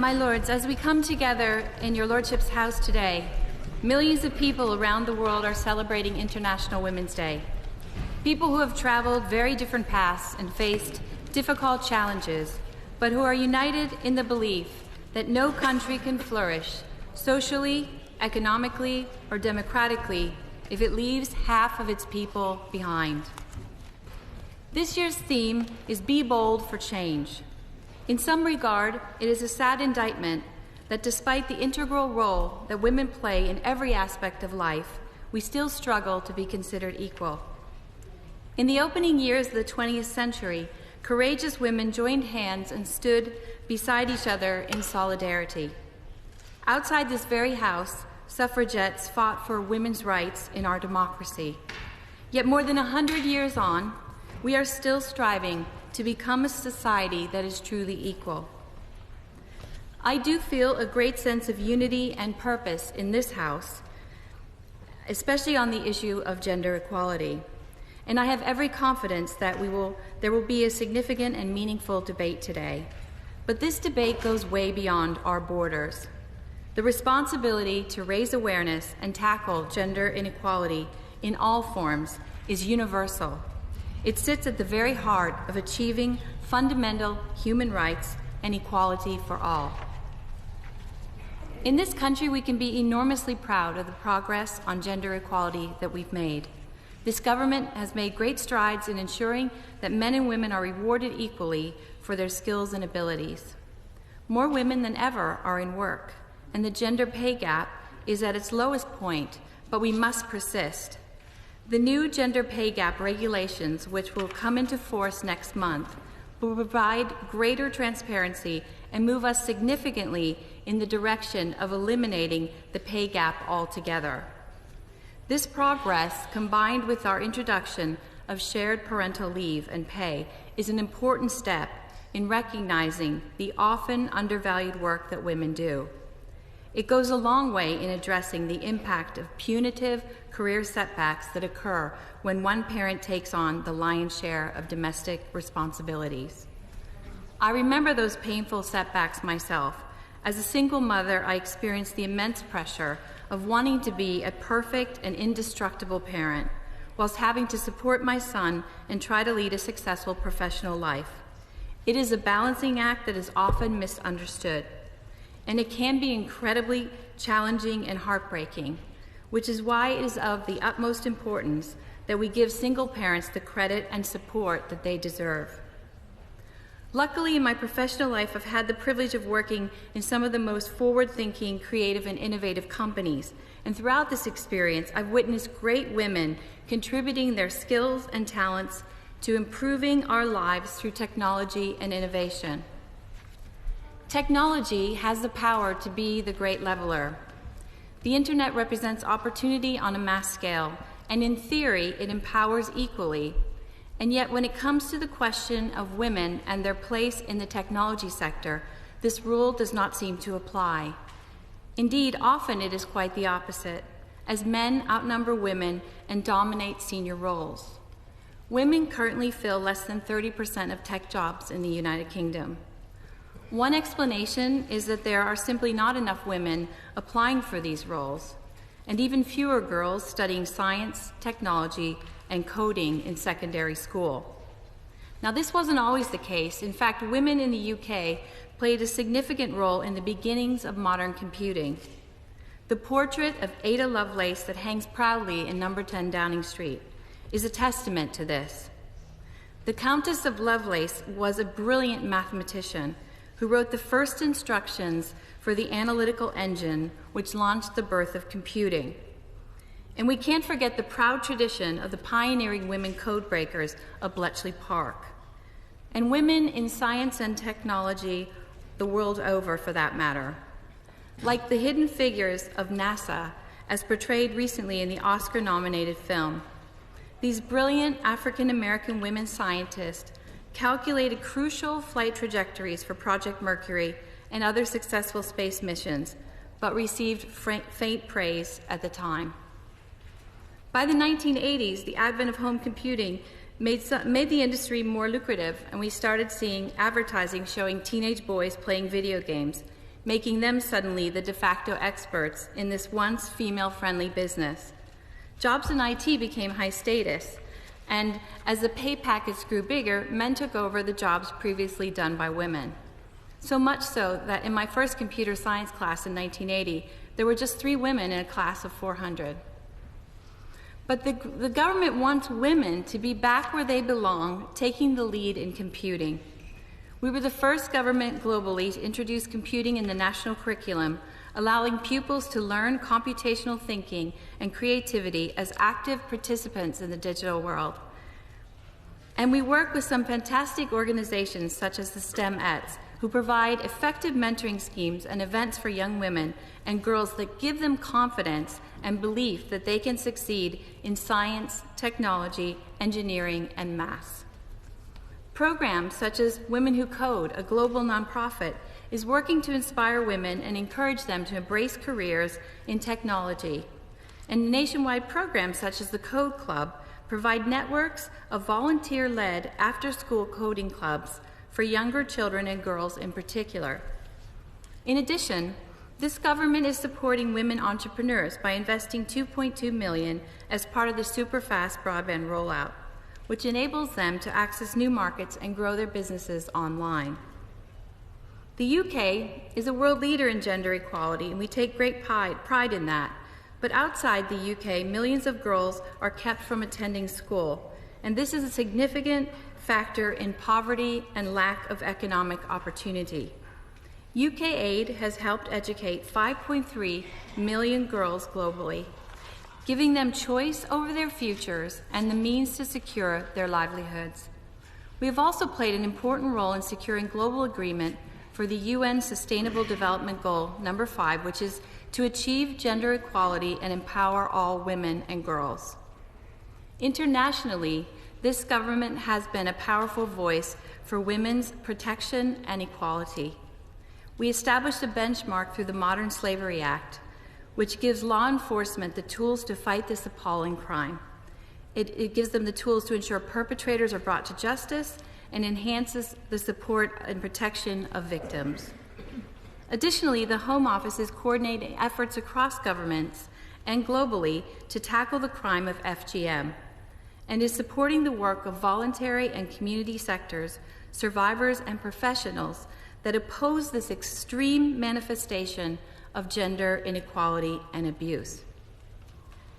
My lords, as we come together in your lordship's house today, millions of people around the world are celebrating International Women's Day. People who have traveled very different paths and faced difficult challenges, but who are united in the belief that no country can flourish socially, economically, or democratically if it leaves half of its people behind. This year's theme is Be Bold for Change. In some regard, it is a sad indictment that despite the integral role that women play in every aspect of life, we still struggle to be considered equal. In the opening years of the 20th century, courageous women joined hands and stood beside each other in solidarity. Outside this very house, suffragettes fought for women's rights in our democracy. Yet more than 100 years on, we are still striving to become a society that is truly equal. I do feel a great sense of unity and purpose in this House, especially on the issue of gender equality. And I have every confidence that there will be a significant and meaningful debate today. But this debate goes way beyond our borders. The responsibility to raise awareness and tackle gender inequality in all forms is universal. It sits at the very heart of achieving fundamental human rights and equality for all. In this country, we can be enormously proud of the progress on gender equality that we've made. This government has made great strides in ensuring that men and women are rewarded equally for their skills and abilities. More women than ever are in work, and the gender pay gap is at its lowest point, but we must persist. The new gender pay gap regulations, which will come into force next month, will provide greater transparency and move us significantly in the direction of eliminating the pay gap altogether. This progress, combined with our introduction of shared parental leave and pay, is an important step in recognizing the often undervalued work that women do. It goes a long way in addressing the impact of punitive career setbacks that occur when one parent takes on the lion's share of domestic responsibilities. I remember those painful setbacks myself. As a single mother, I experienced the immense pressure of wanting to be a perfect and indestructible parent, whilst having to support my son and try to lead a successful professional life. It is a balancing act that is often misunderstood, and it can be incredibly challenging and heartbreaking, which is why it is of the utmost importance that we give single parents the credit and support that they deserve. Luckily, in my professional life, I've had the privilege of working in some of the most forward-thinking, creative, and innovative companies. And throughout this experience, I've witnessed great women contributing their skills and talents to improving our lives through technology and innovation. Technology has the power to be the great leveler. The internet represents opportunity on a mass scale, and in theory, it empowers equally. And yet, when it comes to the question of women and their place in the technology sector, this rule does not seem to apply. Indeed, often it is quite the opposite, as men outnumber women and dominate senior roles. Women currently fill less than 30% of tech jobs in the United Kingdom. One explanation is that there are simply not enough women applying for these roles, and even fewer girls studying science, technology, and coding in secondary school. Now, this wasn't always the case. In fact, women in the UK played a significant role in the beginnings of modern computing. The portrait of Ada Lovelace that hangs proudly in number 10 Downing Street is a testament to this. The Countess of Lovelace was a brilliant mathematician who wrote the first instructions for the analytical engine which launched the birth of computing. And we can't forget the proud tradition of the pioneering women code breakers of Bletchley Park, and women in science and technology the world over, for that matter. Like the hidden figures of NASA, as portrayed recently in the Oscar-nominated film, these brilliant African-American women scientists calculated crucial flight trajectories for Project Mercury and other successful space missions, but received faint praise at the time. By the 1980s, the advent of home computing made the industry more lucrative, and we started seeing advertising showing teenage boys playing video games, making them suddenly the de facto experts in this once female-friendly business. Jobs in IT became high status, and as the pay packets grew bigger, men took over the jobs previously done by women. So much so that in my first computer science class in 1980, there were just 3 women in a class of 400. But the government wants women to be back where they belong, taking the lead in computing. We were the first government globally to introduce computing in the national curriculum, allowing pupils to learn computational thinking and creativity as active participants in the digital world. And we work with some fantastic organizations such as the STEMettes, who provide effective mentoring schemes and events for young women and girls that give them confidence and belief that they can succeed in science, technology, engineering, and math. Programs such as Women Who Code, a global nonprofit, is working to inspire women and encourage them to embrace careers in technology. And nationwide programs such as the Code Club provide networks of volunteer-led after-school coding clubs for younger children and girls in particular. In addition, this government is supporting women entrepreneurs by investing $2.2 million as part of the super-fast broadband rollout, which enables them to access new markets and grow their businesses online. The UK is a world leader in gender equality, and we take great pride in that. But outside the UK, millions of girls are kept from attending school, and this is a significant factor in poverty and lack of economic opportunity. UK aid has helped educate 5.3 million girls globally, giving them choice over their futures and the means to secure their livelihoods. We have also played an important role in securing global agreement for the UN Sustainable Development Goal number 5, which is to achieve gender equality and empower all women and girls. Internationally, this government has been a powerful voice for women's protection and equality. We established a benchmark through the Modern Slavery Act, which gives law enforcement the tools to fight this appalling crime. It gives them the tools to ensure perpetrators are brought to justice and enhances the support and protection of victims. Additionally, the Home Office is coordinating efforts across governments and globally to tackle the crime of FGM and is supporting the work of voluntary and community sectors, survivors, and professionals that oppose this extreme manifestation of gender inequality and abuse.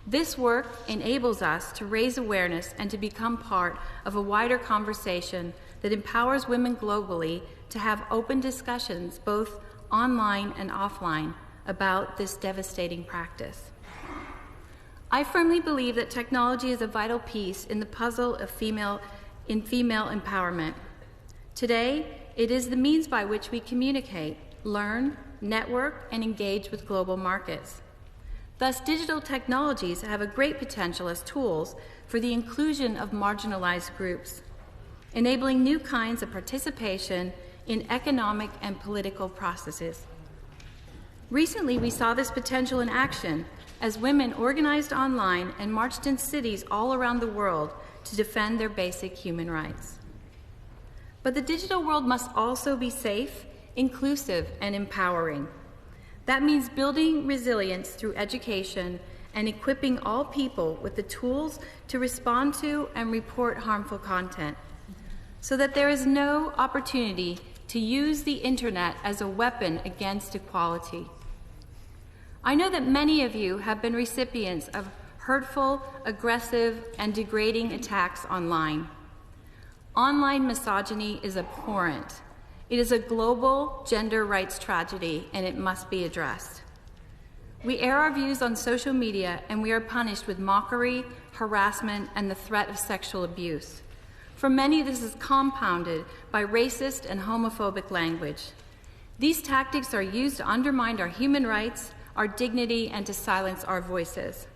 This work enables us to raise awareness and to become part of a wider conversation that empowers women globally to have open discussions, both online and offline, about this devastating practice. I firmly believe that technology is a vital piece in the puzzle of female empowerment. Today, it is the means by which we communicate, learn, network, and engage with global markets. Thus, digital technologies have a great potential as tools for the inclusion of marginalized groups, enabling new kinds of participation in economic and political processes. Recently, we saw this potential in action as women organized online and marched in cities all around the world to defend their basic human rights. But the digital world must also be safe, inclusive, and empowering. That means building resilience through education and equipping all people with the tools to respond to and report harmful content, so that there is no opportunity to use the internet as a weapon against equality. I know that many of you have been recipients of hurtful, aggressive, and degrading attacks online. Online misogyny is abhorrent. It is a global gender rights tragedy, and it must be addressed. We air our views on social media, and we are punished with mockery, harassment, and the threat of sexual abuse. For many, this is compounded by racist and homophobic language. These tactics are used to undermine our human rights, our dignity, and to silence our voices.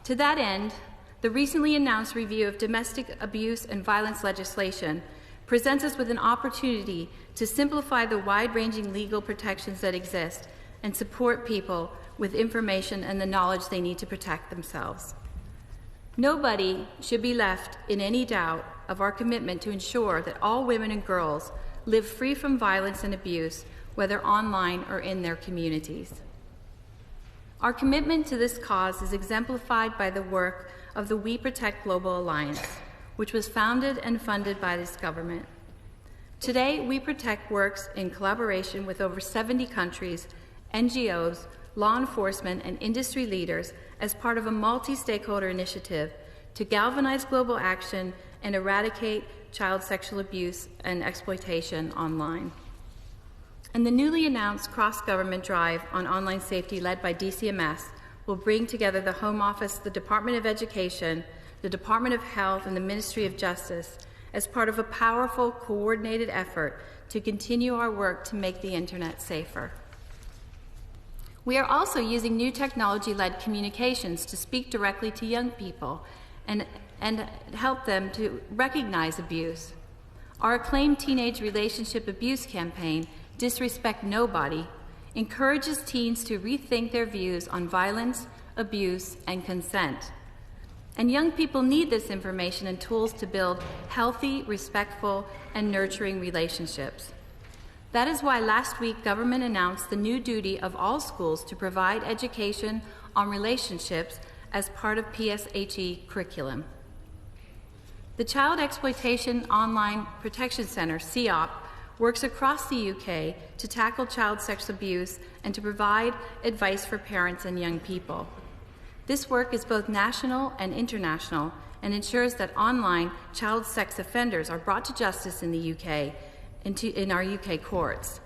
To that end, the recently announced review of domestic abuse and violence legislation presents us with an opportunity to simplify the wide-ranging legal protections that exist and support people with information and the knowledge they need to protect themselves. Nobody should be left in any doubt of our commitment to ensure that all women and girls live free from violence and abuse whether online or in their communities. Our commitment to this cause is exemplified by the work of the We Protect Global Alliance, which was founded and funded by this government. Today, We Protect works in collaboration with over 70 countries, NGOs, law enforcement, and industry leaders as part of a multi-stakeholder initiative to galvanize global action and eradicate child sexual abuse and exploitation online. And the newly announced cross-government drive on online safety led by DCMS will bring together the Home Office, the Department of Education, the Department of Health, and the Ministry of Justice as part of a powerful, coordinated effort to continue our work to make the Internet safer. We are also using new technology-led communications to speak directly to young people and help them to recognize abuse. Our acclaimed teenage relationship abuse campaign, Disrespect Nobody, encourages teens to rethink their views on violence, abuse, and consent. And young people need this information and tools to build healthy, respectful, and nurturing relationships. That is why last week government announced the new duty of all schools to provide education on relationships as part of PSHE curriculum. The Child Exploitation Online Protection Centre, CEOP, works across the UK to tackle child sex abuse and to provide advice for parents and young people. This work is both national and international and ensures that online child sex offenders are brought to justice in the UK in our UK courts.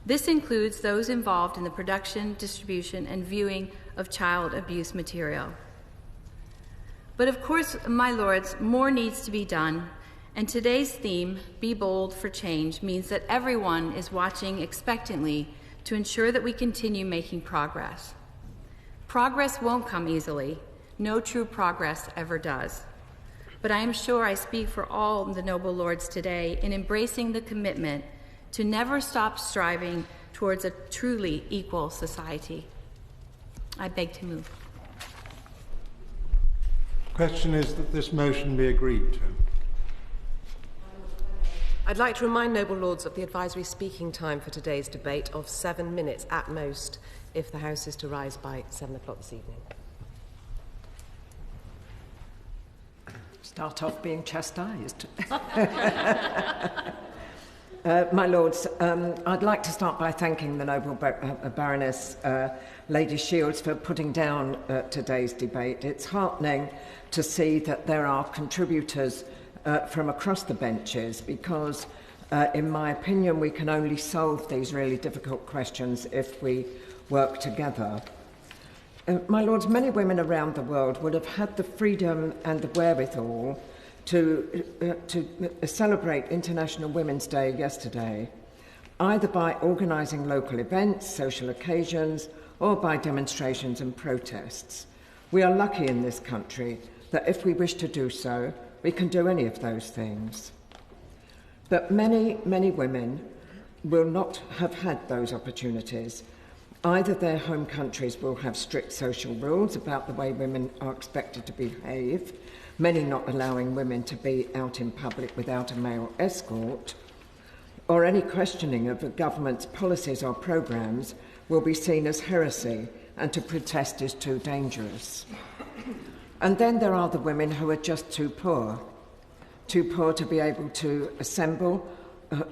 This includes those involved in the production, distribution, and viewing of child abuse material. But of course, my lords, more needs to be done, and today's theme, Be Bold for Change, means that everyone is watching expectantly to ensure that we continue making progress. Progress won't come easily. No true progress ever does. But I am sure I speak for all the noble lords today in embracing the commitment to never stop striving towards a truly equal society. I beg to move. The question is that this motion be agreed to. I'd like to remind noble lords of the advisory speaking time for today's debate of 7 minutes at most, if the House is to rise by 7 o'clock this evening. Start off being chastised. My lords, I'd like to start by thanking the noble Baroness Lady Shields for putting down today's debate. It's heartening to see that there are contributors from across the benches because, in my opinion, we can only solve these really difficult questions if we work together. My lords, many women around the world would have had the freedom and the wherewithal to celebrate International Women's Day yesterday, either by organising local events, social occasions, or by demonstrations and protests. We are lucky in this country that if we wish to do so, we can do any of those things. But many, many women will not have had those opportunities. Either their home countries will have strict social rules about the way women are expected to behave, many not allowing women to be out in public without a male escort, or any questioning of the government's policies or programmes will be seen as heresy and to protest is too dangerous. And then there are the women who are just too poor to be able to assemble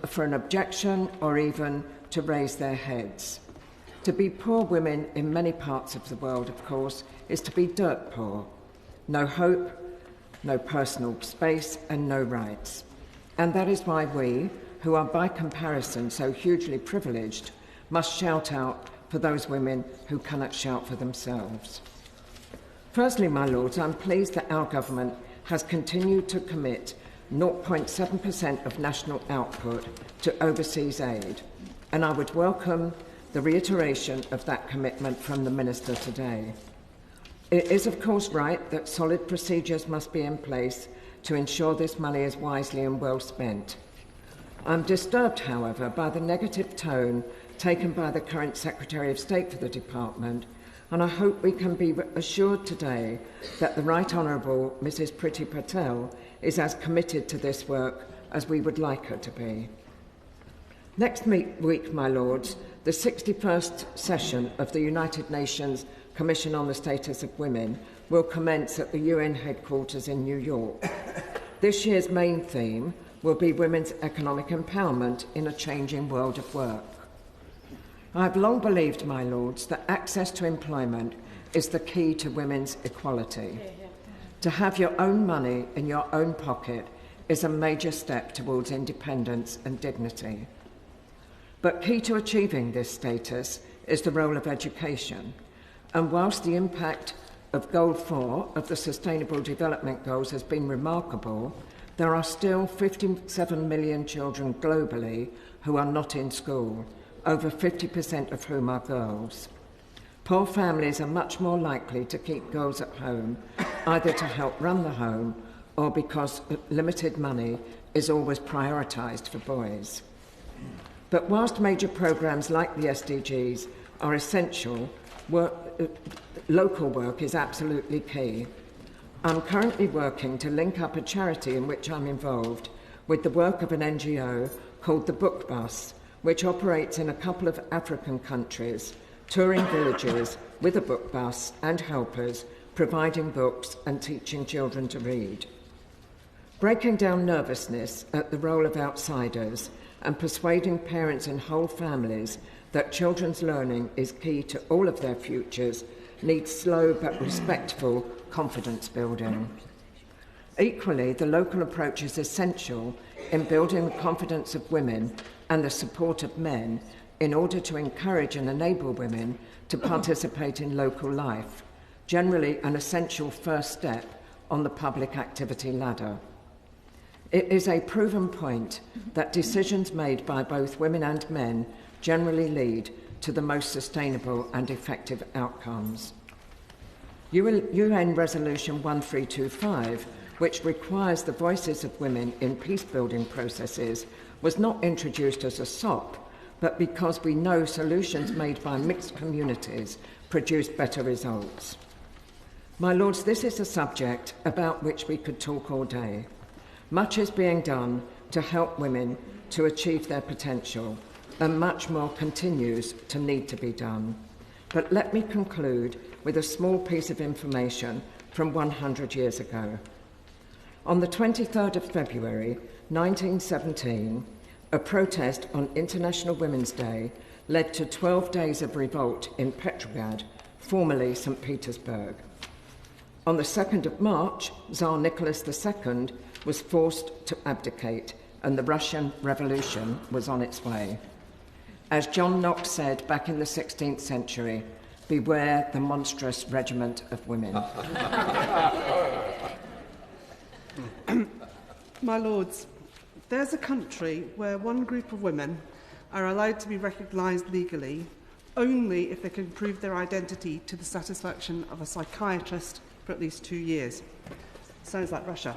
for an objection or even to raise their heads. To be poor women in many parts of the world, of course, is to be dirt poor. No hope, no personal space, and no rights. And that is why we, who are by comparison so hugely privileged, must shout out for those women who cannot shout for themselves. Firstly, my lords, I'm pleased that our government has continued to commit 0.7% of national output to overseas aid, and I would welcome the reiteration of that commitment from the Minister today. It is, of course, right that solid procedures must be in place to ensure this money is wisely and well spent. I'm disturbed, however, by the negative tone taken by the current Secretary of State for the Department, and I hope we can be assured today that the Right Honourable Mrs. Priti Patel is as committed to this work as we would like her to be. Next week, my Lords, the 61st session of the United Nations Commission on the Status of Women will commence at the UN headquarters in New York. This year's main theme will be women's economic empowerment in a changing world of work. I have long believed, my Lords, that access to employment is the key to women's equality. To have your own money in your own pocket is a major step towards independence and dignity. But key to achieving this status is the role of education. And whilst the impact of Goal 4 of the Sustainable Development Goals has been remarkable, there are still 57 million children globally who are not in school, over 50% of whom are girls. Poor families are much more likely to keep girls at home, either to help run the home or because limited money is always prioritised for boys. But whilst major programmes like the SDGs are essential, local work is absolutely key. I'm currently working to link up a charity in which I'm involved with the work of an NGO called the Book Bus, which operates in a couple of African countries, touring villages with a book bus and helpers, providing books and teaching children to read. Breaking down nervousness at the role of outsiders and persuading parents and whole families that children's learning is key to all of their futures needs slow but respectful confidence building. Equally, the local approach is essential in building the confidence of women and the support of men in order to encourage and enable women to participate in local life, generally an essential first step on the public activity ladder. It is a proven point that decisions made by both women and men generally lead to the most sustainable and effective outcomes. UN Resolution 1325, which requires the voices of women in peace-building processes, was not introduced as a SOP, but because we know solutions made by mixed communities produce better results. My Lords, this is a subject about which we could talk all day. Much is being done to help women to achieve their potential, and much more continues to need to be done. But let me conclude with a small piece of information from 100 years ago. On the 23rd of February 1917, a protest on International Women's Day led to 12 days of revolt in Petrograd, formerly St. Petersburg. On the 2nd of March, Tsar Nicholas II was forced to abdicate, and the Russian Revolution was on its way. As John Knox said back in the 16th century, beware the monstrous regiment of women. My Lords, there's a country where one group of women are allowed to be recognised legally only if they can prove their identity to the satisfaction of a psychiatrist for at least 2 years. Sounds like Russia.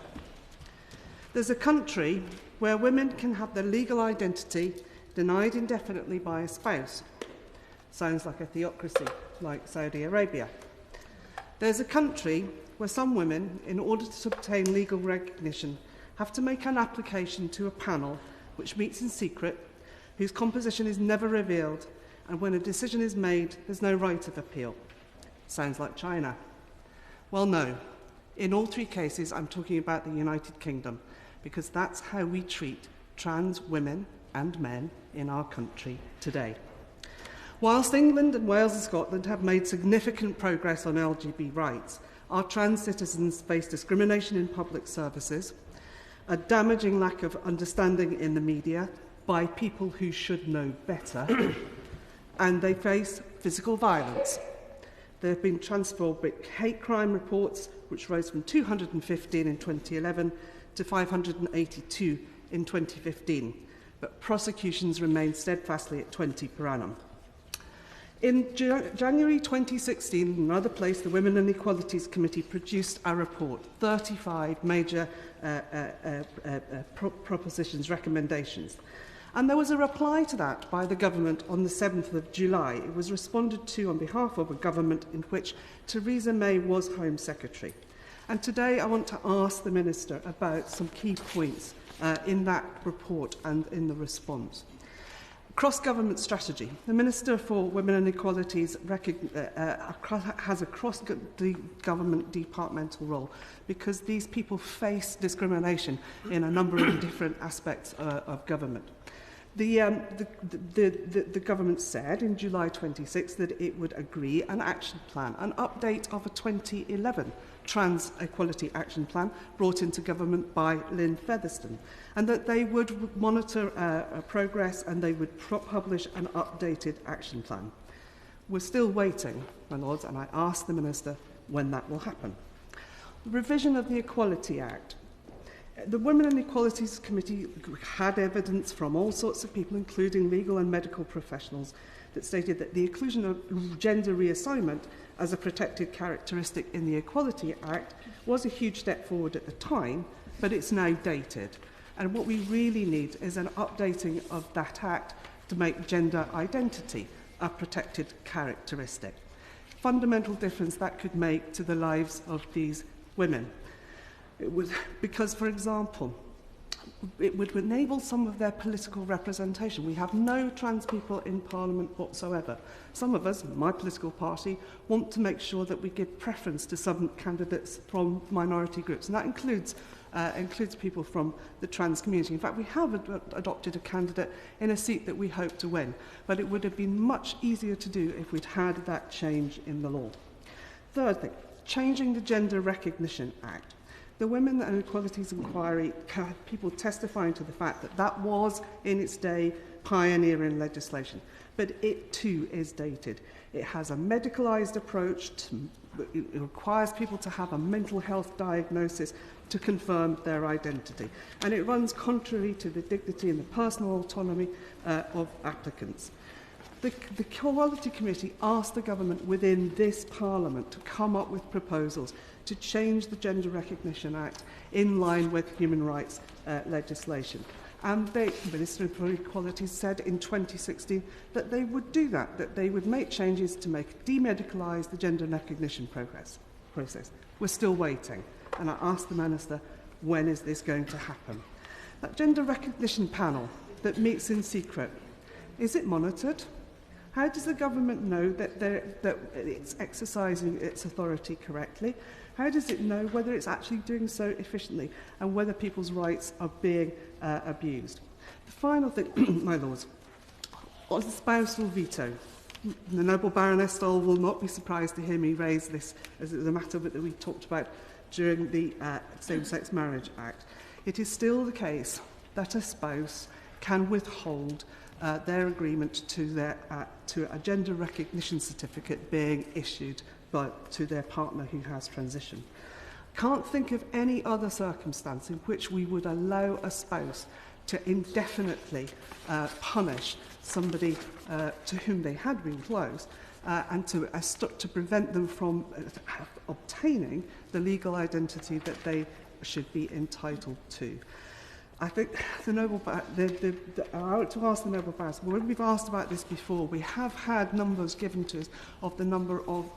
There's a country where women can have their legal identity denied indefinitely by a spouse. Sounds like a theocracy, like Saudi Arabia. There's a country where some women, in order to obtain legal recognition, have to make an application to a panel which meets in secret, whose composition is never revealed, and when a decision is made, there's no right of appeal. Sounds like China. Well, no. In all three cases, I'm talking about the United Kingdom, because that's how we treat trans women and men in our country today. Whilst England and Wales and Scotland have made significant progress on LGBT rights, our trans citizens face discrimination in public services, a damaging lack of understanding in the media by people who should know better, and they face physical violence. There have been transphobic hate crime reports, which rose from 215 in 2011 to 582 in 2015, but prosecutions remain steadfastly at 20 per annum. In January 2016, in another place, the Women and Equalities Committee produced a report, 35 major propositions, recommendations. And there was a reply to that by the government on the 7th of July. It was responded to on behalf of a government in which Theresa May was Home Secretary. And today I want to ask the Minister about some key points in that report and in the response. Cross-government strategy. The Minister for Women and Equalities has a cross-government departmental role because these people face discrimination in a number of different aspects of government. The government said in July 26 that it would agree an action plan, an update of a 2011 Trans Equality Action Plan brought into government by Lynn Featherstone, and that they would monitor progress and they would publish an updated action plan. We're still waiting, my lords, and I ask the Minister when that will happen. The revision of the Equality Act. The Women and Equalities Committee had evidence from all sorts of people, including legal and medical professionals, that stated that the inclusion of gender reassignment as a protected characteristic in the Equality Act was a huge step forward at the time, but it's now dated. And what we really need is an updating of that act to make gender identity a protected characteristic. Fundamental difference that could make to the lives of these women. It would, because, for example, it would enable some of their political representation. We have no trans people in Parliament whatsoever. Some of us, my political party, want to make sure that we give preference to some candidates from minority groups, and that includes people from the trans community. In fact, we have adopted a candidate in a seat that we hope to win, but it would have been much easier to do if we'd had that change in the law. Third thing, changing the Gender Recognition Act. The Women and Equalities Inquiry had people testifying to the fact that that was, in its day, pioneering legislation. But it too is dated. It has a medicalised approach. It requires people to have a mental health diagnosis to confirm their identity. And it runs contrary to the dignity and the personal autonomy of applicants. The Equality Committee asked the government within this Parliament to come up with proposals to change the Gender Recognition Act in line with human rights legislation. And the Minister for Equality said in 2016 that they would do that they would make changes to demedicalise the gender recognition process. We're still waiting, and I asked the Minister, when is this going to happen? That gender recognition panel that meets in secret, is it monitored? How does the government know that it's exercising its authority correctly? How does it know whether it's actually doing so efficiently and whether people's rights are being abused? The final thing, my lords, was the spousal veto. The noble Baroness Stoll will not be surprised to hear me raise this as the matter that we talked about during the Same-Sex Marriage Act. It is still the case that a spouse can withhold their agreement to a gender recognition certificate being issued to their partner who has transitioned. Can't think of any other circumstance in which we would allow a spouse to indefinitely punish somebody to whom they had been close and to prevent them from obtaining the legal identity that they should be entitled to. I think I want to ask the Noble Barrister, when we've asked about this before, we have had numbers given to us of the number of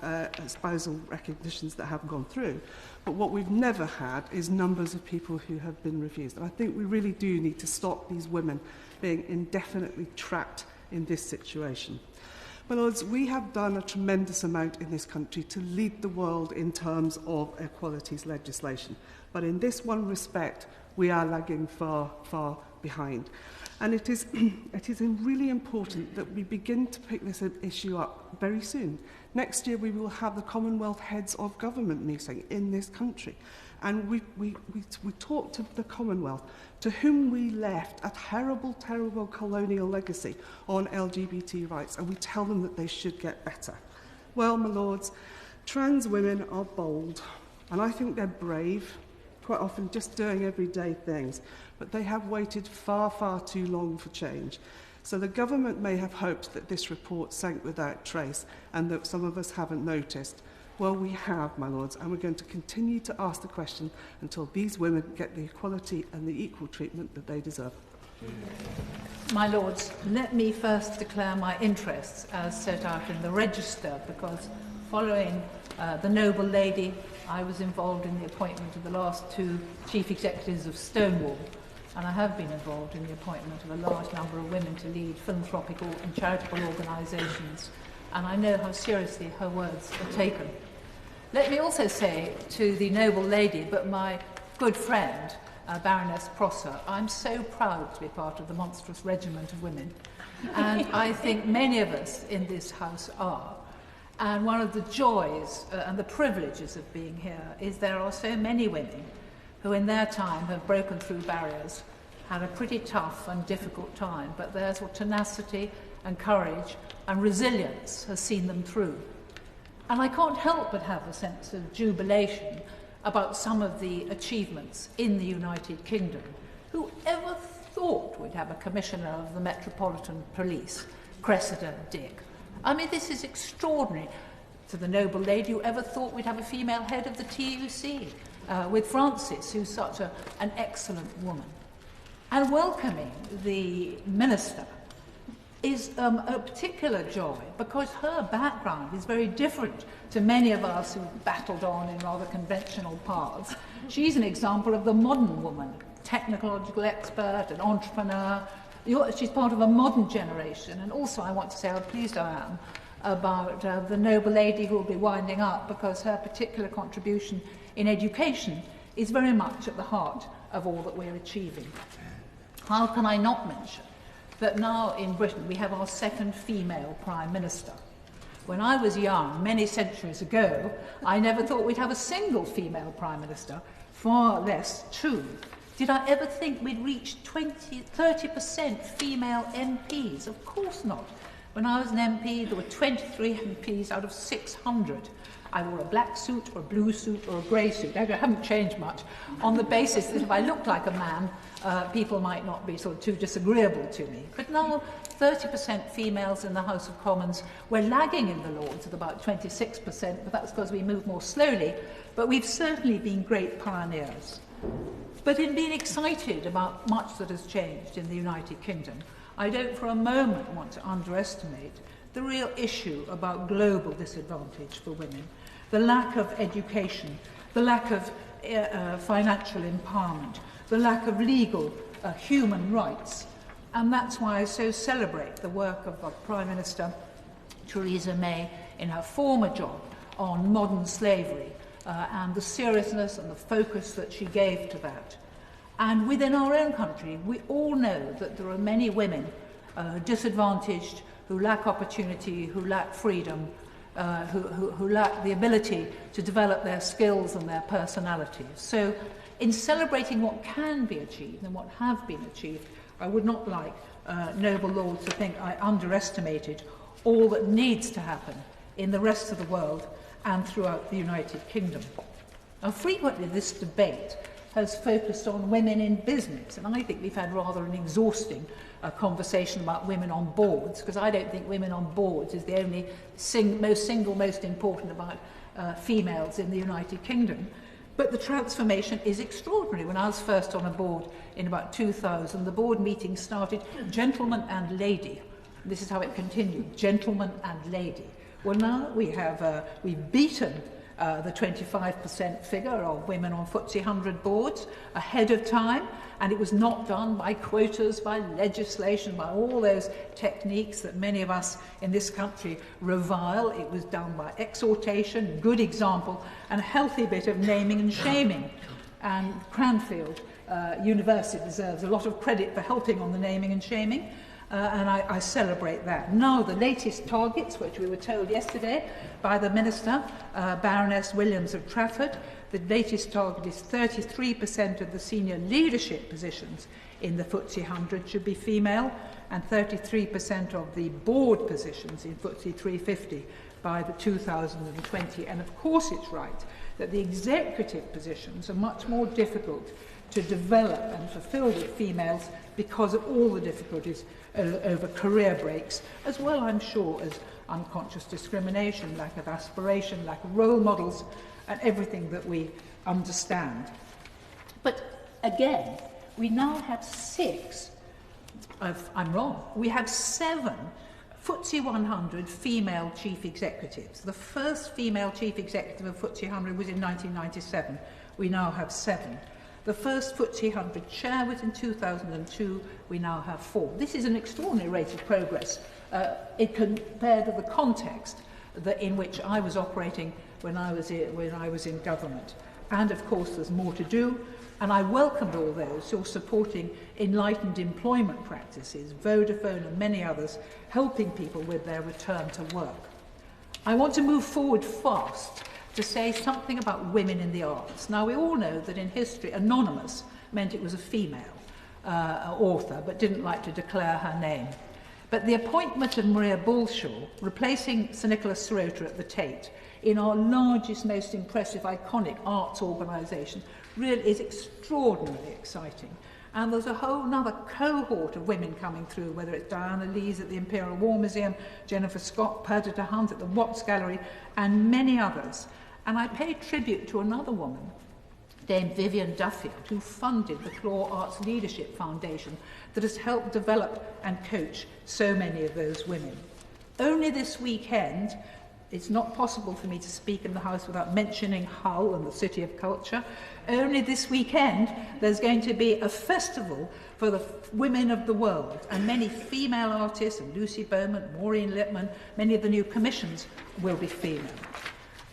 spousal recognitions that have gone through, but what we've never had is numbers of people who have been refused. And I think we really do need to stop these women being indefinitely trapped in this situation. My lords, we have done a tremendous amount in this country to lead the world in terms of equalities legislation, but in this one respect, we are lagging far, far behind. And it is really important that we begin to pick this issue up very soon. Next year, we will have the Commonwealth Heads of Government meeting in this country. And we talk to the Commonwealth, to whom we left a terrible, terrible colonial legacy on LGBT rights, and we tell them that they should get better. Well, my lords, trans women are bold, and I think they're brave, quite often just doing everyday things, but they have waited far, far too long for change. So the government may have hoped that this report sank without trace and that some of us haven't noticed. Well, we have, my lords, and we're going to continue to ask the question until these women get the equality and the equal treatment that they deserve. My lords, let me first declare my interests as set out in the register, because following the noble lady, I was involved in the appointment of the last two chief executives of Stonewall, and I have been involved in the appointment of a large number of women to lead philanthropic and charitable organisations, and I know how seriously her words are taken. Let me also say to the noble lady, but my good friend, Baroness Prosser, I'm so proud to be part of the monstrous regiment of women, and I think many of us in this House are. And one of the joys and the privileges of being here is there are so many women who in their time have broken through barriers, had a pretty tough and difficult time, but there's what tenacity and courage and resilience has seen them through. And I can't help but have a sense of jubilation about some of the achievements in the United Kingdom. Who ever thought we'd have a Commissioner of the Metropolitan Police, Cressida Dick? I mean, this is extraordinary. To the noble lady, who ever thought we'd have a female head of the TUC, with Frances, who's such an excellent woman. And welcoming the Minister is a particular joy, because her background is very different to many of us who've battled on in rather conventional paths. She's an example of the modern woman, technological expert, an entrepreneur. She's part of a modern generation, and also I want to say how pleased I am about the noble lady who will be winding up, because her particular contribution in education is very much at the heart of all that we're achieving. How can I not mention that now in Britain we have our second female Prime Minister? When I was young, many centuries ago, I never thought we'd have a single female Prime Minister, far less two. Did I ever think we'd reach 30% female MPs? Of course not. When I was an MP, there were 23 MPs out of 600. I wore a black suit or a blue suit or a grey suit. I haven't changed much, on the basis that if I looked like a man, people might not be sort of too disagreeable to me. But now 30% females in the House of Commons. We're lagging in the Lords at about 26%, but that's because we move more slowly. But we've certainly been great pioneers. But in being excited about much that has changed in the United Kingdom, I don't for a moment want to underestimate the real issue about global disadvantage for women, the lack of education, the lack of financial empowerment, the lack of legal human rights. And that's why I so celebrate the work of Prime Minister Theresa May in her former job on modern slavery, and the seriousness and the focus that she gave to that. And within our own country, we all know that there are many women disadvantaged, who lack opportunity, who lack freedom, who lack the ability to develop their skills and their personalities. So in celebrating what can be achieved and what have been achieved, I would not like noble lords to think I underestimated all that needs to happen in the rest of the world and throughout the United Kingdom. Now, frequently this debate has focused on women in business, and I think we've had rather an exhausting conversation about women on boards, because I don't think women on boards is the only most important about females in the United Kingdom. But the transformation is extraordinary. When I was first on a board in about 2000, the board meeting started gentleman and lady. This is how it continued, gentleman and lady. Well, now we've beaten the 25% figure of women on Footsie 100 boards ahead of time, and it was not done by quotas, by legislation, by all those techniques that many of us in this country revile. It was done by exhortation, good example, and a healthy bit of naming and shaming. And Cranfield University deserves a lot of credit for helping on the naming and shaming. And I celebrate that. Now, the latest targets, which we were told yesterday by the Minister, Baroness Williams of Trafford, the latest target is 33% of the senior leadership positions in the Footsie 100 should be female, and 33% of the board positions in Footsie 350 by the 2020. And of course it's right that the executive positions are much more difficult to develop and fulfill with females because of all the difficulties over career breaks, as well, I'm sure, as unconscious discrimination, lack of aspiration, lack of role models, and everything that we understand. But again, we now have I'm wrong, we have 7 Footsie 100 female chief executives. The first female chief executive of Footsie 100 was in 1997. We now have 7. The first Footsie 100 chair was in 2002. We now have 4. This is an extraordinary rate of progress compared to the context in which I was operating when I was in government. And of course, there's more to do. And I welcomed all those who are supporting enlightened employment practices, Vodafone and many others, helping people with their return to work. I want to move forward fast to say something about women in the arts. Now, we all know that in history, anonymous meant it was a female author, but didn't like to declare her name. But the appointment of Maria Bulshaw, replacing Sir Nicholas Sirota at the Tate, in our largest, most impressive, iconic arts organisation, really is extraordinarily exciting. And there's a whole other cohort of women coming through, whether it's Diana Lees at the Imperial War Museum, Jennifer Scott, Perdita Hunt at the Watts Gallery, and many others. And I pay tribute to another woman, Dame Vivian Duffield, who funded the Claw Arts Leadership Foundation that has helped develop and coach so many of those women. Only this weekend, it's not possible for me to speak in the House without mentioning Hull and the City of Culture. Only this weekend, there's going to be a festival for the women of the world, and many female artists, and Lucy Bowman, Maureen Lipman, many of the new commissions will be female.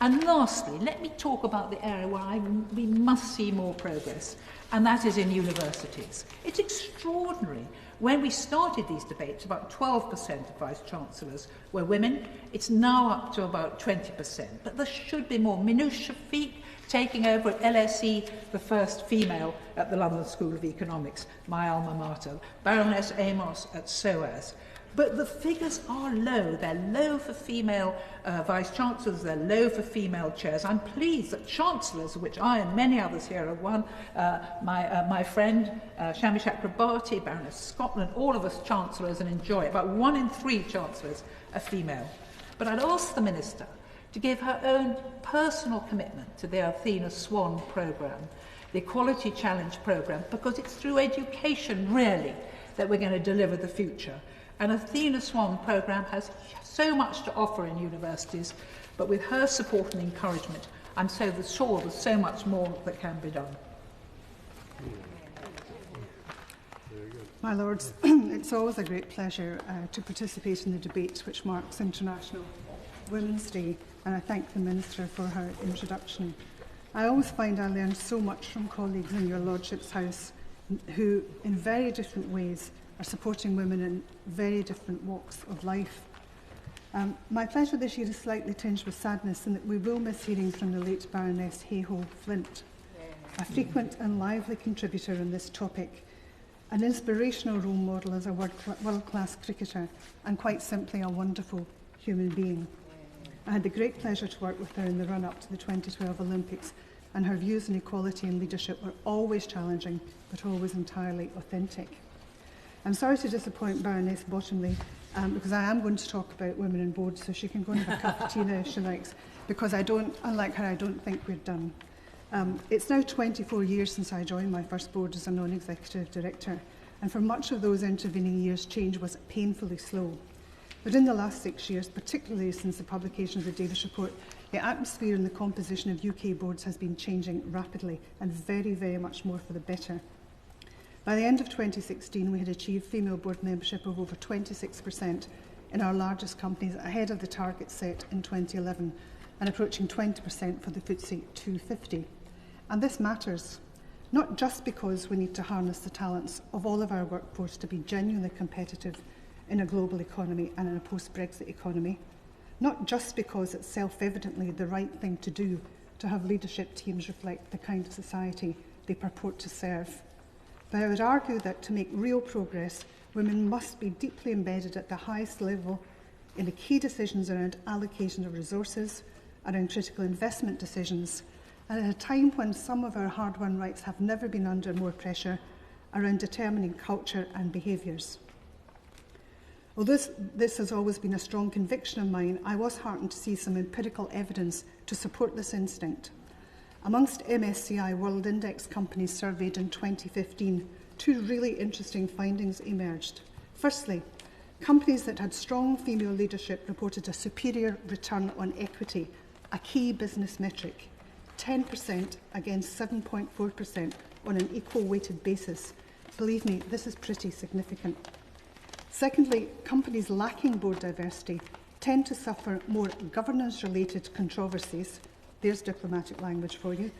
And lastly, let me talk about the area where we must see more progress, and that is in universities. It's extraordinary. When we started these debates, about 12% of Vice-Chancellors were women. It's now up to about 20%. But there should be more. Minouche Shafiq taking over at LSE, the first female at the London School of Economics, my alma mater. Baroness Amos at SOAS. But the figures are low. They're low for female vice-chancellors, they're low for female chairs. I'm pleased that chancellors, which I and many others here are one, my friend Shami Chakrabarti, Baroness Scotland, all of us chancellors and enjoy it. About 1 in 3 chancellors are female. But I'd ask the Minister to give her own personal commitment to the Athena Swan programme, the Equality Challenge programme, because it's through education, really, that we're going to deliver the future. And Athena Swan programme has so much to offer in universities, but with her support and encouragement, I'm so sure there's so much more that can be done. My Lords, it's always a great pleasure to participate in the debate which marks International Women's Day, and I thank the Minister for her introduction. I always find I learn so much from colleagues in your Lordship's House who, in very different ways, are supporting women in very different walks of life. My pleasure this year is slightly tinged with sadness in that we will miss hearing from the late Baroness Hayhoe Flint, a frequent and lively contributor on this topic, an inspirational role model as a world-class cricketer, and quite simply a wonderful human being. I had the great pleasure to work with her in the run-up to the 2012 Olympics, and her views on equality and leadership were always challenging, but always entirely authentic. I'm sorry to disappoint Baroness Bottomley, because I am going to talk about women in boards, so she can go and have a cup of tea now if she likes, because unlike her, I don't think we're done. It's now 24 years since I joined my first board as a non-executive director, and for much of those intervening years, change was painfully slow. But in the last 6 years, particularly since the publication of the Davis Report, the atmosphere and the composition of UK boards has been changing rapidly, and very, very much more for the better. By the end of 2016, we had achieved female board membership of over 26% in our largest companies, ahead of the target set in 2011, and approaching 20% for the Footsie 250. And this matters, not just because we need to harness the talents of all of our workforce to be genuinely competitive in a global economy and in a post-Brexit economy, not just because it's self-evidently the right thing to do to have leadership teams reflect the kind of society they purport to serve. But I would argue that to make real progress, women must be deeply embedded at the highest level in the key decisions around allocation of resources, around critical investment decisions, and at a time when some of our hard-won rights have never been under more pressure, around determining culture and behaviours. Although this has always been a strong conviction of mine, I was heartened to see some empirical evidence to support this instinct. Amongst MSCI World Index companies surveyed in 2015, 2 really interesting findings emerged. Firstly, companies that had strong female leadership reported a superior return on equity, a key business metric, 10% against 7.4% on an equal-weighted basis, believe me, this is pretty significant. Secondly, companies lacking board diversity tend to suffer more governance-related controversies, there's diplomatic language for you,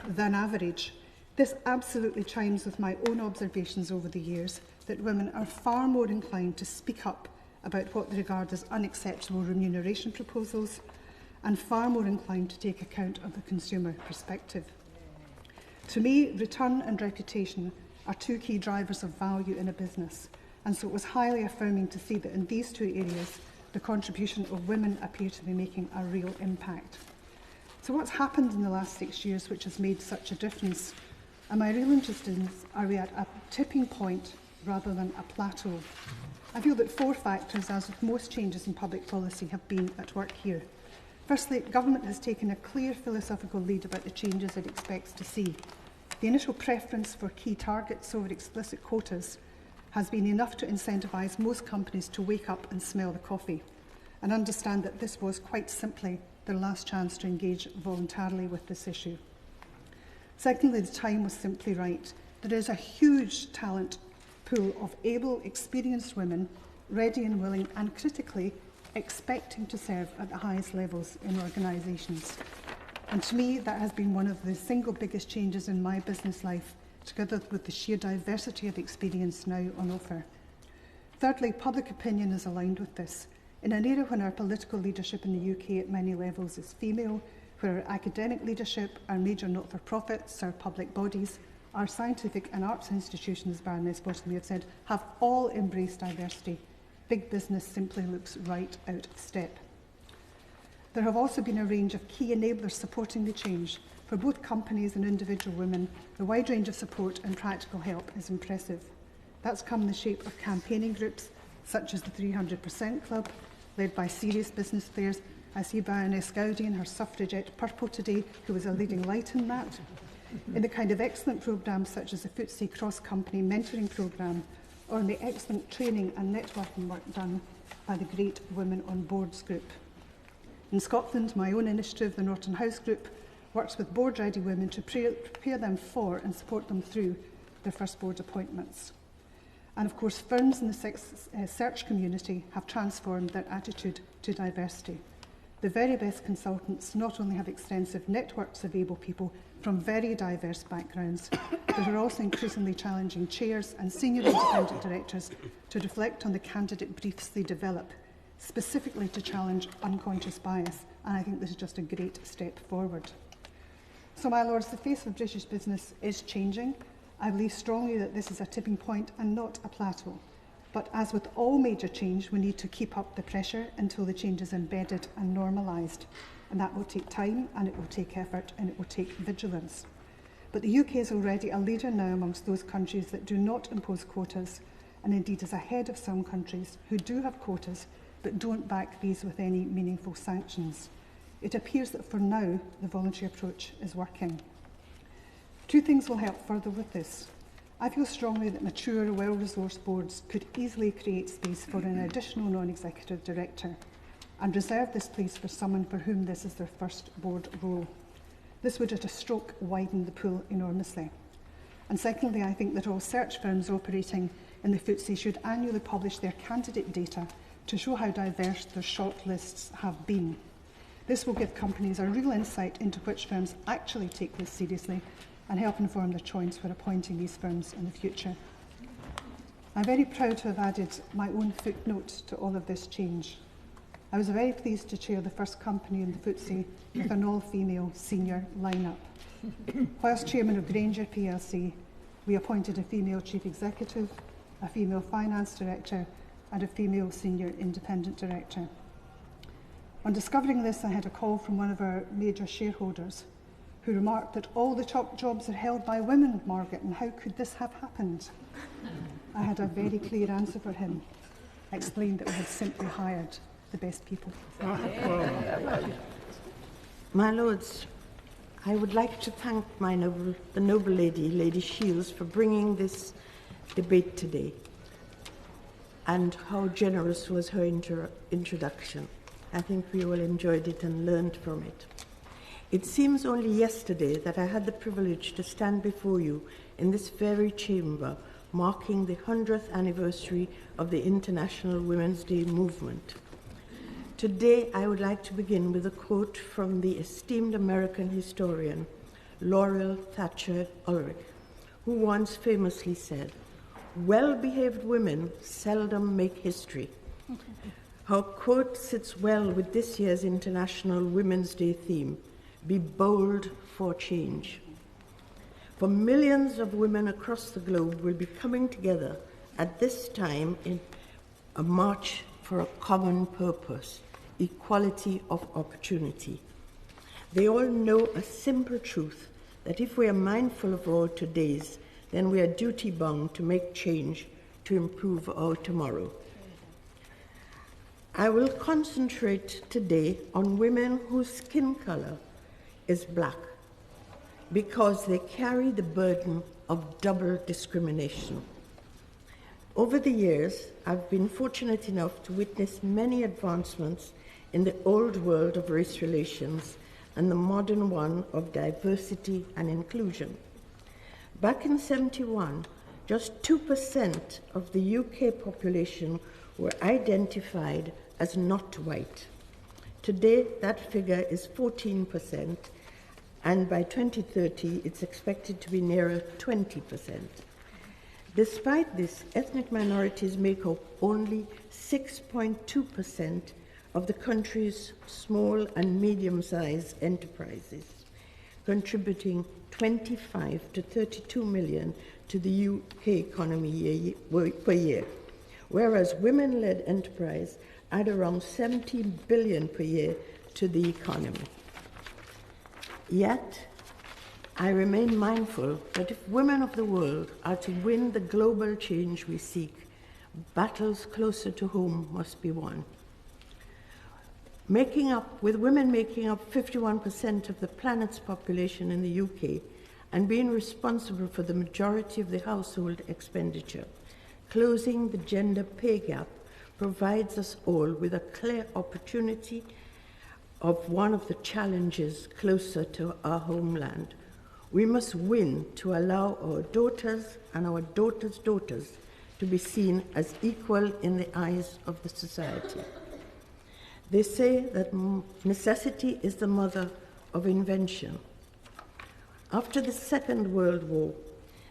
than average. This absolutely chimes with my own observations over the years that women are far more inclined to speak up about what they regard as unacceptable remuneration proposals and far more inclined to take account of the consumer perspective. To me, return and reputation are two key drivers of value in a business, and so it was highly affirming to see that in these two areas, the contribution of women appear to be making a real impact. So what's happened in the last 6 years which has made such a difference? And my real interest is, are we at a tipping point rather than a plateau? I feel that 4 factors, as with most changes in public policy, have been at work here. Firstly, government has taken a clear philosophical lead about the changes it expects to see. The initial preference for key targets over explicit quotas has been enough to incentivise most companies to wake up and smell the coffee and understand that this was quite simply their last chance to engage voluntarily with this issue. Secondly, the time was simply right. There is a huge talent pool of able, experienced women, ready and willing, and critically expecting to serve at the highest levels in organisations. And to me, that has been one of the single biggest changes in my business life, together with the sheer diversity of experience now on offer. Thirdly, public opinion is aligned with this. In an era when our political leadership in the UK at many levels is female, where our academic leadership, our major not-for-profits, our public bodies, our scientific and arts institutions, Baroness Bottomley have said, have all embraced diversity, big business simply looks right out of step. There have also been a range of key enablers supporting the change. For both companies and individual women, the wide range of support and practical help is impressive. That's come in the shape of campaigning groups such as the 300% Club, led by serious business players. I see Baroness Gowdy and her suffragette Purple today, who was a leading light in that. In the kind of excellent programmes such as the Footsie cross-company mentoring programme, or in the excellent training and networking work done by the great Women on Boards group. In Scotland, my own initiative, the Norton House Group, works with board-ready women to prepare them for and support them through their first board appointments. And of course, firms in the search community have transformed their attitude to diversity. The very best consultants not only have extensive networks of able people from very diverse backgrounds, but are also increasingly challenging chairs and senior independent directors to reflect on the candidate briefs they develop, specifically to challenge unconscious bias, and I think this is just a great step forward. So, my lords, the face of British business is changing. I believe strongly that this is a tipping point and not a plateau. But as with all major change, we need to keep up the pressure until the change is embedded and normalised. And that will take time, and it will take effort, and it will take vigilance. But the UK is already a leader now amongst those countries that do not impose quotas, and indeed is ahead of some countries who do have quotas but don't back these with any meaningful sanctions. It appears that for now, the voluntary approach is working. 2 things will help further with this. I feel strongly that mature, well-resourced boards could easily create space for an additional non-executive director and reserve this place for someone for whom this is their first board role. This would at a stroke widen the pool enormously. And secondly, I think that all search firms operating in the Footsie should annually publish their candidate data to show how diverse their shortlists have been. This will give companies a real insight into which firms actually take this seriously and help inform their choice for appointing these firms in the future. I'm very proud to have added my own footnote to all of this change. I was very pleased to chair the first company in the Footsie with an all-female senior lineup. Whilst chairman of Granger plc, we appointed a female chief executive, a female finance director, and a female senior independent director. On discovering this, I had a call from one of our major shareholders who remarked that all the top jobs are held by women, Margaret, and how could this have happened? I had a very clear answer for him. I explained that we had simply hired the best people. My lords, I would like to thank the noble lady, Lady Shields, for bringing this debate today, and how generous was her introduction. I think we all enjoyed it and learned from it. It seems only yesterday that I had the privilege to stand before you in this very chamber, marking the 100th anniversary of the International Women's Day movement. Today, I would like to begin with a quote from the esteemed American historian, Laurel Thatcher Ulrich, who once famously said, "Well-behaved women seldom make history." Her quote sits well with this year's International Women's Day theme, "Be bold for change." For millions of women across the globe will be coming together at this time in a march for a common purpose, equality of opportunity. They all know a simple truth, that if we are mindful of our todays, then we are duty-bound to make change to improve our tomorrow. I will concentrate today on women whose skin color is black, because they carry the burden of double discrimination. Over the years, I've been fortunate enough to witness many advancements in the old world of race relations and the modern one of diversity and inclusion. Back in 1971, just 2% of the UK population were identified as not white. Today, that figure is 14%, and by 2030, it's expected to be nearer 20%. Despite this, ethnic minorities make up only 6.2% of the country's small and medium-sized enterprises, contributing 25 to 32 million to the UK economy per year, whereas women-led enterprise add around 17 billion per year to the economy. Yet, I remain mindful that if women of the world are to win the global change we seek, battles closer to home must be won. With women making up 51% of the planet's population in the UK and being responsible for the majority of the household expenditure, closing the gender pay gap provides us all with a clear opportunity of one of the challenges closer to our homeland. We must win to allow our daughters and our daughters' daughters to be seen as equal in the eyes of the society. They say that necessity is the mother of invention. After the Second World War,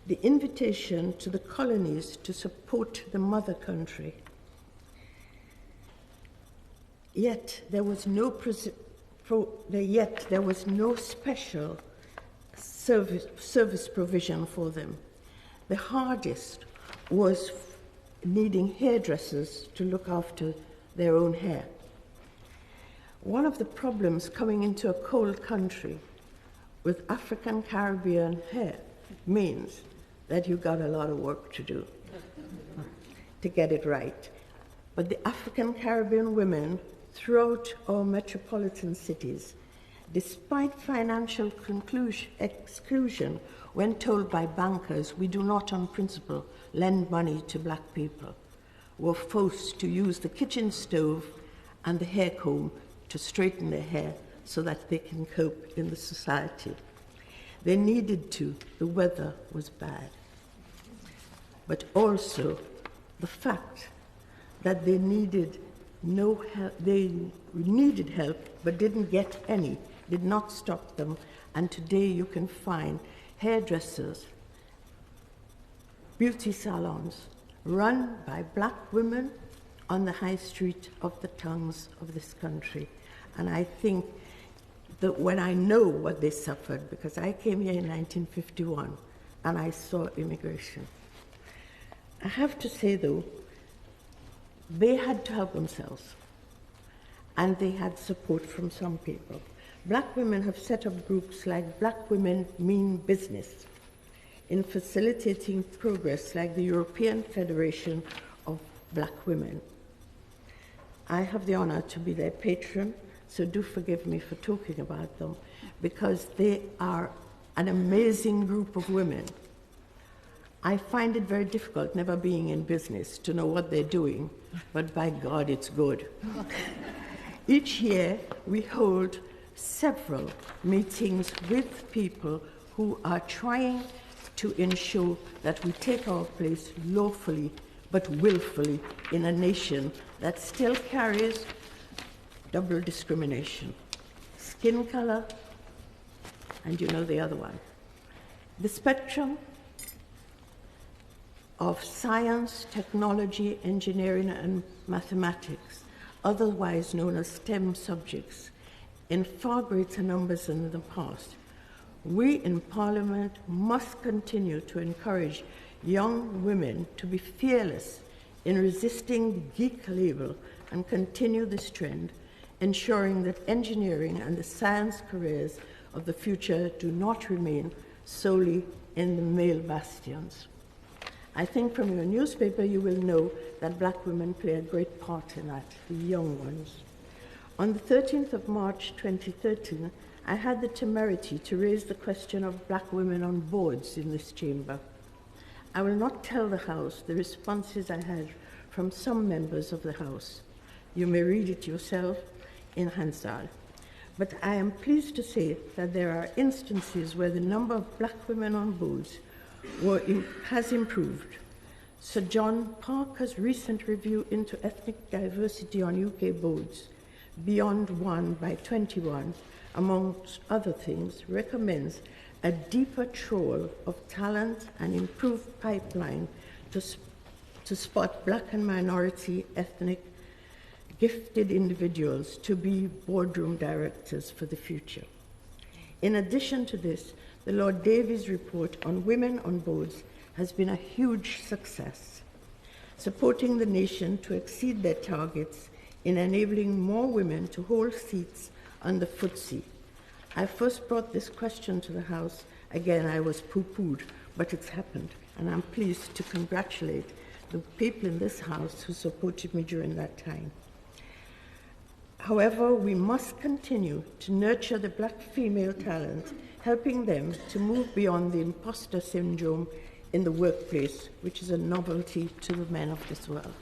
the invitation to the colonies to support the mother country, yet there was no special service provision for them. The hardest was needing hairdressers to look after their own hair. One of the problems coming into a cold country with African Caribbean hair means that you got a lot of work to do to get it right. But the African Caribbean women throughout our metropolitan cities, despite financial exclusion when told by bankers we do not on principle lend money to black people, were forced to use the kitchen stove and the hair comb to straighten their hair so that they can cope in the society. They needed to, the weather was bad. But also the fact that they needed help but didn't get any, did not stop them. And today you can find hairdressers, beauty salons run by black women on the high street of the towns of this country. And I think that when I know what they suffered, because I came here in 1951 and I saw immigration, I have to say though, they had to help themselves and they had support from some people. Black women have set up groups like Black Women Mean Business in facilitating progress like the European Federation of Black Women. I have the honor to be their patron, so do forgive me for talking about them, because they are an amazing group of women. I find it very difficult, never being in business, to know what they're doing, but by God, it's good. Each year, we hold several meetings with people who are trying to ensure that we take our place lawfully but willfully in a nation that still carries double discrimination. Skin color, and you know the other one. The spectrum of science, technology, engineering, and mathematics, otherwise known as STEM subjects, in far greater numbers than in the past. We in Parliament must continue to encourage young women to be fearless in resisting the geek label and continue this trend, ensuring that engineering and the science careers of the future do not remain solely in the male bastions. I think from your newspaper you will know that black women play a great part in that, the young ones. On the 13th of March 2013, I had the temerity to raise the question of black women on boards in this chamber. I will not tell the House the responses I had from some members of the House. You may read it yourself in Hansard. But I am pleased to say that there are instances where the number of black women on boards has improved. Sir John Parker's recent review into ethnic diversity on UK boards, Beyond 1 by 21, amongst other things, recommends a deeper trawl of talent and improved pipeline to spot black and minority ethnic gifted individuals to be boardroom directors for the future. In addition to this, the Lord Davies report on women on boards has been a huge success, supporting the nation to exceed their targets in enabling more women to hold seats on the Footsie. I first brought this question to the House. Again, I was poo-pooed, but it's happened, and I'm pleased to congratulate the people in this House who supported me during that time. However, we must continue to nurture the black female talent, helping them to move beyond the imposter syndrome in the workplace, which is a novelty to the men of this world.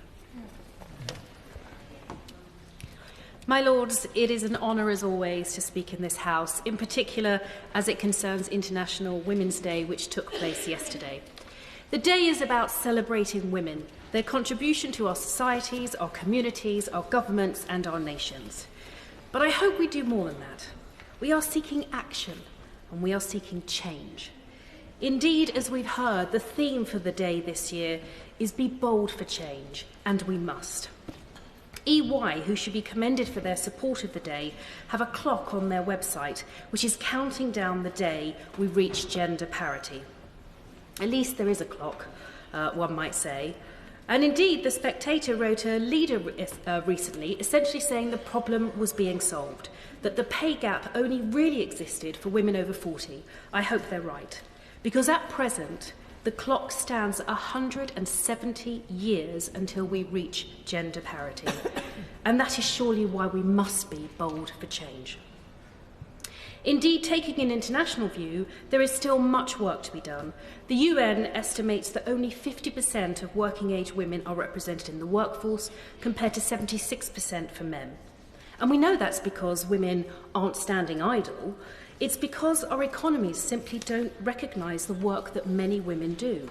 My Lords, it is an honour as always to speak in this House, in particular as it concerns International Women's Day, which took place yesterday. The day is about celebrating women, their contribution to our societies, our communities, our governments and our nations. But I hope we do more than that. We are seeking action and we are seeking change. Indeed, as we've heard, the theme for the day this year is Be Bold for Change, and we must. EY, who should be commended for their support of the day, have a clock on their website which is counting down the day we reach gender parity. At least there is a clock, one might say. And indeed, The Spectator wrote a leader recently essentially saying the problem was being solved, that the pay gap only really existed for women over 40. I hope they're right. Because at present, the clock stands 170 years until we reach gender parity. And that is surely why we must be bold for change. Indeed, taking an international view, there is still much work to be done. The UN estimates that only 50% of working-age women are represented in the workforce, compared to 76% for men. And we know that's because women aren't standing idle. It's because our economies simply don't recognise the work that many women do.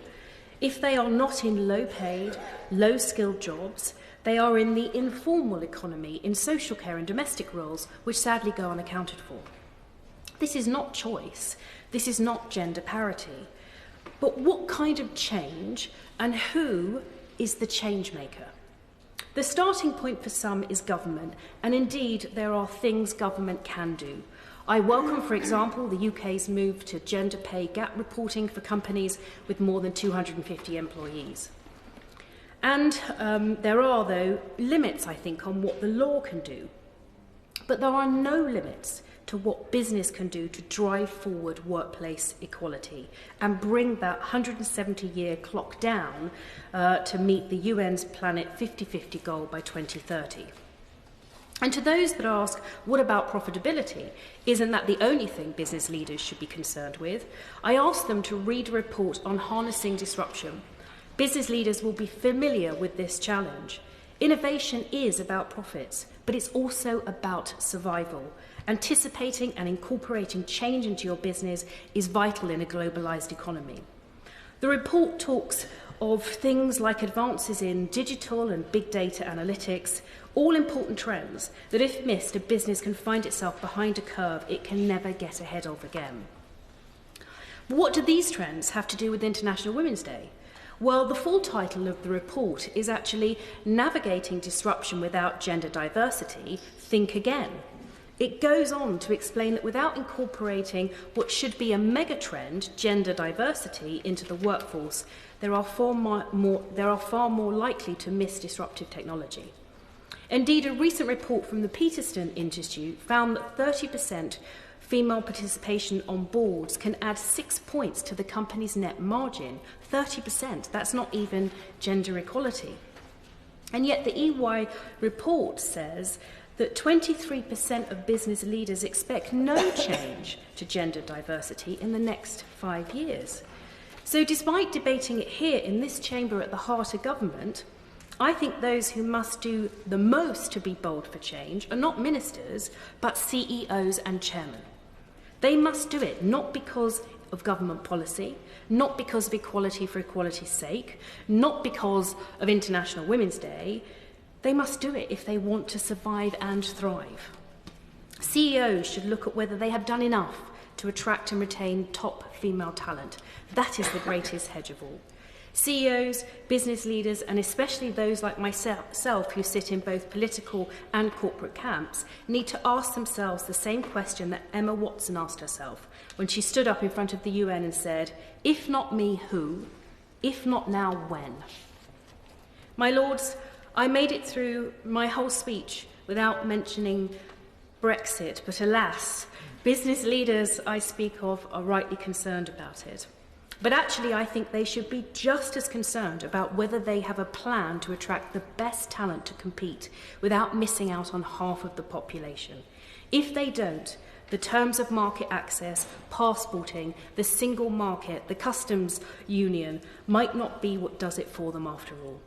If they are not in low-paid, low-skilled jobs, they are in the informal economy, in social care and domestic roles, which sadly go unaccounted for. This is not choice. This is not gender parity. But what kind of change and who is the change maker? The starting point for some is government, and indeed there are things government can do. I welcome, for example, the UK's move to gender pay gap reporting for companies with more than 250 employees. And there are, though, limits, I think, on what the law can do. But there are no limits to what business can do to drive forward workplace equality and bring that 170-year clock down to meet the UN's Planet 50-50 goal by 2030. And to those that ask, what about profitability? Isn't that the only thing business leaders should be concerned with? I ask them to read a report on harnessing disruption. Business leaders will be familiar with this challenge. Innovation is about profits, but it's also about survival. Anticipating and incorporating change into your business is vital in a globalised economy. The report talks of things like advances in digital and big data analytics, all important trends that if missed, a business can find itself behind a curve it can never get ahead of again. But what do these trends have to do with International Women's Day? Well, the full title of the report is actually Navigating Disruption Without Gender Diversity, Think Again. It goes on to explain that without incorporating what should be a megatrend, gender diversity, into the workforce, there are far more likely to miss disruptive technology. Indeed, a recent report from the Peterson Institute found that 30% female participation on boards can add 6 points to the company's net margin. 30%, that's not even gender equality. And yet the EY report says that 23% of business leaders expect no change to gender diversity in the next 5 years. So despite debating it here in this chamber at the heart of government, I think those who must do the most to be bold for change are not ministers, but CEOs and chairmen. They must do it not because of government policy, not because of equality for equality's sake, not because of International Women's Day. They must do it if they want to survive and thrive. CEOs should look at whether they have done enough to attract and retain top female talent. That is the greatest hedge of all. CEOs, business leaders, and especially those like myself who sit in both political and corporate camps, need to ask themselves the same question that Emma Watson asked herself when she stood up in front of the UN and said, "If not me, who? If not now, when?" My lords, I made it through my whole speech without mentioning Brexit, but alas, business leaders I speak of are rightly concerned about it. But actually, I think they should be just as concerned about whether they have a plan to attract the best talent to compete without missing out on half of the population. If they don't, the terms of market access, passporting, the single market, the customs union might not be what does it for them after all.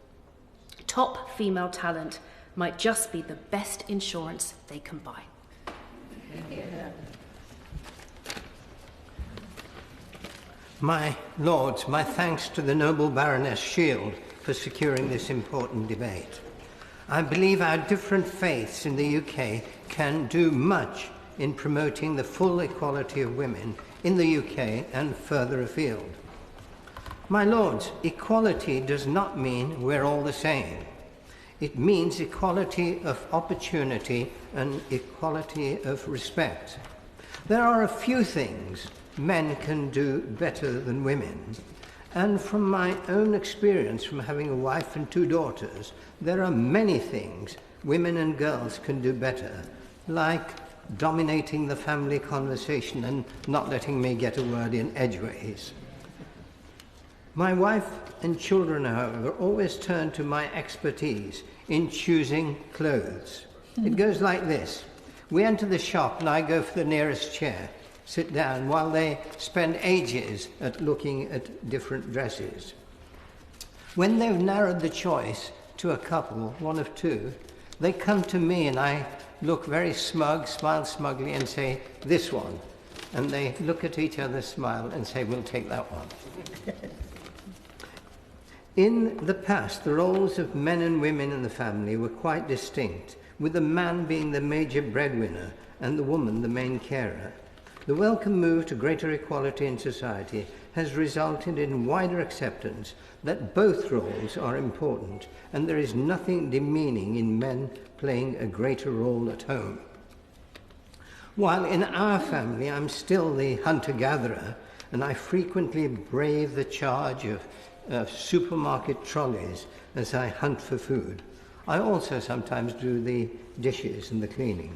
Top female talent might just be the best insurance they can buy. My lords, my thanks to the noble Baroness Shield for securing this important debate. I believe our different faiths in the UK can do much in promoting the full equality of women in the UK and further afield. My lords, equality does not mean we're all the same. It means equality of opportunity and equality of respect. There are a few things men can do better than women. And from my own experience from having a wife and 2 daughters, there are many things women and girls can do better, like dominating the family conversation and not letting me get a word in edgeways. My wife and children, however, always turn to my expertise in choosing clothes. It goes like this. We enter the shop and I go for the nearest chair, sit down, while they spend ages at looking at different dresses. When they've narrowed the choice to a couple, one of 2, they come to me and I look very smug, smile smugly and say, "This one." And they look at each other, smile and say, "We'll take that one." In the past, the roles of men and women in the family were quite distinct, with the man being the major breadwinner and the woman the main carer. The welcome move to greater equality in society has resulted in wider acceptance that both roles are important and there is nothing demeaning in men playing a greater role at home. While in our family I'm still the hunter-gatherer and I frequently brave the charge of supermarket trolleys as I hunt for food, I also sometimes do the dishes and the cleaning.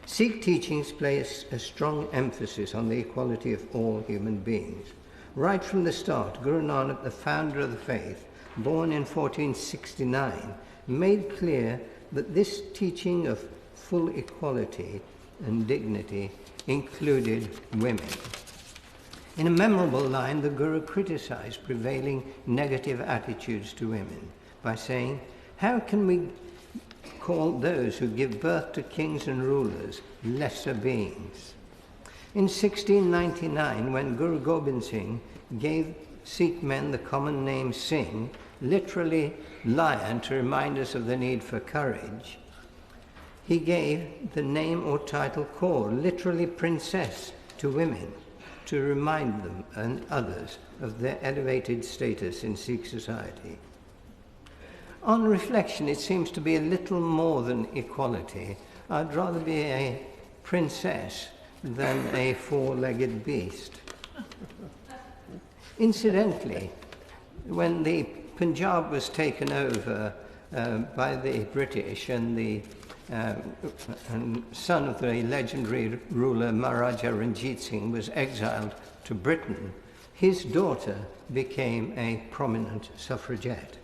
Sikh teachings place a strong emphasis on the equality of all human beings. Right from the start, Guru Nanak, the founder of the faith, born in 1469, made clear that this teaching of full equality and dignity included women. In a memorable line, the Guru criticized prevailing negative attitudes to women by saying, "How can we called those who give birth to kings and rulers lesser beings. In 1699, when Guru Gobind Singh gave Sikh men the common name Singh, literally lion, to remind us of the need for courage, he gave the name or title Kaur, literally princess, to women, to remind them and others of their elevated status in Sikh society. On reflection, it seems to be a little more than equality. I'd rather be a princess than a four-legged beast. Incidentally, when the Punjab was taken over by the British and the son of the legendary ruler Maharaja Ranjit Singh was exiled to Britain, his daughter became a prominent suffragette.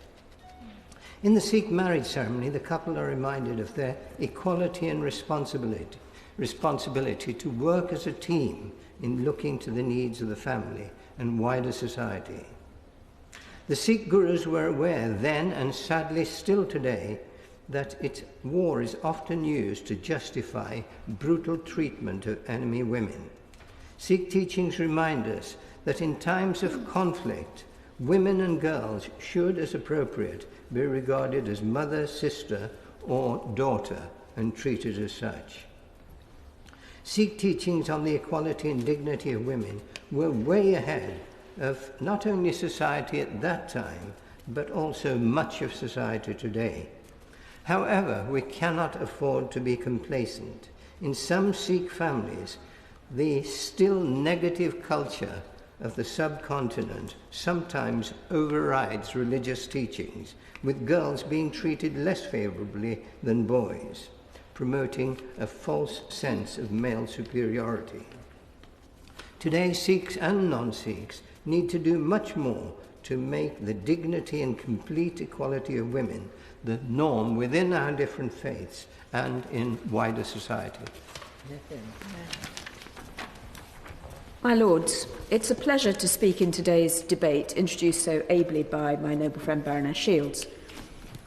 In the Sikh marriage ceremony, the couple are reminded of their equality and responsibility to work as a team in looking to the needs of the family and wider society. The Sikh gurus were aware then, and sadly still today, that war is often used to justify brutal treatment of enemy women. Sikh teachings remind us that in times of conflict, women and girls should, as appropriate, be regarded as mother, sister, or daughter and treated as such. Sikh teachings on the equality and dignity of women were way ahead of not only society at that time, but also much of society today. However, we cannot afford to be complacent. In some Sikh families, the still negative culture of the subcontinent sometimes overrides religious teachings, with girls being treated less favourably than boys, promoting a false sense of male superiority. Today, Sikhs and non-Sikhs need to do much more to make the dignity and complete equality of women the norm within our different faiths and in wider society. My Lords, it's a pleasure to speak in today's debate, introduced so ably by my noble friend Baroness Shields.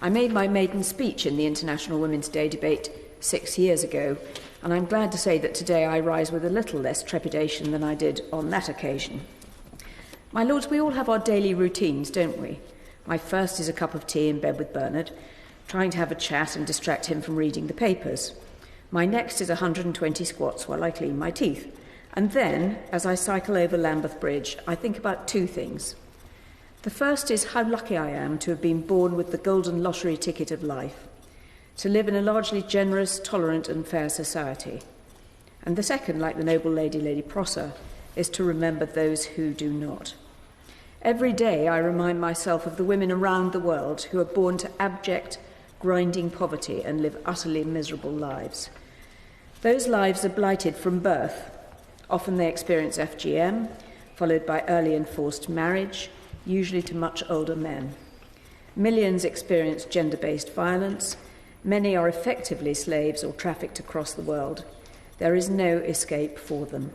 I made my maiden speech in the International Women's Day debate 6 years ago, and I'm glad to say that today I rise with a little less trepidation than I did on that occasion. My Lords, we all have our daily routines, don't we? My first is a cup of tea in bed with Bernard, trying to have a chat and distract him from reading the papers. My next is 120 squats while I clean my teeth. And then, as I cycle over Lambeth Bridge, I think about two things. The first is how lucky I am to have been born with the golden lottery ticket of life, to live in a largely generous, tolerant and fair society. And the second, like the noble Lady Prosser, is to remember those who do not. Every day I remind myself of the women around the world who are born to abject, grinding poverty and live utterly miserable lives. Those lives are blighted from birth. Often they experience FGM, followed by early and forced marriage, usually to much older men. Millions experience gender-based violence. Many are effectively slaves or trafficked across the world. There is no escape for them.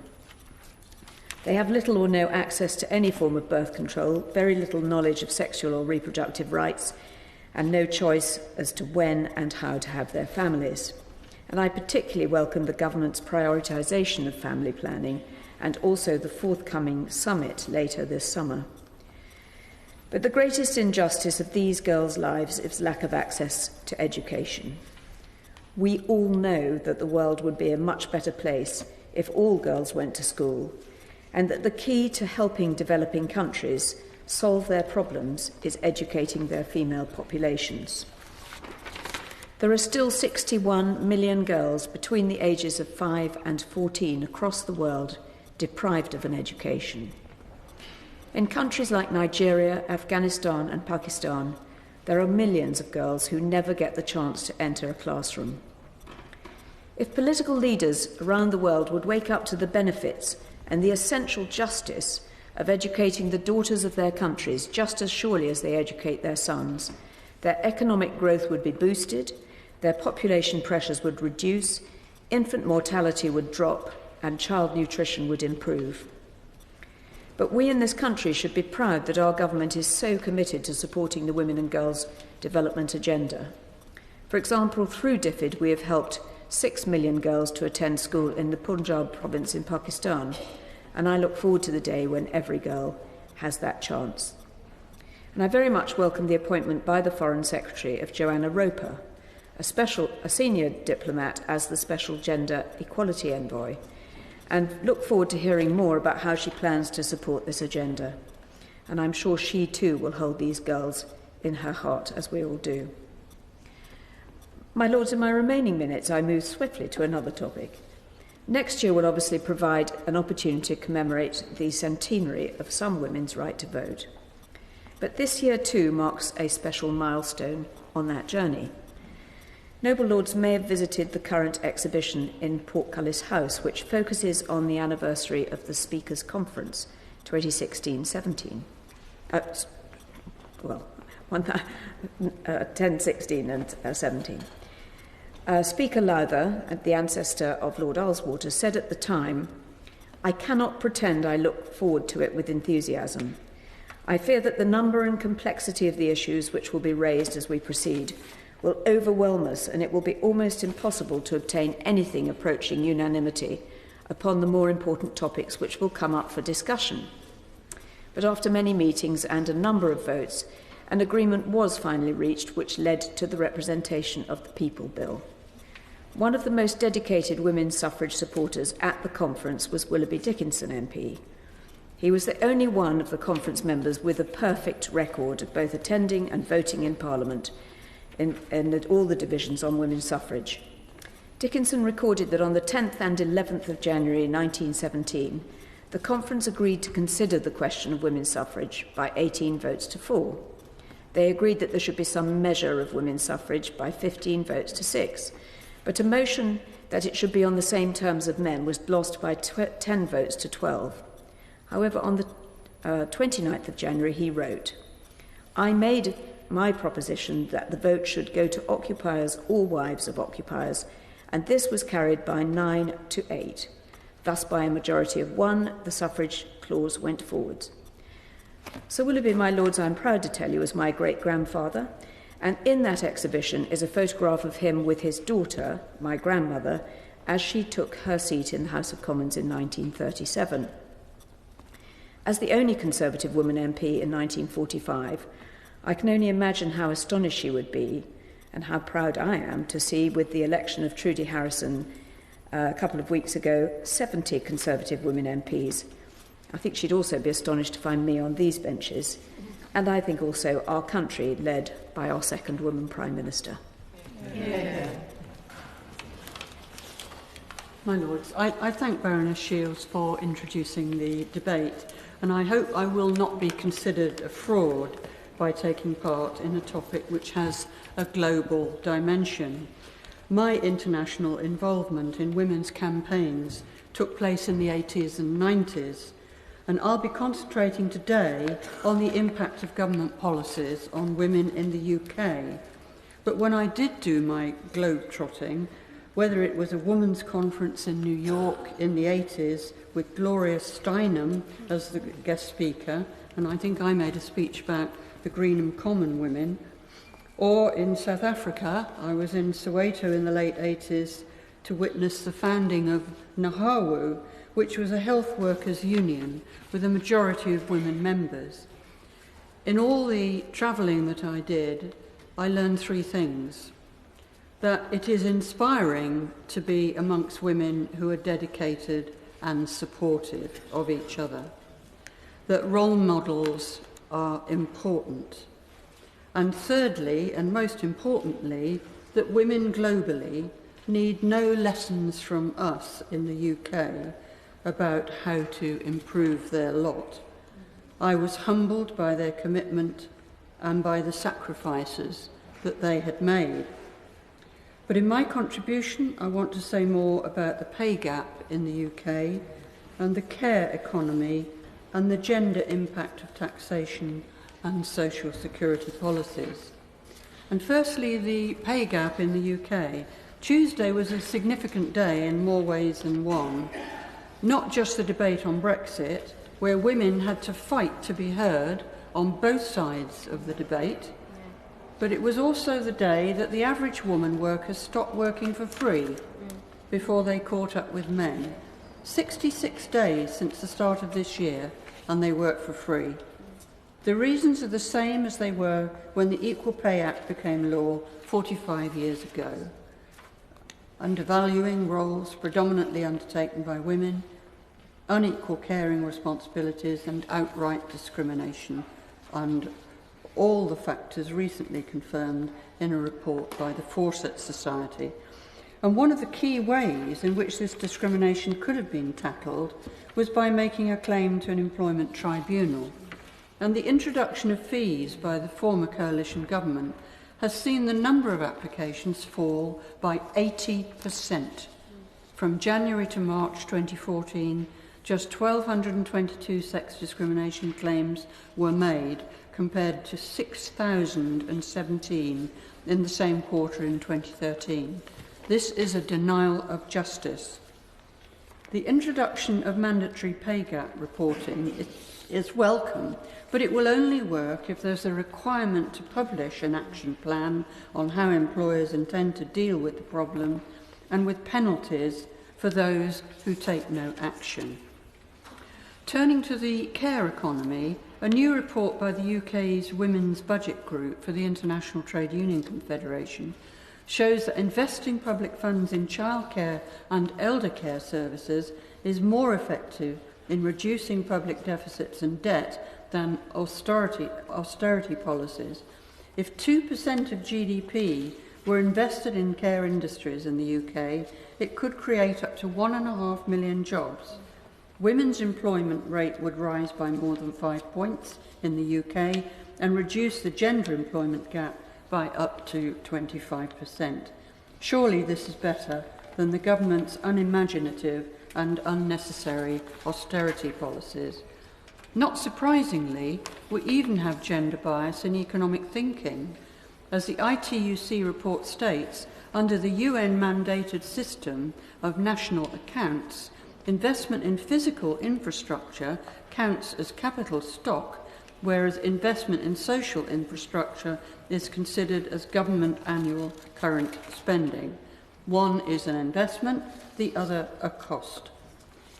They have little or no access to any form of birth control, very little knowledge of sexual or reproductive rights, and no choice as to when and how to have their families. And I particularly welcome the government's prioritisation of family planning and also the forthcoming summit later this summer. But the greatest injustice of these girls' lives is lack of access to education. We all know that the world would be a much better place if all girls went to school, and that the key to helping developing countries solve their problems is educating their female populations. There are still 61 million girls between the ages of 5 and 14 across the world deprived of an education. In countries like Nigeria, Afghanistan and Pakistan, there are millions of girls who never get the chance to enter a classroom. If political leaders around the world would wake up to the benefits and the essential justice of educating the daughters of their countries just as surely as they educate their sons, their economic growth would be boosted, their population pressures would reduce, infant mortality would drop, and child nutrition would improve. But we in this country should be proud that our government is so committed to supporting the women and girls' development agenda. For example, through DFID, we have helped 6 million girls to attend school in the Punjab province in Pakistan, and I look forward to the day when every girl has that chance. And I very much welcome the appointment by the Foreign Secretary of Joanna Roper, a senior diplomat, as the Special Gender Equality Envoy, and look forward to hearing more about how she plans to support this agenda. And I'm sure she too will hold these girls in her heart, as we all do. My Lords, in my remaining minutes, I move swiftly to another topic. Next year will obviously provide an opportunity to commemorate the centenary of some women's right to vote. But this year too marks a special milestone on that journey. Noble Lords may have visited the current exhibition in Portcullis House, which focuses on the anniversary of the Speakers' Conference 2016-17. 10, 16 and 17. Speaker Lowther, the ancestor of Lord Ullswater, said at the time, "I cannot pretend I look forward to it with enthusiasm. I fear that the number and complexity of the issues which will be raised as we proceed will overwhelm us, and it will be almost impossible to obtain anything approaching unanimity upon the more important topics which will come up for discussion." But after many meetings and a number of votes, an agreement was finally reached which led to the Representation of the People Bill. One of the most dedicated women's suffrage supporters at the conference was Willoughby Dickinson MP. He was the only one of the conference members with a perfect record of both attending and voting in Parliament in all the divisions on women's suffrage. Dickinson recorded that on the 10th and 11th of January 1917, the conference agreed to consider the question of women's suffrage by 18 votes to 4. They agreed that there should be some measure of women's suffrage by 15 votes to 6, but a motion that it should be on the same terms of men was lost by 10 votes to 12. However, on the 29th of January, he wrote, "I made my proposition that the vote should go to occupiers or wives of occupiers, and this was carried by 9 to 8. Thus, by a majority of 1, the suffrage clause went forward." Sir Willoughby, my Lords, I'm proud to tell you, was my great-grandfather, and in that exhibition is a photograph of him with his daughter, my grandmother, as she took her seat in the House of Commons in 1937. As the only Conservative woman MP in 1945, I can only imagine how astonished she would be, and how proud I am to see, with the election of Trudy Harrison a couple of weeks ago, 70 Conservative women MPs. I think she'd also be astonished to find me on these benches, and I think also our country led by our second woman Prime Minister. Yeah. My Lords, I thank Baroness Shields for introducing the debate, and I hope I will not be considered a fraud by taking part in a topic which has a global dimension. My international involvement in women's campaigns took place in the 80s and 90s, and I'll be concentrating today on the impact of government policies on women in the UK. But when I did do my globe-trotting, whether it was a women's conference in New York in the 80s with Gloria Steinem as the guest speaker, and I think I made a speech about the Greenham Common women, or in South Africa, I was in Soweto in the late 80s to witness the founding of NAHAWU, which was a health workers' union with a majority of women members. In all the travelling that I did, I learned 3 things. That it is inspiring to be amongst women who are dedicated and supportive of each other. That role models are important. And thirdly, and most importantly, that women globally need no lessons from us in the UK about how to improve their lot. I was humbled by their commitment and by the sacrifices that they had made. But in my contribution, I want to say more about the pay gap in the UK and the care economy and the gender impact of taxation and social security policies. And firstly, the pay gap in the UK. Tuesday was a significant day in more ways than one. Not just the debate on Brexit, where women had to fight to be heard on both sides of the debate, but it was also the day that the average woman worker stopped working for free before they caught up with men. 66 days since the start of this year, and they work for free. The reasons are the same as they were when the Equal Pay Act became law 45 years ago. Undervaluing roles predominantly undertaken by women, unequal caring responsibilities and outright discrimination, and all the factors recently confirmed in a report by the Fawcett Society. And one of the key ways in which this discrimination could have been tackled was by making a claim to an employment tribunal. And the introduction of fees by the former coalition government has seen the number of applications fall by 80%. From January to March 2014, just 1,222 sex discrimination claims were made, compared to 6,017 in the same quarter in 2013. This is a denial of justice. The introduction of mandatory pay gap reporting is welcome, but it will only work if there's a requirement to publish an action plan on how employers intend to deal with the problem, and with penalties for those who take no action. Turning to the care economy, a new report by the UK's Women's Budget Group for the International Trade Union Confederation shows that investing public funds in childcare and elder care services is more effective in reducing public deficits and debt than austerity policies. If 2% of GDP were invested in care industries in the UK, it could create up to 1.5 million jobs. Women's employment rate would rise by more than 5 points in the UK and reduce the gender employment gap by up to 25%. Surely this is better than the government's unimaginative and unnecessary austerity policies. Not surprisingly, we even have gender bias in economic thinking. As the ITUC report states, under the UN-mandated system of national accounts, investment in physical infrastructure counts as capital stock, whereas investment in social infrastructure is considered as government annual current spending. One is an investment, the other a cost.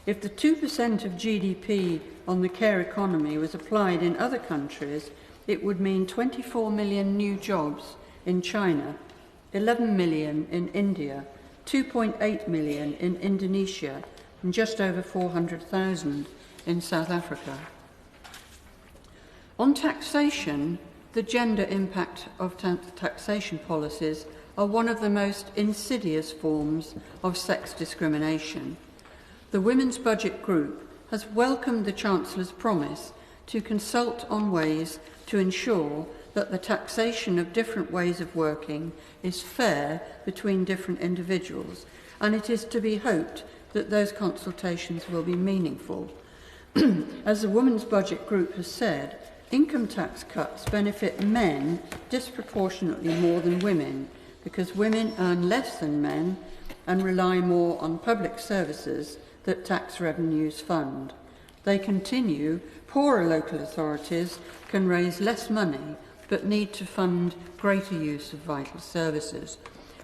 If the 2% of GDP on the care economy was applied in other countries, it would mean 24 million new jobs in China, 11 million in India, 2.8 million in Indonesia, and just over 400,000 in South Africa. On taxation, the gender impact of taxation policies are one of the most insidious forms of sex discrimination. The Women's Budget Group has welcomed the Chancellor's promise to consult on ways to ensure that the taxation of different ways of working is fair between different individuals, and it is to be hoped that those consultations will be meaningful. As the Women's Budget Group has said, income tax cuts benefit men disproportionately more than women, because women earn less than men and rely more on public services that tax revenues fund. They continue, poorer local authorities can raise less money but need to fund greater use of vital services.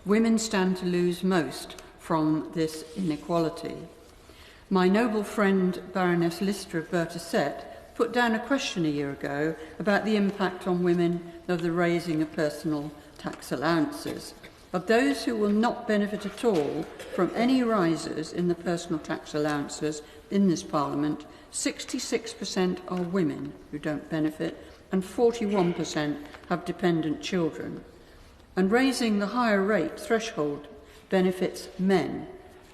Women stand to lose most from this inequality. My noble friend Baroness Lister of Burtesset put down a question a year ago about the impact on women of the raising of personal tax allowances. Of those who will not benefit at all from any rises in the personal tax allowances in this Parliament, 66% are women who don't benefit and 41% have dependent children. And raising the higher rate threshold benefits men.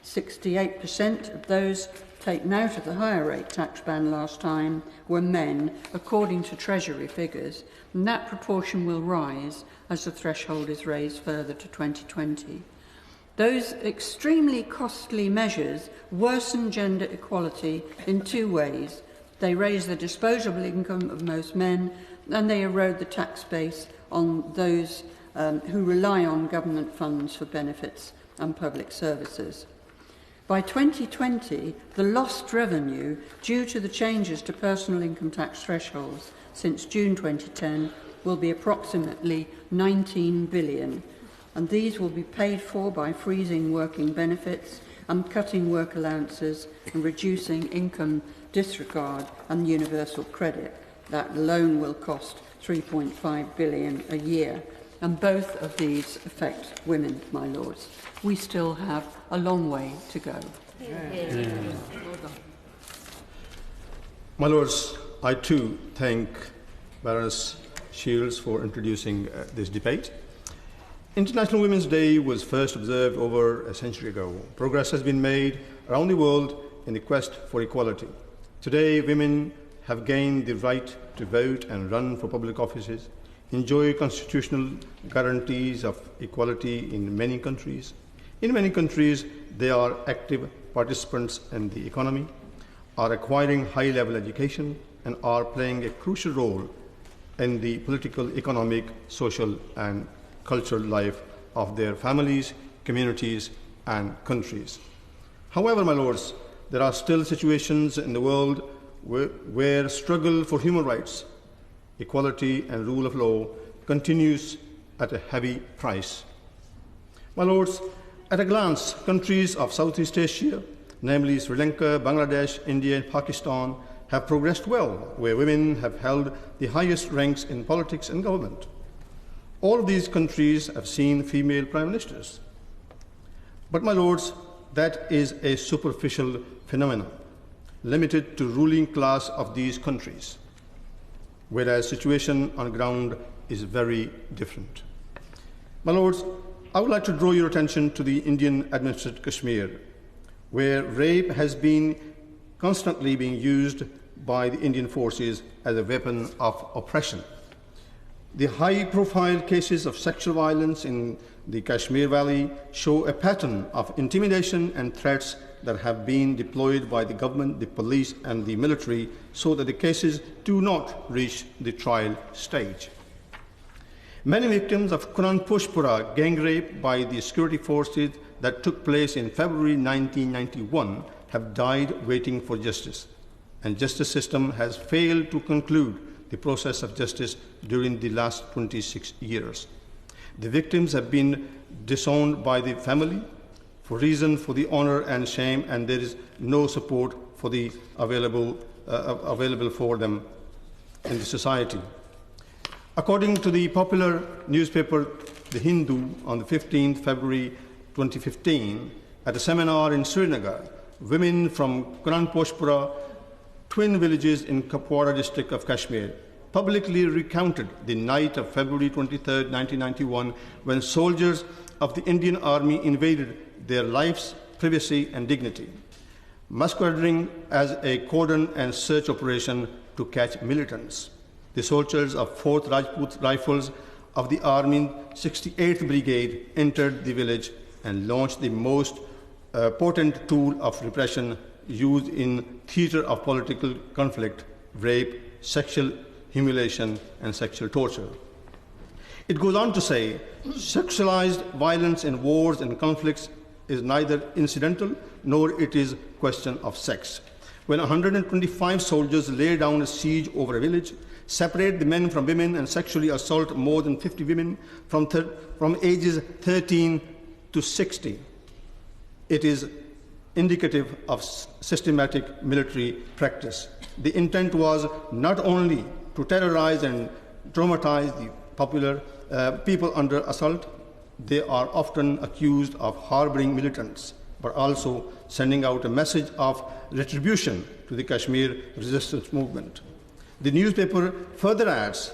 68% of those taken out of the higher rate tax ban last time were men, according to Treasury figures, and that proportion will rise as the threshold is raised further to 2020. Those extremely costly measures worsen gender equality in two ways. They raise the disposable income of most men, and they erode the tax base on those who rely on government funds for benefits and public services. By 2020, the lost revenue due to the changes to personal income tax thresholds since June 2010 will be approximately 19 billion, and these will be paid for by freezing working benefits and cutting work allowances and reducing income disregard and universal credit. That alone will cost 3.5 billion a year, and both of these affect women, my lords. We still have a long way to go. My lords, I too thank Baroness Shields for introducing this debate. International Women's Day was first observed over a century ago. Progress has been made around the world in the quest for equality. Today, women have gained the right to vote and run for public offices, enjoy constitutional guarantees of equality in many countries. In many countries, they are active participants in the economy, are acquiring high-level education, and are playing a crucial role in the political, economic, social, and cultural life of their families, communities, and countries. However, my lords, there are still situations in the world where struggle for human rights, equality, and rule of law continues at a heavy price. My lords, at a glance, countries of Southeast Asia, namely Sri Lanka, Bangladesh, India, and Pakistan, have progressed well, where women have held the highest ranks in politics and government. All of these countries have seen female prime ministers. But, my lords, that is a superficial phenomenon, limited to ruling class of these countries, whereas the situation on the ground is very different. My lords, I would like to draw your attention to the Indian administered Kashmir, where rape has been constantly being used by the Indian forces as a weapon of oppression. The high-profile cases of sexual violence in the Kashmir Valley show a pattern of intimidation and threats that have been deployed by the government, the police, and the military so that the cases do not reach the trial stage. Many victims of Pushpura gang rape by the security forces that took place in February 1991 have died waiting for justice, and justice system has failed to conclude the process of justice during the last 26 years. The victims have been disowned by the family for reason for the honor and shame, and there is no support for the available for them in the society. According to the popular newspaper The Hindu, on the 15th February 2015, at a seminar in Srinagar, women from Pushpura, twin villages in Kupwara district of Kashmir, publicly recounted the night of February 23, 1991, when soldiers of the Indian Army invaded their lives, privacy, and dignity, masquerading as a cordon and search operation to catch militants. The soldiers of 4th Rajput Rifles of the Army 68th Brigade entered the village and launched the most potent tool of repression used in theatre of political conflict: rape, sexual humiliation, and sexual torture. It goes on to say, sexualized violence in wars and conflicts is neither incidental nor it is question of sex. When 125 soldiers lay down a siege over a village, separate the men from women, and sexually assault more than 50 women from ages 13 to 60, it is indicative of systematic military practice. The intent was not only to terrorize and traumatize the popular people under assault. They are often accused of harboring militants, but also sending out a message of retribution to the Kashmir resistance movement. The newspaper further adds,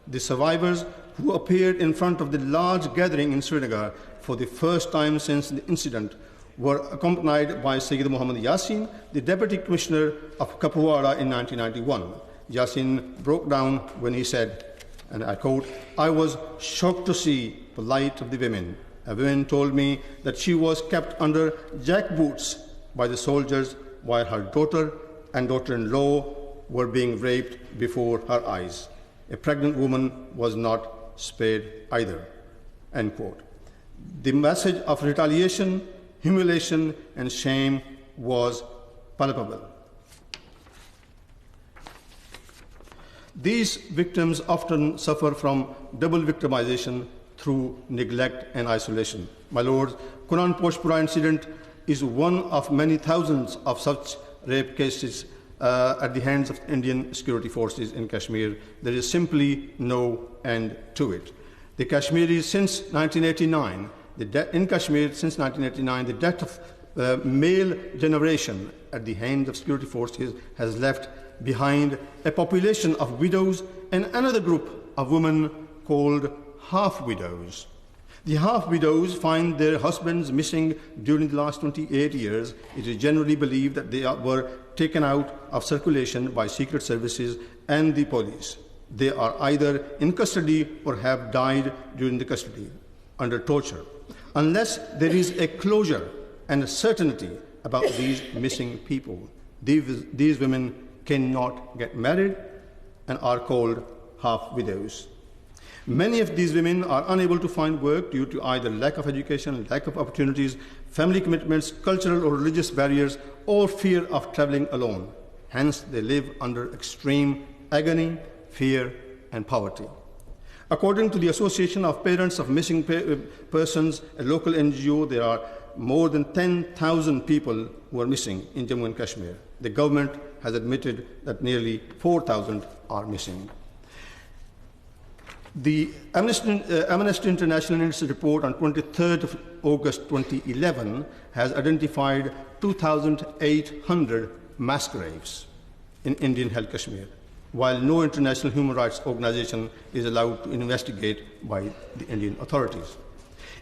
the survivors who appeared in front of the large gathering in Srinagar for the first time since the incident were accompanied by Sayyid Muhammad Yasin, the Deputy Commissioner of Kupwara in 1991. Yasin broke down when he said, and I quote, "I was shocked to see the light of the women. A woman told me that she was kept under jackboots by the soldiers while her daughter and daughter-in-law were being raped before her eyes. A pregnant woman was not spared either." End quote. The message of retaliation, humiliation, and shame was palpable. These victims often suffer from double victimization through neglect and isolation. My Lord, Kunanposhpura incident is one of many thousands of such rape cases at the hands of Indian security forces in Kashmir. There is simply no end to it. The Kashmiris since 1989, in Kashmir since 1989, the death of male generation at the hands of security forces has left behind a population of widows and another group of women called half-widows. The half-widows find their husbands missing during the last 28 years. It is generally believed that they were taken out of circulation by secret services and the police. They are either in custody or have died during the custody under torture. Unless there is a closure and a certainty about these missing people, these women cannot get married and are called half-widows. Many of these women are unable to find work due to either lack of education, lack of opportunities, family commitments, cultural or religious barriers, or fear of traveling alone. Hence, they live under extreme agony, fear, and poverty. According to the Association of Parents of Missing Persons, a local NGO, there are more than 10,000 people who are missing in Jammu and Kashmir. The government has admitted that nearly 4,000 are missing. The Amnesty International in its report on 23rd of August 2011 has identified 2,800 mass graves in Indian-held Kashmir, while no international human rights organization is allowed to investigate by the Indian authorities.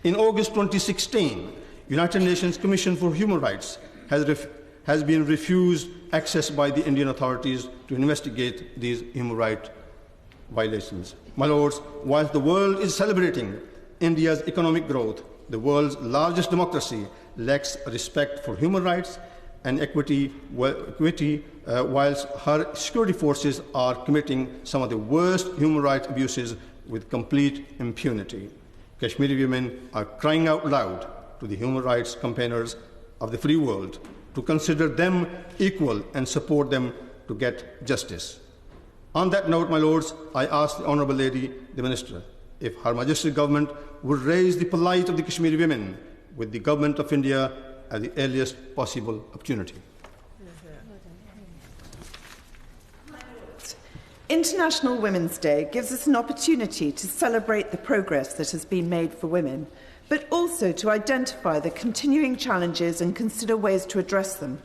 In August 2016, United Nations Commission for Human Rights has been refused access by the Indian authorities to investigate these human rights violations. My Lords, whilst the world is celebrating India's economic growth, the world's largest democracy lacks respect for human rights and equity, whilst her security forces are committing some of the worst human rights abuses with complete impunity. Kashmiri women are crying out loud to the human rights campaigners of the free world to consider them equal and support them to get justice. On that note, my Lords, I ask the Honourable Lady, the Minister, if Her Majesty's Government would raise the plight of the Kashmiri women with the Government of India at the earliest possible opportunity. International Women's Day gives us an opportunity to celebrate the progress that has been made for women, but also to identify the continuing challenges and consider ways to address them.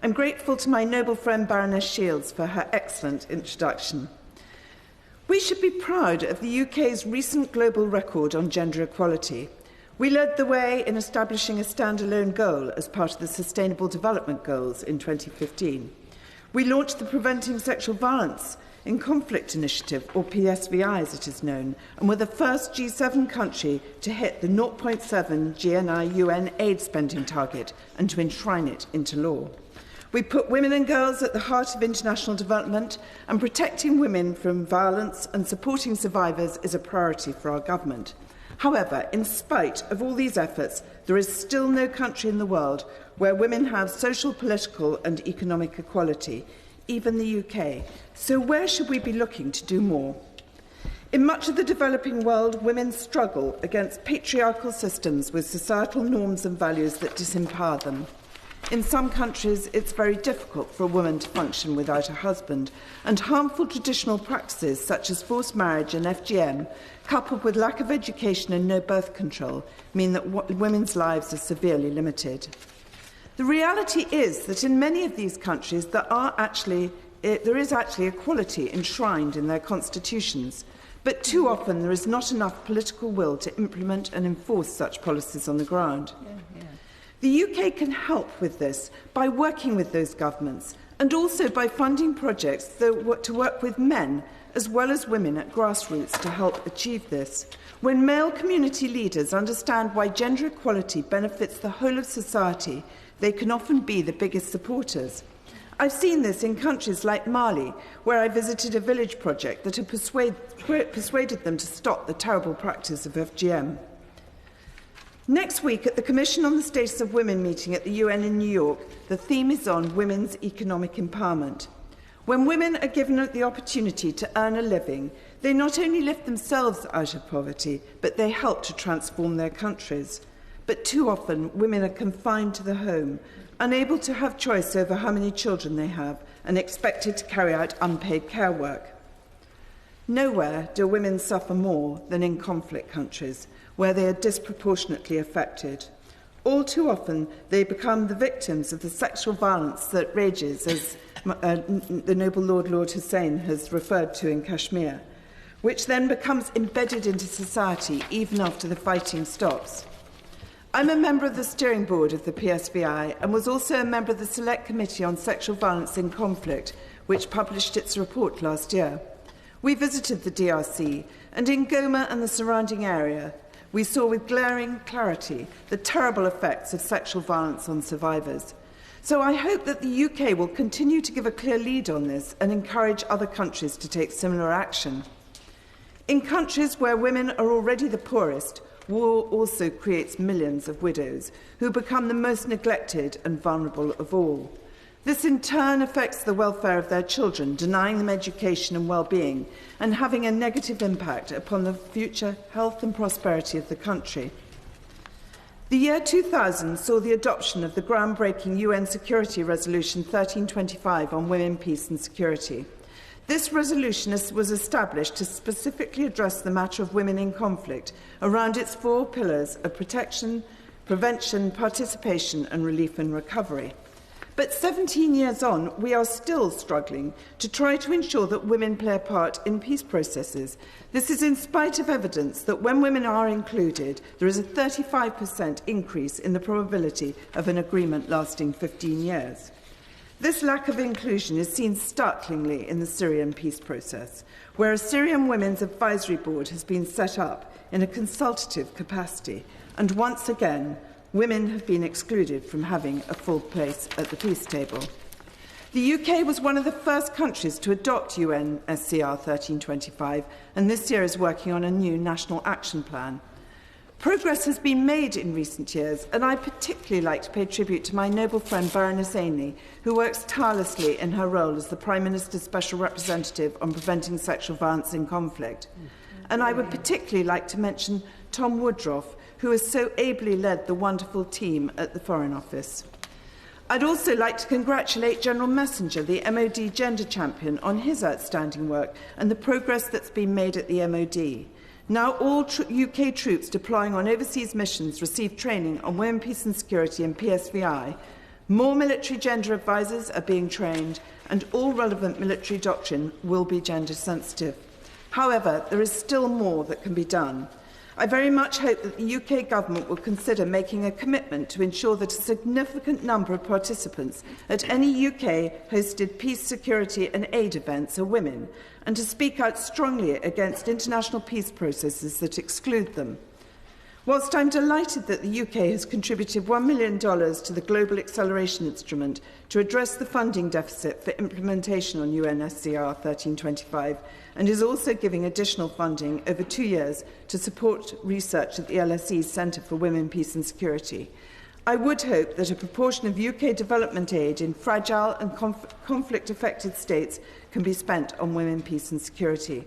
I'm grateful to my noble friend Baroness Shields for her excellent introduction. We should be proud of the UK's recent global record on gender equality. We led the way in establishing a standalone goal as part of the Sustainable Development Goals in 2015. We launched the Preventing Sexual Violence in Conflict Initiative, or PSVI as it is known, and were the first G7 country to hit the 0.7 GNI UN aid spending target and to enshrine it into law. We put women and girls at the heart of international development, and protecting women from violence and supporting survivors is a priority for our government. However, in spite of all these efforts, there is still no country in the world where women have social, political and economic equality, even the UK. So where should we be looking to do more? In much of the developing world, women struggle against patriarchal systems with societal norms and values that disempower them. In some countries, it's very difficult for a woman to function without a husband, and harmful traditional practices such as forced marriage and FGM, coupled with lack of education and no birth control, mean that women's lives are severely limited. The reality is that in many of these countries, there is actually equality enshrined in their constitutions, but too often there is not enough political will to implement and enforce such policies on the ground. The UK can help with this by working with those governments and also by funding projects to work with men as well as women at grassroots to help achieve this. When male community leaders understand why gender equality benefits the whole of society, they can often be the biggest supporters. I've seen this in countries like Mali, where I visited a village project that had persuaded them to stop the terrible practice of FGM. Next week, at the Commission on the Status of Women meeting at the UN in New York, the theme is on women's economic empowerment. When women are given the opportunity to earn a living, they not only lift themselves out of poverty, but they help to transform their countries. But too often, women are confined to the home, unable to have choice over how many children they have, and expected to carry out unpaid care work. Nowhere do women suffer more than in conflict countries, where they are disproportionately affected. All too often, they become the victims of the sexual violence that rages, as the noble Lord Hussein has referred to in Kashmir, which then becomes embedded into society even after the fighting stops. I'm a member of the steering board of the PSVI and was also a member of the Select Committee on Sexual Violence in Conflict, which published its report last year. We visited the DRC, and in Goma and the surrounding area, we saw with glaring clarity the terrible effects of sexual violence on survivors. So I hope that the UK will continue to give a clear lead on this and encourage other countries to take similar action. In countries where women are already the poorest, war also creates millions of widows who become the most neglected and vulnerable of all. This in turn affects the welfare of their children, denying them education and well-being, and having a negative impact upon the future health and prosperity of the country. The year 2000 saw the adoption of the groundbreaking UN Security Resolution 1325 on women, peace and security. This resolution was established to specifically address the matter of women in conflict around its 4 pillars of protection, prevention, participation and relief and recovery. But 17 years on, we are still struggling to try to ensure that women play a part in peace processes. This is in spite of evidence that when women are included, there is a 35% increase in the probability of an agreement lasting 15 years. This lack of inclusion is seen startlingly in the Syrian peace process, where a Syrian Women's Advisory Board has been set up in a consultative capacity, and once again, women have been excluded from having a full place at the peace table. The UK was one of the first countries to adopt UNSCR 1325, and this year is working on a new national action plan. Progress has been made in recent years, and I particularly like to pay tribute to my noble friend Baroness Ainley, who works tirelessly in her role as the Prime Minister's Special Representative on preventing sexual violence in conflict. And I would particularly like to mention Tom Woodruff, who has so ably led the wonderful team at the Foreign Office. I'd also like to congratulate General Messenger, the MOD Gender Champion, on his outstanding work and the progress that's been made at the MOD. Now all UK troops deploying on overseas missions receive training on women, peace and security and PSVI. More military gender advisors are being trained, and all relevant military doctrine will be gender sensitive. However, there is still more that can be done. I very much hope that the UK Government will consider making a commitment to ensure that a significant number of participants at any UK-hosted peace, security and aid events are women, and to speak out strongly against international peace processes that exclude them. Whilst I'm delighted that the UK has contributed $1 million to the Global Acceleration Instrument to address the funding deficit for implementation on UNSCR 1325, and is also giving additional funding over 2 years to support research at the LSE's Centre for Women, Peace and Security, I would hope that a proportion of UK development aid in fragile and conflict-affected states can be spent on women, peace and security.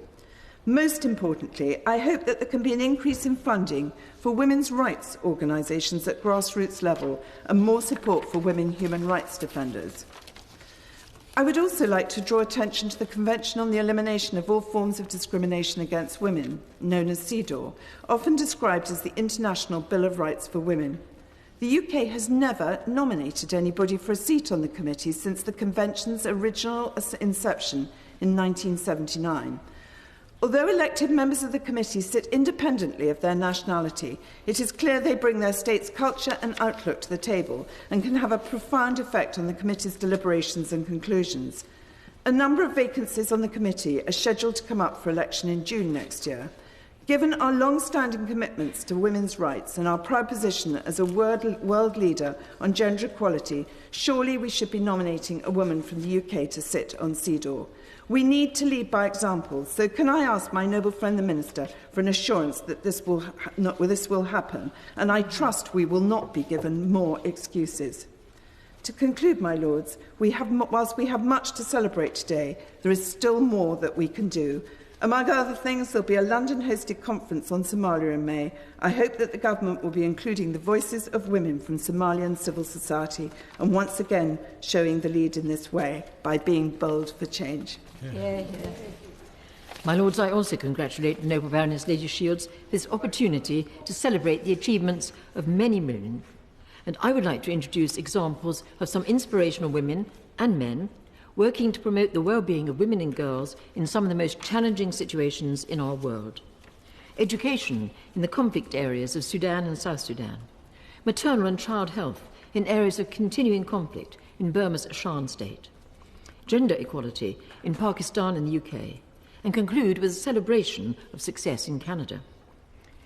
Most importantly, I hope that there can be an increase in funding for women's rights organisations at grassroots level and more support for women human rights defenders. I would also like to draw attention to the Convention on the Elimination of All Forms of Discrimination Against Women, known as CEDAW, often described as the International Bill of Rights for Women. The UK has never nominated anybody for a seat on the committee since the Convention's original inception in 1979. Although elected members of the committee sit independently of their nationality, it is clear they bring their state's culture and outlook to the table and can have a profound effect on the committee's deliberations and conclusions. A number of vacancies on the committee are scheduled to come up for election in June next year. Given our long-standing commitments to women's rights and our proud position as a world leader on gender equality, surely we should be nominating a woman from the UK to sit on CEDAW. We need to lead by example, so can I ask my noble friend the Minister for an assurance that this will happen, and I trust we will not be given more excuses. To conclude, my lords, whilst we have much to celebrate today, there is still more that we can do. Among other things, there will be a London-hosted conference on Somalia in May. I hope that the government will be including the voices of women from Somalian civil society and once again showing the lead in this way by being bold for change. Yeah. My lords, I also congratulate the Noble Baroness Lady Shields for this opportunity to celebrate the achievements of many women. And I would like to introduce examples of some inspirational women and men working to promote the well-being of women and girls in some of the most challenging situations in our world. Education in the conflict areas of Sudan and South Sudan. Maternal and child health in areas of continuing conflict in Burma's Shan state. Gender equality in Pakistan and the UK. And conclude with a celebration of success in Canada.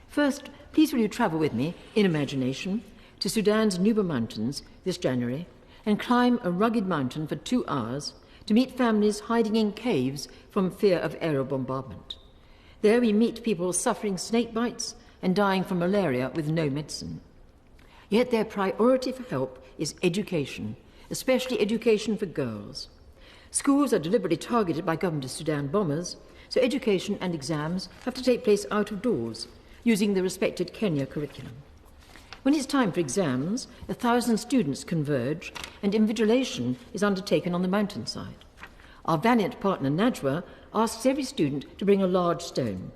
First, please will you travel with me, in imagination, to Sudan's Nuba Mountains this January and climb a rugged mountain for 2 hours to meet families hiding in caves from fear of aerial bombardment. There we meet people suffering snake bites and dying from malaria with no medicine. Yet their priority for help is education, especially education for girls. Schools are deliberately targeted by government of Sudan bombers, so education and exams have to take place out of doors, using the respected Kenya curriculum. When it's time for exams, 1,000 students converge and invigilation is undertaken on the mountainside. Our valiant partner Najwa asks every student to bring a large stone.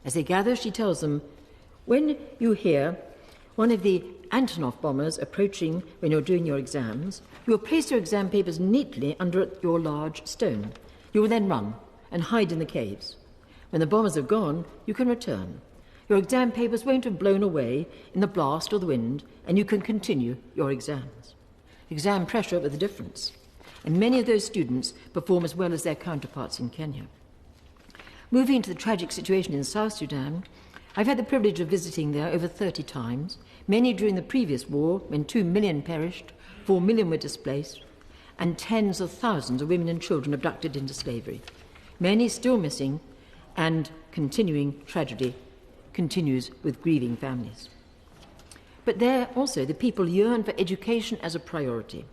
As they gather, she tells them, when you hear one of the Antonov bombers approaching when you're doing your exams, you will place your exam papers neatly under your large stone. You will then run and hide in the caves. When the bombers have gone, you can return. Your exam papers won't have blown away in the blast or the wind, and you can continue your exams. Exam pressure with a difference, and many of those students perform as well as their counterparts in Kenya. Moving to the tragic situation in South Sudan, I've had the privilege of visiting there over 30 times, many during the previous war, when 2 million perished, 4 million were displaced, and tens of thousands of women and children abducted into slavery. Many still missing, and continuing tragedy continues with grieving families. But there also the people yearn for education as a priority.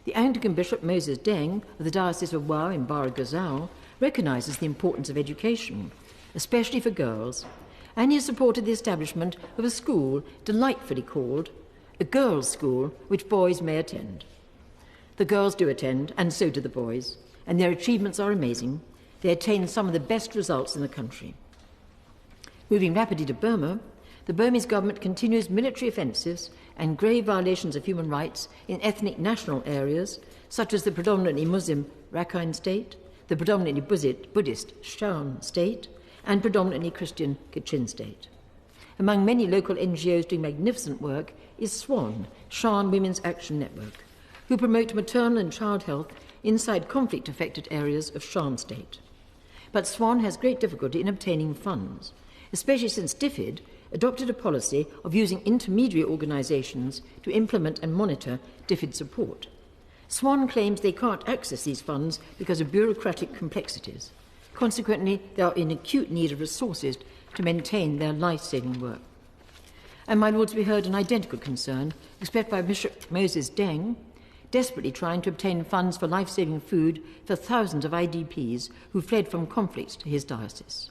The Anglican Bishop Moses Deng of the Diocese of Wau in Bara Gazal recognises the importance of education, especially for girls, and he has supported the establishment of a school delightfully called a girls' school which boys may attend. The girls do attend, and so do the boys, and their achievements are amazing. They attain some of the best results in the country. Moving rapidly to Burma, the Burmese government continues military offensives and grave violations of human rights in ethnic national areas, such as the predominantly Muslim Rakhine state, the predominantly Buddhist Shan state, and predominantly Christian Kachin state. Among many local NGOs doing magnificent work is SWAN, Shan Women's Action Network, who promote maternal and child health inside conflict-affected areas of Shan state. But SWAN has great difficulty in obtaining funds, especially since DFID adopted a policy of using intermediary organisations to implement and monitor DFID support. SWAN claims they can't access these funds because of bureaucratic complexities. Consequently, they are in acute need of resources to maintain their life-saving work. And, my lords, we heard an identical concern expressed by Bishop Moses Deng, desperately trying to obtain funds for life-saving food for thousands of IDPs who fled from conflicts to his diocese.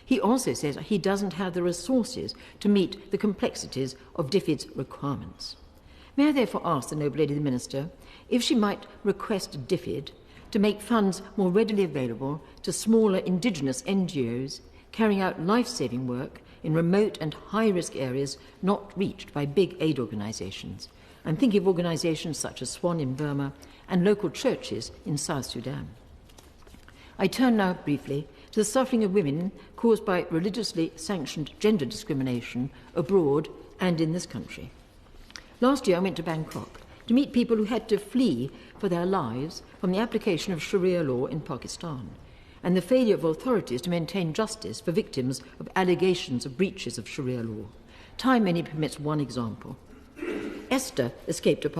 He also says he doesn't have the resources to meet the complexities of DFID's requirements. May I therefore ask the noble lady the Minister if she might request DFID to make funds more readily available to smaller indigenous NGOs carrying out life-saving work in remote and high-risk areas not reached by big aid organisations. I'm thinking of organisations such as SWAN in Burma and local churches in South Sudan. I turn now briefly to the suffering of women caused by religiously sanctioned gender discrimination abroad and in this country. Last year I went to Bangkok to meet people who had to flee for their lives from the application of Sharia law in Pakistan and the failure of authorities to maintain justice for victims of allegations of breaches of Sharia law. Time only permits one example. Esther escaped from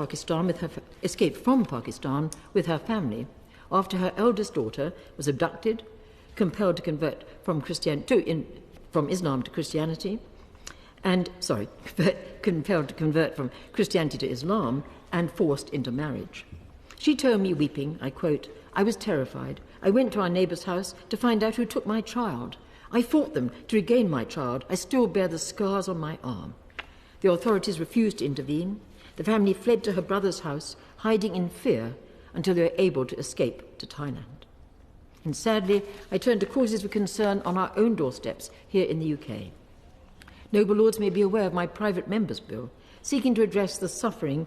Pakistan with her family after her eldest daughter was abducted, compelled to convert from Islam to Christianity, compelled to convert from Christianity to Islam, and forced into marriage. She told me, weeping, I quote, "I was terrified. I went to our neighbour's house to find out who took my child. I fought them to regain my child. I still bear the scars on my arm." The authorities refused to intervene. The family fled to her brother's house, hiding in fear until they were able to escape to Thailand. And sadly, I turn to causes of concern on our own doorsteps here in the UK. Noble Lords may be aware of my private member's bill, seeking to address the suffering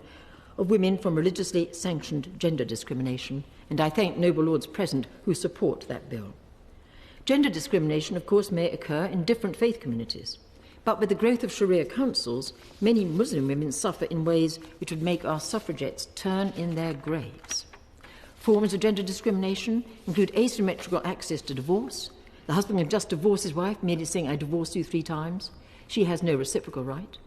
of women from religiously sanctioned gender discrimination, and I thank noble Lords present who support that bill. Gender discrimination, of course, may occur in different faith communities, but with the growth of Sharia councils, many Muslim women suffer in ways which would make our suffragettes turn in their graves. Forms of gender discrimination include asymmetrical access to divorce. The husband can just divorce his wife, merely saying, "I divorce you 3 times. She has no reciprocal right.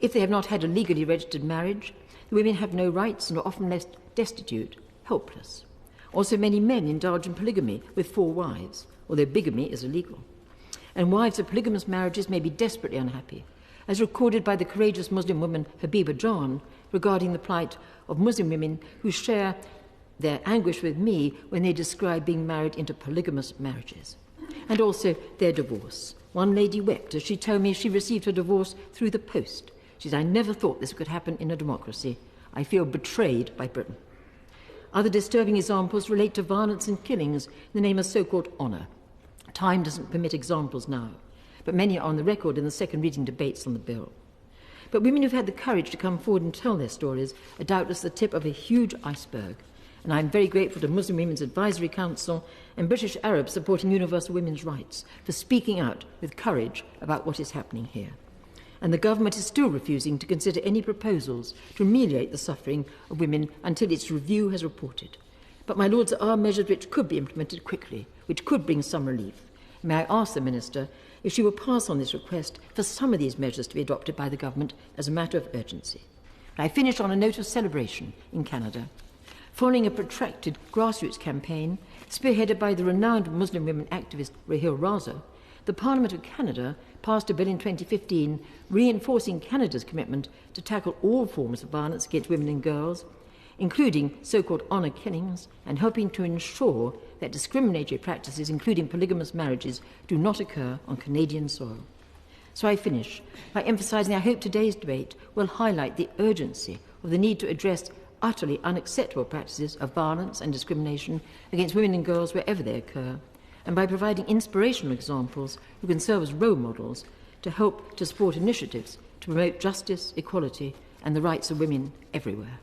If they have not had a legally registered marriage, the women have no rights and are often left destitute, helpless. Also, many men indulge in polygamy with 4 wives, although bigamy is illegal. And wives of polygamous marriages may be desperately unhappy, as recorded by the courageous Muslim woman Habiba Jan regarding the plight of Muslim women who share their anguish with me when they describe being married into polygamous marriages, and also their divorce. One lady wept as she told me she received her divorce through the post. She said, "I never thought this could happen in a democracy. I feel betrayed by Britain." Other disturbing examples relate to violence and killings in the name of so-called honour. Time doesn't permit examples now, but many are on the record in the second reading debates on the bill. But women who've had the courage to come forward and tell their stories are doubtless the tip of a huge iceberg, and I'm very grateful to Muslim Women's Advisory Council and British Arabs supporting universal women's rights for speaking out with courage about what is happening here. And the government is still refusing to consider any proposals to ameliorate the suffering of women until its review has reported. But, my Lords, there are measures which could be implemented quickly, which could bring some relief. May I ask the Minister if she will pass on this request for some of these measures to be adopted by the government as a matter of urgency. I finish on a note of celebration in Canada. Following a protracted grassroots campaign spearheaded by the renowned Muslim women activist Rahil Raza, the Parliament of Canada passed a bill in 2015 reinforcing Canada's commitment to tackle all forms of violence against women and girls, including so-called honour killings, and helping to ensure that discriminatory practices, including polygamous marriages, do not occur on Canadian soil. So I finish by emphasising I hope today's debate will highlight the urgency of the need to address utterly unacceptable practices of violence and discrimination against women and girls wherever they occur, and by providing inspirational examples who can serve as role models to help to support initiatives to promote justice, equality and the rights of women everywhere.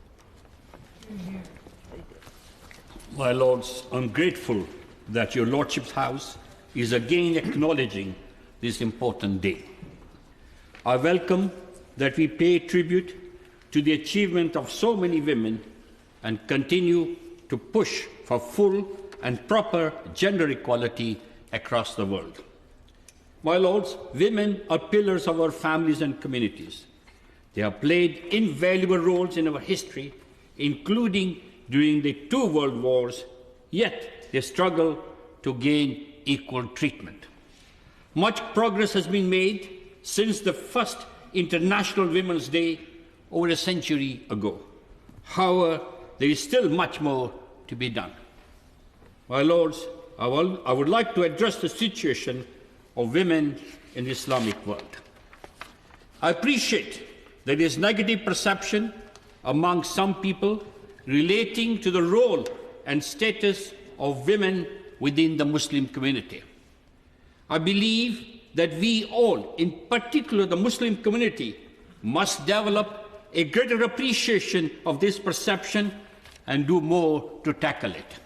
My Lords, I'm grateful that your Lordship's House is again acknowledging this important day. I welcome that we pay tribute to the achievement of so many women and continue to push for full and proper gender equality across the world. My Lords, women are pillars of our families and communities. They have played invaluable roles in our history, including during the 2 world wars, yet they struggle to gain equal treatment. Much progress has been made since the first International Women's Day over a century ago. However, there is still much more to be done. My Lords, I would like to address the situation of women in the Islamic world. I appreciate there is negative perception among some people relating to the role and status of women within the Muslim community. I believe that we all, in particular the Muslim community, must develop a greater appreciation of this perception and do more to tackle it.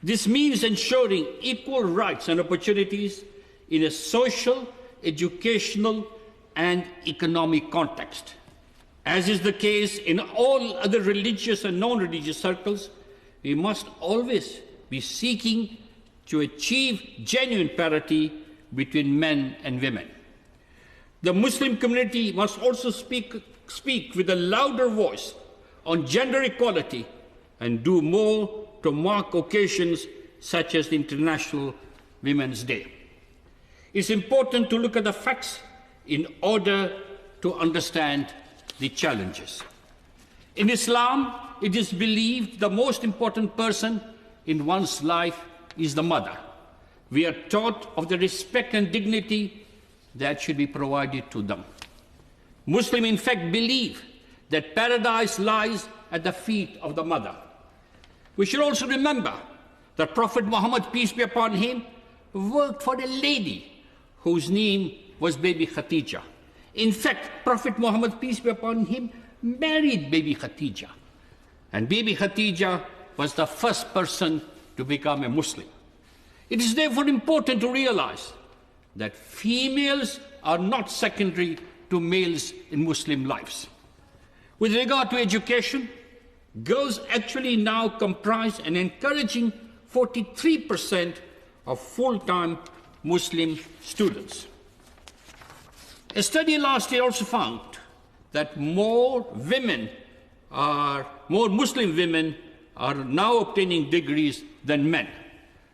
This means ensuring equal rights and opportunities in a social, educational, and economic context. As is the case in all other religious and non-religious circles, we must always be seeking to achieve genuine parity between men and women. The Muslim community must also speak with a louder voice on gender equality and do more to mark occasions such as the International Women's Day. It's important to look at the facts in order to understand the challenges. In Islam, it is believed the most important person in one's life is the mother. We are taught of the respect and dignity that should be provided to them. Muslims, in fact, believe that paradise lies at the feet of the mother. We should also remember that Prophet Muhammad, peace be upon him, worked for a lady whose name was Baby Khadija. In fact, Prophet Muhammad, peace be upon him, married Baby Khadija. And Baby Khadija was the first person to become a Muslim. It is therefore important to realize that females are not secondary to males in Muslim lives. With regard to education, girls actually now comprise an encouraging 43% of full-time Muslim students. A study last year also found that more Muslim women are now obtaining degrees than men.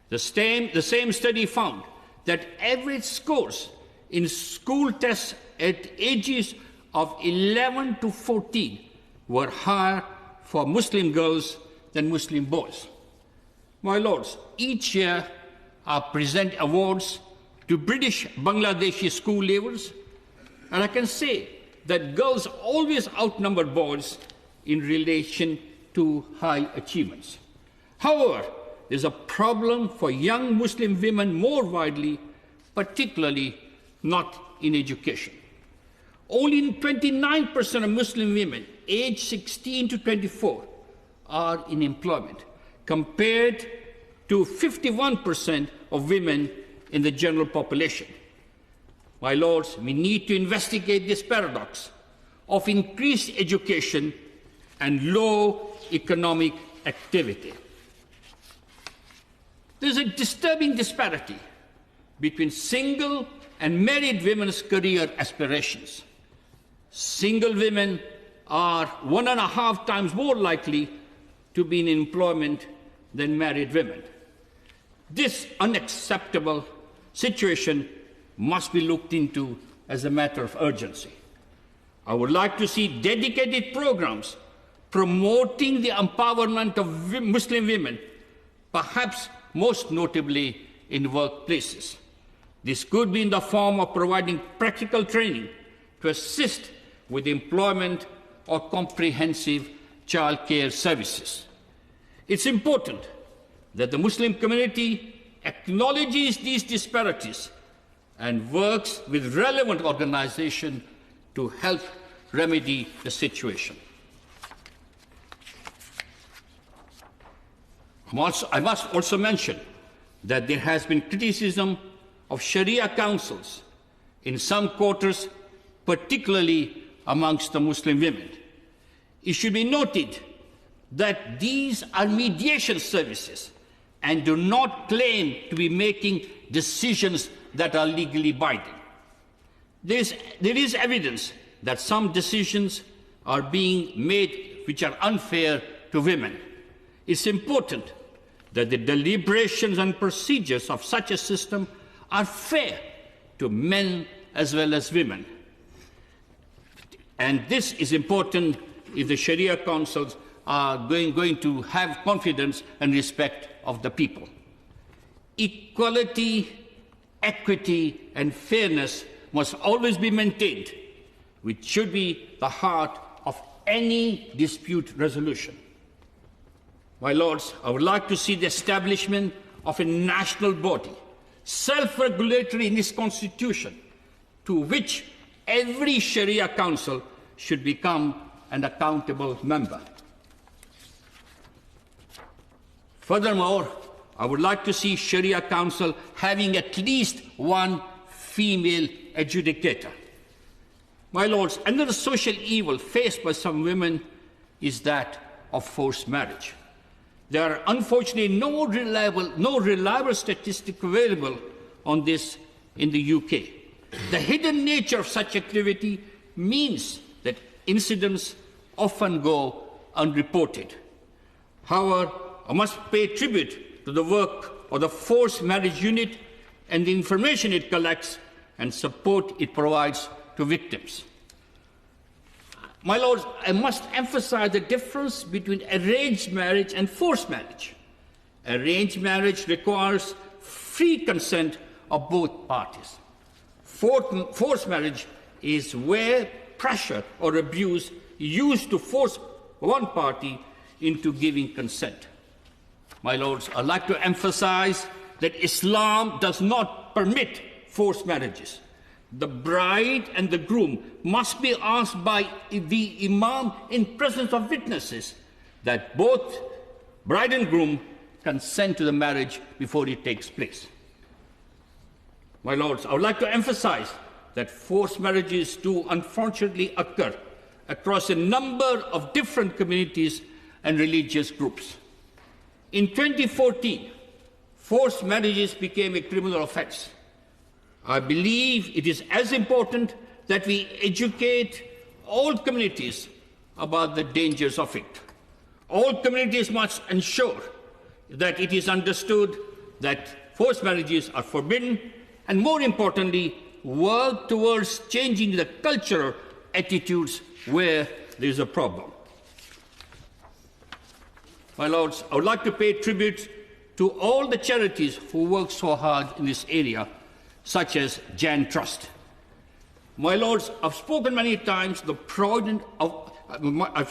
The same study found that average scores in school tests at ages of 11 to 14 were higher for Muslim girls than Muslim boys. My lords, each year I present awards to British Bangladeshi school levels, and I can say that girls always outnumber boys in relation to high achievements. However, there's a problem for young Muslim women more widely, particularly not in education. Only 29% of Muslim women aged 16 to 24 are in employment, compared to 51% of women in the general population. My lords, we need to investigate this paradox of increased education and low economic activity. There's a disturbing disparity between single and married women's career aspirations. Single women are 1.5 times more likely to be in employment than married women. This unacceptable situation must be looked into as a matter of urgency. I would like to see dedicated programs promoting the empowerment of Muslim women, perhaps most notably in workplaces. This could be in the form of providing practical training to assist with employment or comprehensive childcare services. It's important that the Muslim community acknowledges these disparities and works with relevant organizations to help remedy the situation. I must also mention that there has been criticism of Sharia councils in some quarters, particularly amongst the Muslim women. It should be noted that these are mediation services and do not claim to be making decisions that are legally binding. There is evidence that some decisions are being made which are unfair to women. It's important that the deliberations and procedures of such a system are fair to men as well as women. And this is important if the Sharia councils are going to have confidence and respect of the people. Equality, equity, and fairness must always be maintained, which should be the heart of any dispute resolution. My lords, I would like to see the establishment of a national body, self-regulatory in its constitution, to which every Sharia council should become an accountable member. Furthermore, I would like to see Sharia council having at least one female adjudicator. My lords, another social evil faced by some women is that of forced marriage. There are unfortunately no reliable statistics available on this in the UK. The hidden nature of such activity means that incidents often go unreported. However, I must pay tribute to the work of the Forced Marriage Unit and the information it collects and support it provides to victims. My Lords, I must emphasize the difference between arranged marriage and forced marriage. Arranged marriage requires free consent of both parties. Forced marriage is where pressure or abuse used to force one party into giving consent. My Lords, I'd like to emphasize that Islam does not permit forced marriages. The bride and the groom must be asked by the Imam in presence of witnesses that both bride and groom consent to the marriage before it takes place. My Lords, I would like to emphasize that forced marriages do unfortunately occur across a number of different communities and religious groups. In 2014, forced marriages became a criminal offense. I believe it is as important that we educate all communities about the dangers of it. All communities must ensure that it is understood that forced marriages are forbidden, and more importantly, work towards changing the cultural attitudes where there is a problem. My Lords, I would like to pay tribute to all the charities who work so hard in this area, such as Jan Trust. My Lords, I've spoken many times the pride of... I'll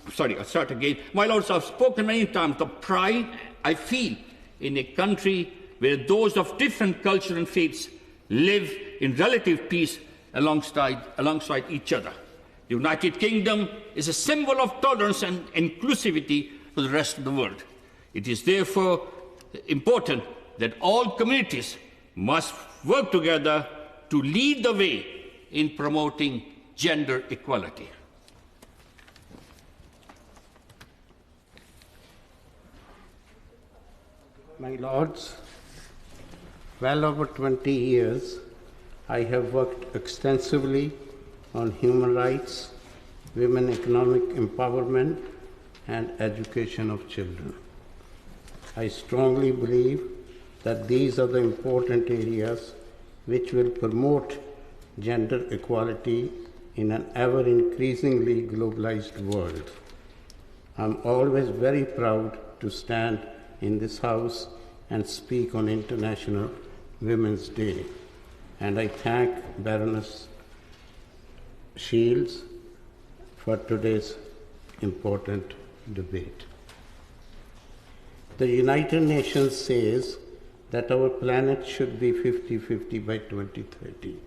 start again. My Lords, I've spoken many times the pride I feel in a country where those of different culture and faiths live in relative peace alongside each other. The United Kingdom is a symbol of tolerance and inclusivity for the rest of the world. It is therefore important that all communities must work together to lead the way in promoting gender equality. My Lords, well over 20 years, I have worked extensively on human rights, women economic empowerment, and education of children. I strongly believe that these are the important areas which will promote gender equality in an ever-increasingly globalized world. I'm always very proud to stand in this House and speak on International Women's Day, and I thank Baroness Shields for today's important debate. The United Nations says that our planet should be 50-50 by 2030.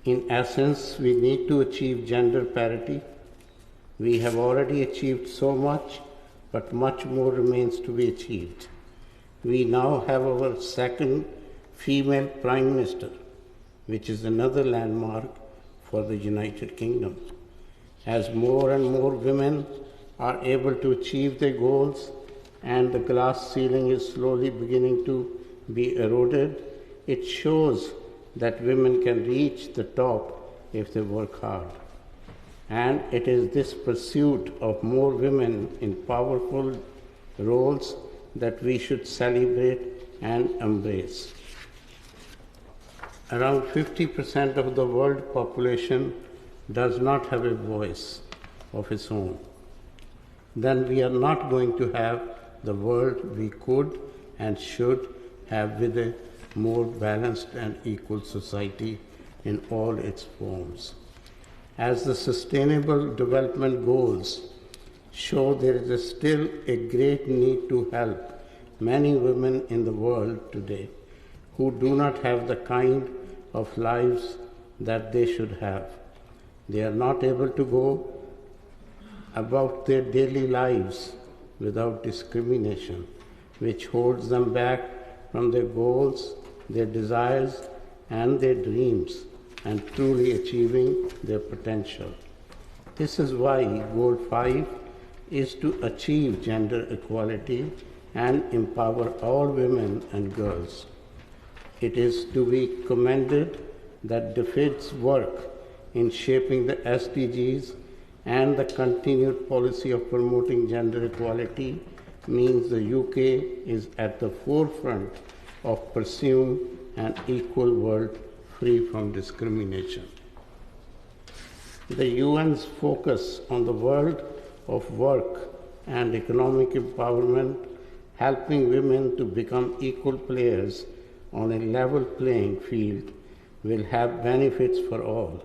In essence, we need to achieve gender parity. We have already achieved so much, but much more remains to be achieved. We now have our second female Prime Minister, which is another landmark for the United Kingdom. As more and more women are able to achieve their goals and the glass ceiling is slowly beginning to be eroded, it shows that women can reach the top if they work hard. And it is this pursuit of more women in powerful roles that we should celebrate and embrace. Around 50% of the world population does not have a voice of its own. Then we are not going to have the world we could and should have with a more balanced and equal society in all its forms. As the Sustainable Development Goals show, there is still a great need to help many women in the world today who do not have the kind of lives that they should have. They are not able to go about their daily lives without discrimination, which holds them back from their goals, their desires, and their dreams, and truly achieving their potential. This is why Goal 5 is to achieve gender equality and empower all women and girls. It is to be commended that DFID's work in shaping the SDGs and the continued policy of promoting gender equality means the UK is at the forefront of pursuing an equal world free from discrimination. The UN's focus on the world of work and economic empowerment, helping women to become equal players on a level playing field, will have benefits for all.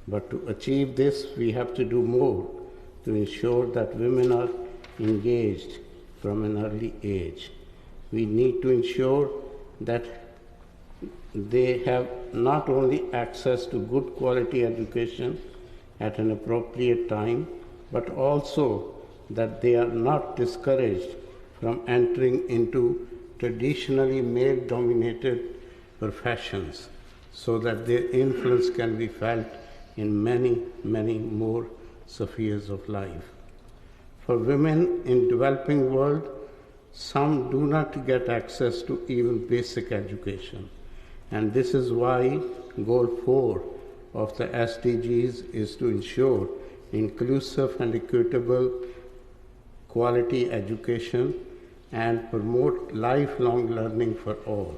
But to achieve this, we have to do more to ensure that women are engaged from an early age. We need to ensure that they have not only access to good quality education at an appropriate time, but also that they are not discouraged from entering into traditionally male-dominated professions, so that their influence can be felt in many, many more spheres of life. For women in developing world, some do not get access to even basic education. And this is why Goal 4 of the SDGs is to ensure inclusive and equitable quality education and promote lifelong learning for all.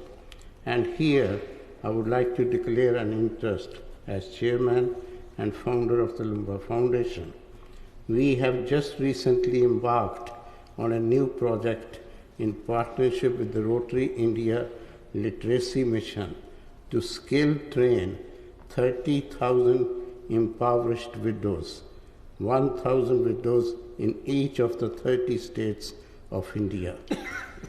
And here, I would like to declare an interest as chairman and founder of the Lumba Foundation. We have just recently embarked on a new project in partnership with the Rotary India Literacy Mission to skill train 30,000 impoverished widows, 1,000 widows in each of the 30 states of India.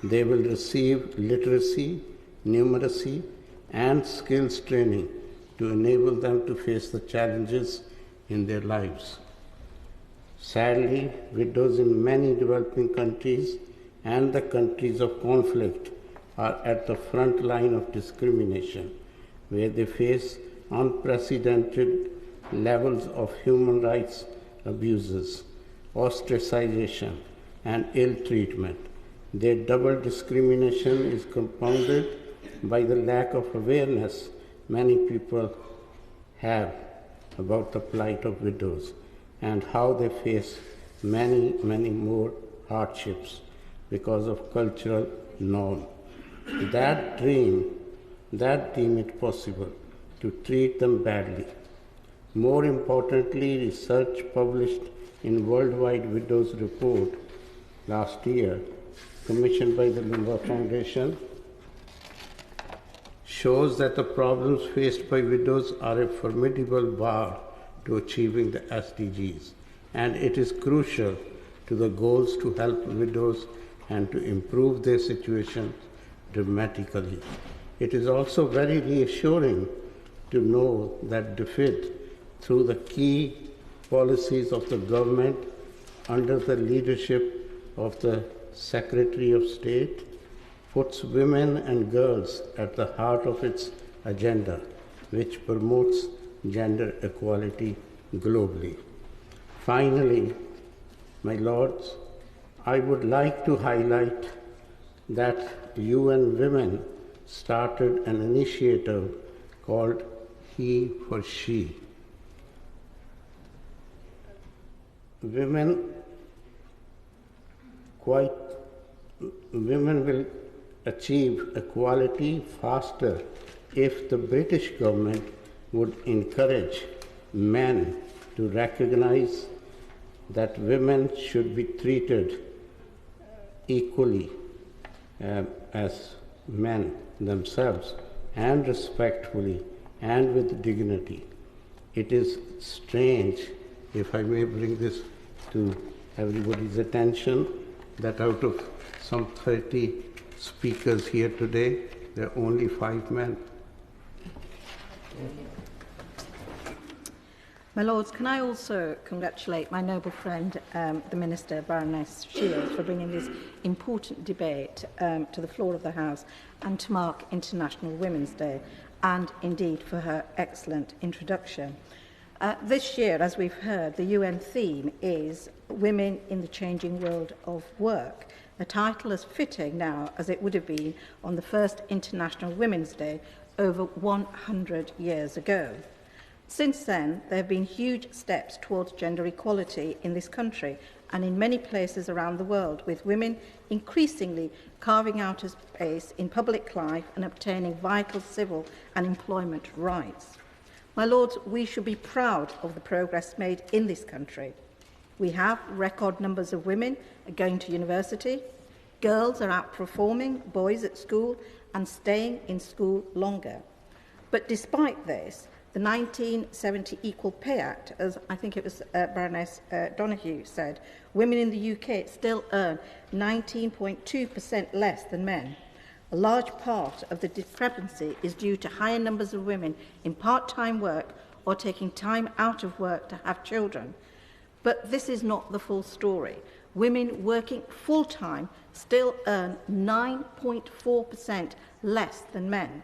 They will receive literacy, numeracy, and skills training to enable them to face the challenges in their lives. Sadly, widows in many developing countries and the countries of conflict are at the front line of discrimination, where they face unprecedented levels of human rights abuses, ostracization, and ill treatment. Their double discrimination is compounded by the lack of awareness many people have about the plight of widows and how they face many, many more hardships because of cultural norm. That deem it possible to treat them badly. More importantly, research published in Worldwide Widows Report last year, commissioned by the Lumba Foundation, shows that the problems faced by widows are a formidable bar to achieving the SDGs, and it is crucial to the goals to help widows and to improve their situation dramatically. It is also very reassuring to know that DFID, through the key policies of the government under the leadership of the Secretary of State, puts women and girls at the heart of its agenda, which promotes gender equality globally. Finally, my lords, I would like to highlight that UN Women started an initiative called He for She. Women will achieve equality faster if the British government would encourage men to recognize that women should be treated equally as men themselves, and respectfully and with dignity. It is strange, if I may bring this to everybody's attention, that out of some 30 speakers here today, there are only 5 men. My Lords, can I also congratulate my noble friend, the Minister, Baroness Shields, for bringing this important debate to the floor of the House and to mark International Women's Day, and indeed for her excellent introduction. This year, as we've heard, the UN theme is Women in the Changing World of Work, a title as fitting now as it would have been on the first International Women's Day over 100 years ago. Since then, there have been huge steps towards gender equality in this country and in many places around the world, with women increasingly carving out a space in public life and obtaining vital civil and employment rights. My Lords, we should be proud of the progress made in this country. We have record numbers of women going to university. Girls are outperforming boys at school and staying in school longer. But despite this, the 1970 Equal Pay Act, as I think it was Baroness Donoghue said, women in the UK still earn 19.2% less than men. A large part of the discrepancy is due to higher numbers of women in part-time work or taking time out of work to have children. But this is not the full story. Women working full-time still earn 9.4% less than men.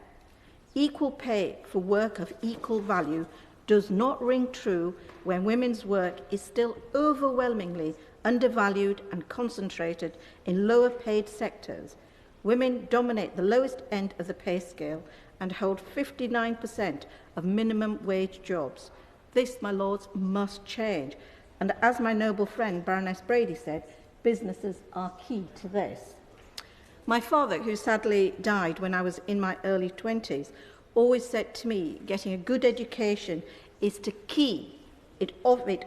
Equal pay for work of equal value does not ring true when women's work is still overwhelmingly undervalued and concentrated in lower paid sectors. Women dominate the lowest end of the pay scale and hold 59% of minimum wage jobs. This, my Lords, must change. And as my noble friend Baroness Brady said, businesses are key to this. My father, who sadly died when I was in my early 20s, always said to me, getting a good education is the key. It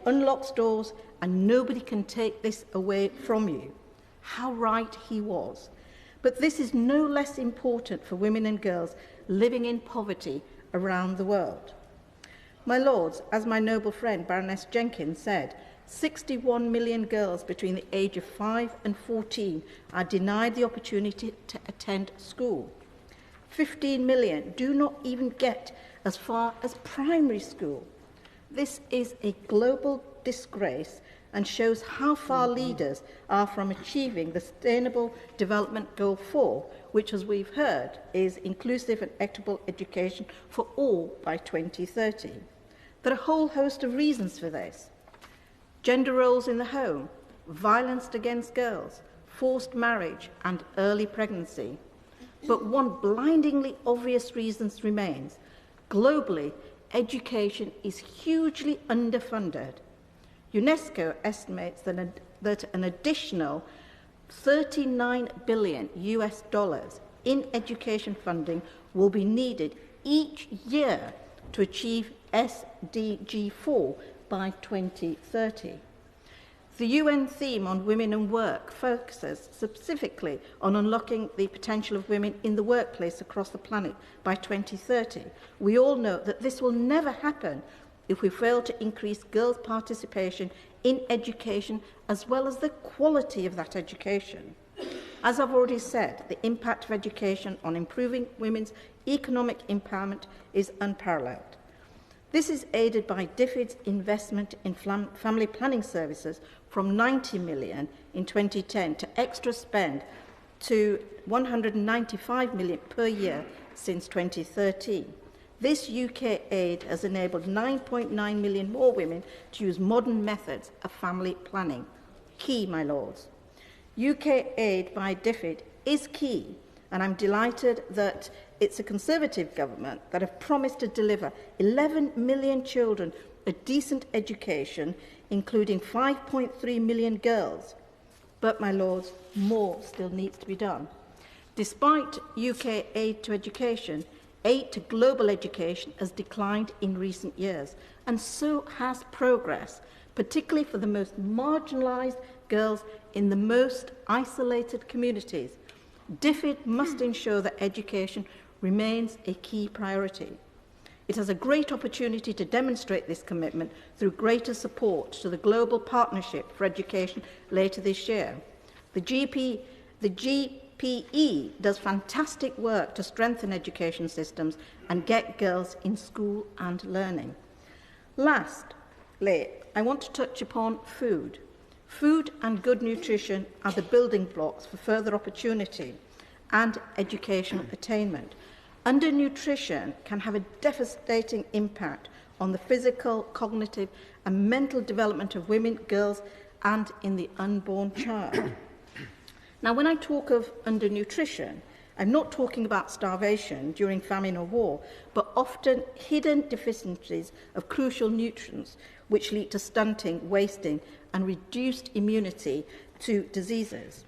unlocks doors and nobody can take this away from you. How right he was. But this is no less important for women and girls living in poverty around the world. My Lords, as my noble friend Baroness Jenkins said, 61 million girls between the age of 5 and 14 are denied the opportunity to attend school. 15 million do not even get as far as primary school. This is a global disgrace and shows how far leaders are from achieving the Sustainable Development Goal 4, which, as we've heard, is inclusive and equitable education for all by 2030. There are a whole host of reasons for this. Gender roles in the home, violence against girls, forced marriage and early pregnancy. But one blindingly obvious reason remains. Globally, education is hugely underfunded. UNESCO estimates that an additional $39 billion in education funding will be needed each year to achieve SDG 4 by 2030. The UN theme on women and work focuses specifically on unlocking the potential of women in the workplace across the planet by 2030. We all know that this will never happen if we fail to increase girls' participation in education as well as the quality of that education. As I've already said, the impact of education on improving women's economic empowerment is unparalleled. This is aided by DFID's investment in family planning services from 90 million in 2010 to extra spend to 195 million per year since 2013. This UK aid has enabled 9.9 million more women to use modern methods of family planning. Key, my Lords. UK aid by DFID is key, and I'm delighted that it's a Conservative government that have promised to deliver 11 million children a decent education, including 5.3 million girls. But, my Lords, more still needs to be done. Despite UK aid to education, aid to global education has declined in recent years, and so has progress, particularly for the most marginalised girls in the most isolated communities. DFID must ensure that education remains a key priority. It has a great opportunity to demonstrate this commitment through greater support to the Global Partnership for Education later this year. The GPE does fantastic work to strengthen education systems and get girls in school and learning. Lastly, I want to touch upon food. Food and good nutrition are the building blocks for further opportunity and educational attainment. Undernutrition can have a devastating impact on the physical, cognitive and mental development of women, girls and in the unborn child. Now, when I talk of undernutrition, I'm not talking about starvation during famine or war, but often hidden deficiencies of crucial nutrients which lead to stunting, wasting and reduced immunity to diseases.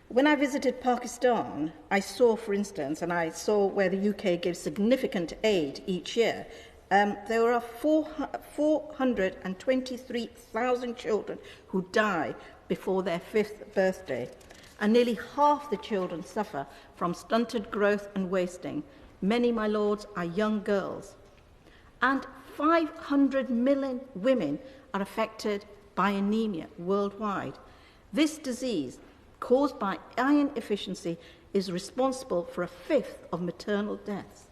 When I visited Pakistan, I saw, for instance, and I saw where the UK gives significant aid each year, there are 423,000 children who die before their 5th birthday, and nearly half the children suffer from stunted growth and wasting. Many, my lords, are young girls. And 500 million women are affected by anemia worldwide. This disease, caused by iron deficiency, is responsible for a fifth of maternal deaths.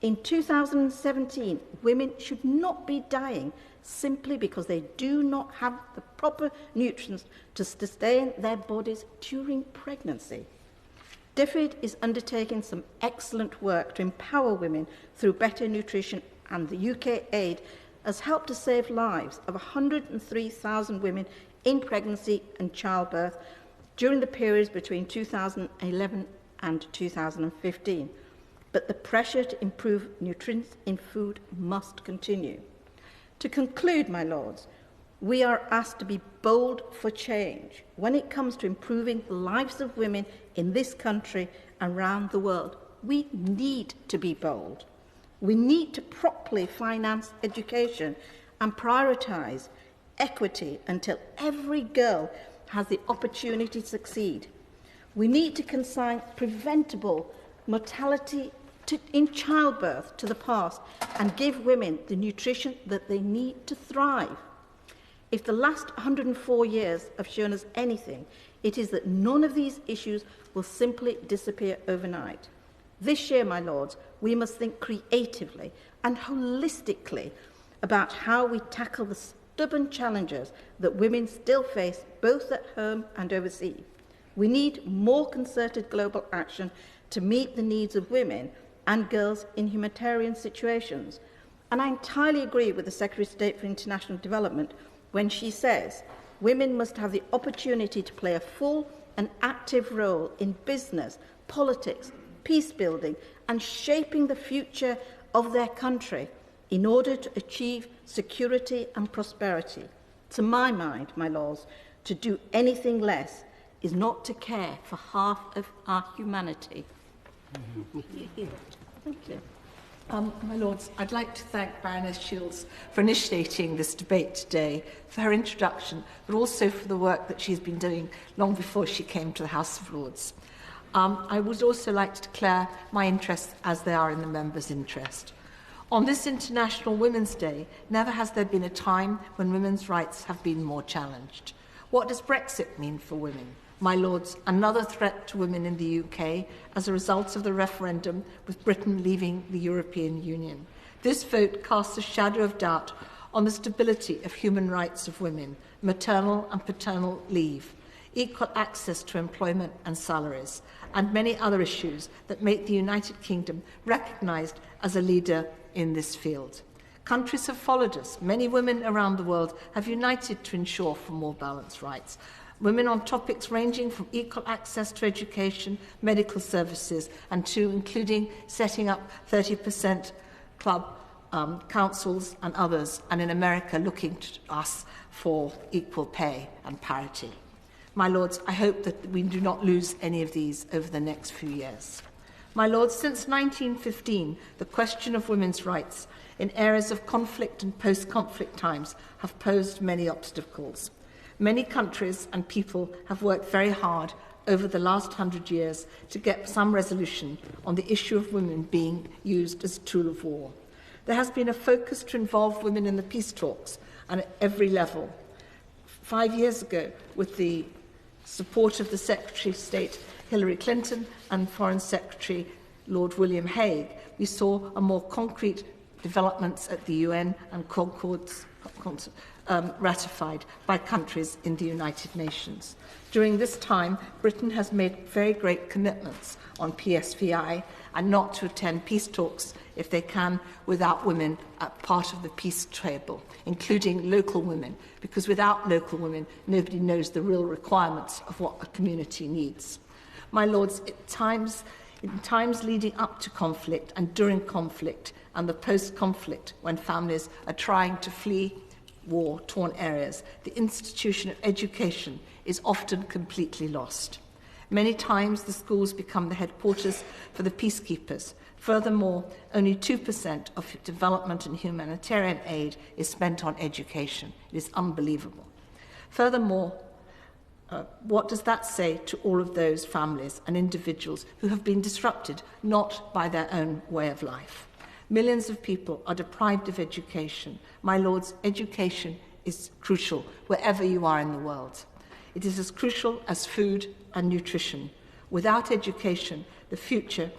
In 2017, women should not be dying simply because they do not have the proper nutrients to sustain their bodies during pregnancy. DFID is undertaking some excellent work to empower women through better nutrition, and the UK aid has helped to save lives of 103,000 women in pregnancy and childbirth during the periods between 2011 and 2015. But the pressure to improve nutrients in food must continue. To conclude, my lords, we are asked to be bold for change when it comes to improving the lives of women in this country and around the world. We need to be bold. We need to properly finance education and prioritise equity until every girl has the opportunity to succeed. We need to consign preventable mortality in childbirth to the past and give women the nutrition that they need to thrive. If the last 104 years have shown us anything, it is that none of these issues will simply disappear overnight. This year, my lords, we must think creatively and holistically about how we tackle the stubborn challenges that women still face both at home and overseas. We need more concerted global action to meet the needs of women and girls in humanitarian situations. And I entirely agree with the Secretary of State for International Development when she says women must have the opportunity to play a full and active role in business, politics, peace building, and shaping the future of their country in order to achieve security and prosperity. To my mind, my lords, to do anything less is not to care for half of our humanity. Thank you. My Lords, I'd like to thank Baroness Shields for initiating this debate today, for her introduction, but also for the work that she's been doing long before she came to the House of Lords. I would also like to declare my interests as they are in the members' interest. On this International Women's Day, never has there been a time when women's rights have been more challenged. What does Brexit mean for women? My Lords, another threat to women in the UK as a result of the referendum with Britain leaving the European Union. This vote casts a shadow of doubt on the stability of human rights of women, maternal and paternal leave, equal access to employment and salaries, and many other issues that make the United Kingdom recognised as a leader in this field. Countries have followed us. Many women around the world have united to ensure for more balanced rights. Women on topics ranging from equal access to education, medical services, and to including setting up 30% club councils and others, and in America looking to us for equal pay and parity. My Lords, I hope that we do not lose any of these over the next few years. My Lords, since 1915, the question of women's rights in areas of conflict and post-conflict times have posed many obstacles. Many countries and people have worked very hard over the last 100 years to get some resolution on the issue of women being used as a tool of war. There has been a focus to involve women in the peace talks and at every level. 5 years ago, with the support of the Secretary of State Hillary Clinton and Foreign Secretary Lord William Hague, we saw a more concrete developments at the UN and Concords ratified by countries in the United Nations. During this time, Britain has made very great commitments on PSVI and not to attend peace talks if they can without women at part of the peace table, including local women, because without local women, nobody knows the real requirements of what a community needs. My Lords, in times leading up to conflict and during conflict and the post-conflict, when families are trying to flee war-torn areas, the institution of education is often completely lost. Many times the schools become the headquarters for the peacekeepers. Furthermore, only 2% of development and humanitarian aid is spent on education. It is unbelievable. Furthermore, what does that say to all of those families and individuals who have been disrupted not by their own way of life? Millions of people are deprived of education. My lords, education is crucial wherever you are in the world. It is as crucial as food and nutrition. Without education, the future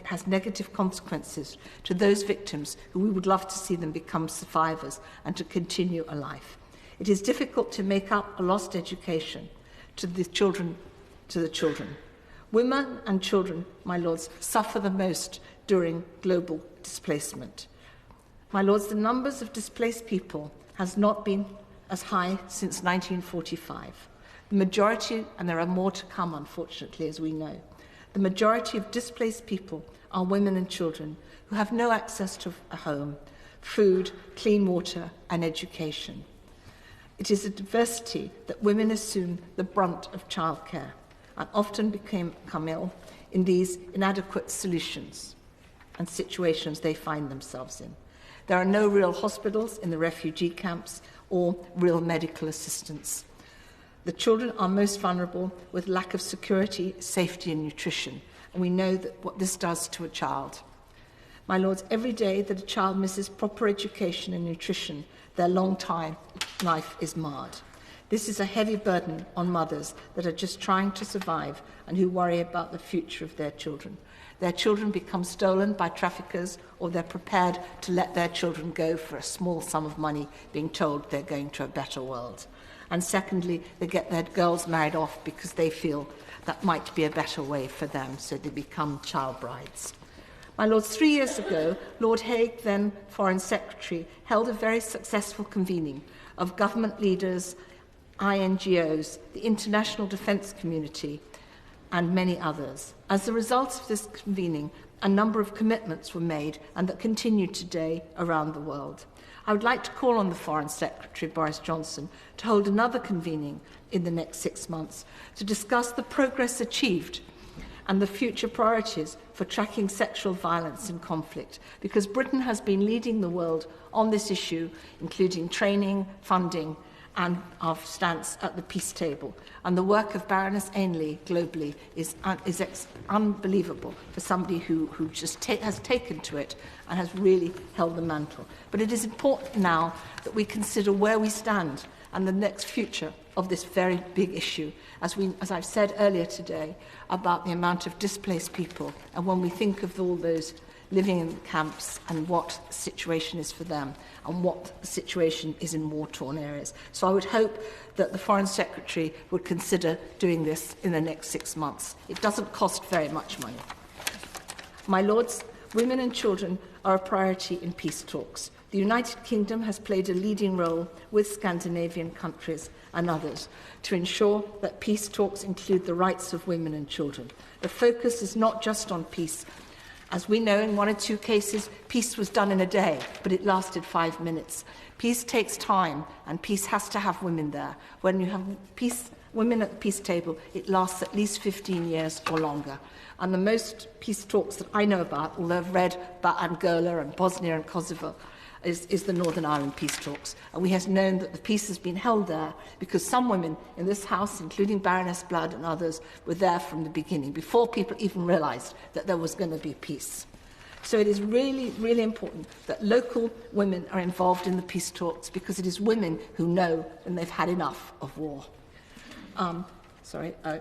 has negative consequences to those victims who we would love to see them become survivors and to continue a life. It is difficult to make up a lost education to the children. Women and children, my lords, suffer the most during global displacement. My lords, the numbers of displaced people has not been as high since 1945. The majority, and there are more to come, unfortunately, as we know, the majority of displaced people are women and children who have no access to a home, food, clean water, and education. It is a diversity that women assume the brunt of childcare and often become ill in these inadequate solutions and situations they find themselves in. There are no real hospitals in the refugee camps or real medical assistance. The children are most vulnerable with lack of security, safety and nutrition, and we know that what this does to a child. My lords, every day that a child misses proper education and nutrition, their long time life is marred. This is a heavy burden on mothers that are just trying to survive and who worry about the future of their children. Their children become stolen by traffickers, or they're prepared to let their children go for a small sum of money, being told they're going to a better world. And secondly, they get their girls married off because they feel that might be a better way for them, so they become child brides. My lords, 3 years ago, Lord Hague, then Foreign Secretary, held a very successful convening of government leaders, INGOs, the international defence community, and many others. As a result of this convening, a number of commitments were made and that continue today around the world. I would like to call on the Foreign Secretary, Boris Johnson, to hold another convening in the next 6 months to discuss the progress achieved and the future priorities for tracking sexual violence in conflict, because Britain has been leading the world on this issue, including training, funding, and our stance at the peace table. And the work of Baroness Ainley globally is unbelievable for somebody who just has taken to it and has really held the mantle. But it is important now that we consider where we stand and the next future of this very big issue, as I've said earlier today, about the amount of displaced people, and when we think of all those living in camps and what the situation is for them and what the situation is in war-torn areas. So I would hope that the Foreign Secretary would consider doing this in the next 6 months. It doesn't cost very much money. My lords, women and children are a priority in peace talks. The United Kingdom has played a leading role with Scandinavian countries and others to ensure that peace talks include the rights of women and children. The focus is not just on peace. As we know, in 1 or 2 cases, peace was done in a day, but it lasted 5 minutes. Peace takes time, and peace has to have women there. When you have women at the peace table, it lasts at least 15 years or longer. And the most peace talks that I know about, although I've read about Angola and Bosnia and Kosovo, is the Northern Ireland peace talks. And we have known that the peace has been held there because some women in this House, including Baroness Blood and others, were there from the beginning, before people even realised that there was going to be peace. So it is really, really important that local women are involved in the peace talks, because it is women who know when they've had enough of war.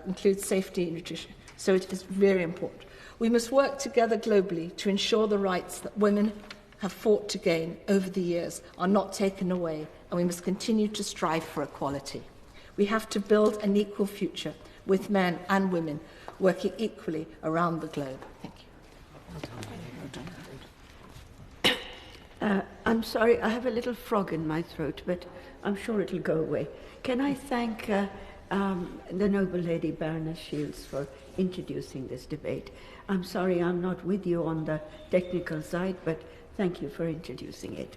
Includes safety and nutrition. So it is very important. We must work together globally to ensure the rights that women have fought to gain over the years are not taken away, and we must continue to strive for equality. We have to build an equal future with men and women working equally around the globe. Thank you. I'm sorry, I have a little frog in my throat, but I'm sure it'll go away. Can I thank the noble lady Baroness Shields for introducing this debate. I'm sorry I'm not with you on the technical side, but thank you for introducing it.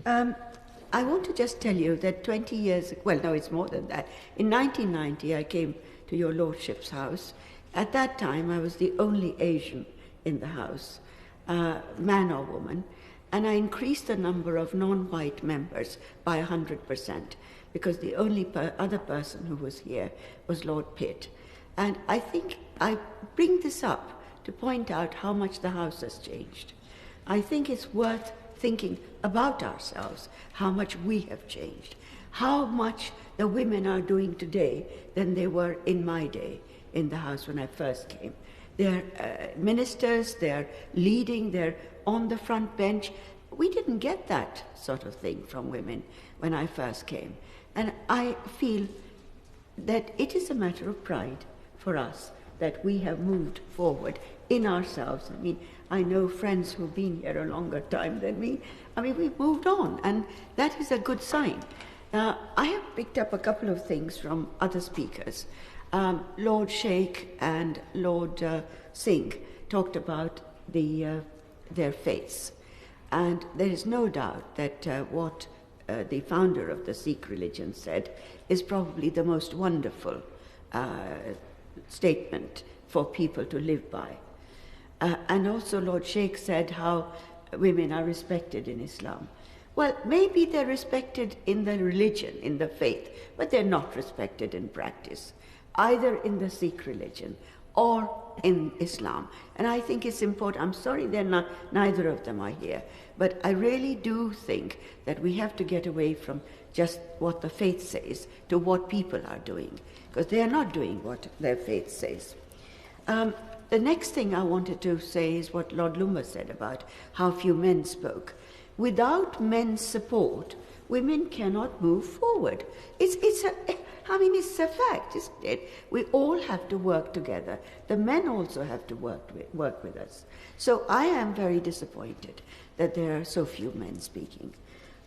I want to just tell you that 20 years, well, no, it's more than that. In 1990, I came to your lordship's house At that time, I was the only Asian in the House, man or woman, and I increased the number of non-white members by 100%, because the only other person who was here was Lord Pitt. And I think I bring this up to point out how much the House has changed. I think it's worth thinking about ourselves, how much we have changed, how much the women are doing today than they were in my day in the House when I first came. They're ministers, they're leading, they're on the front bench. We didn't get that sort of thing from women when I first came. And I feel that it is a matter of pride for us that we have moved forward in ourselves. I mean, I know friends who've been here a longer time than me. I mean, we've moved on, and that is a good sign. I have picked up a couple of things from other speakers. Lord Sheikh and Lord Singh talked about their faiths. And there is no doubt that what the founder of the Sikh religion said is probably the most wonderful statement for people to live by. And also Lord Sheikh said how women are respected in Islam. Well, maybe they're respected in the religion, in the faith, but they're not respected in practice, either in the Sikh religion or in Islam. And I think it's important. I'm sorry neither of them are here, but I really do think that we have to get away from just what the faith says to what people are doing, because they are not doing what their faith says. The next thing I wanted to say is what Lord Lumba said about how few men spoke. Without men's support, women cannot move forward. It's a fact, isn't it? We all have to work together. The men also have to work with us. So I am very disappointed that there are so few men speaking.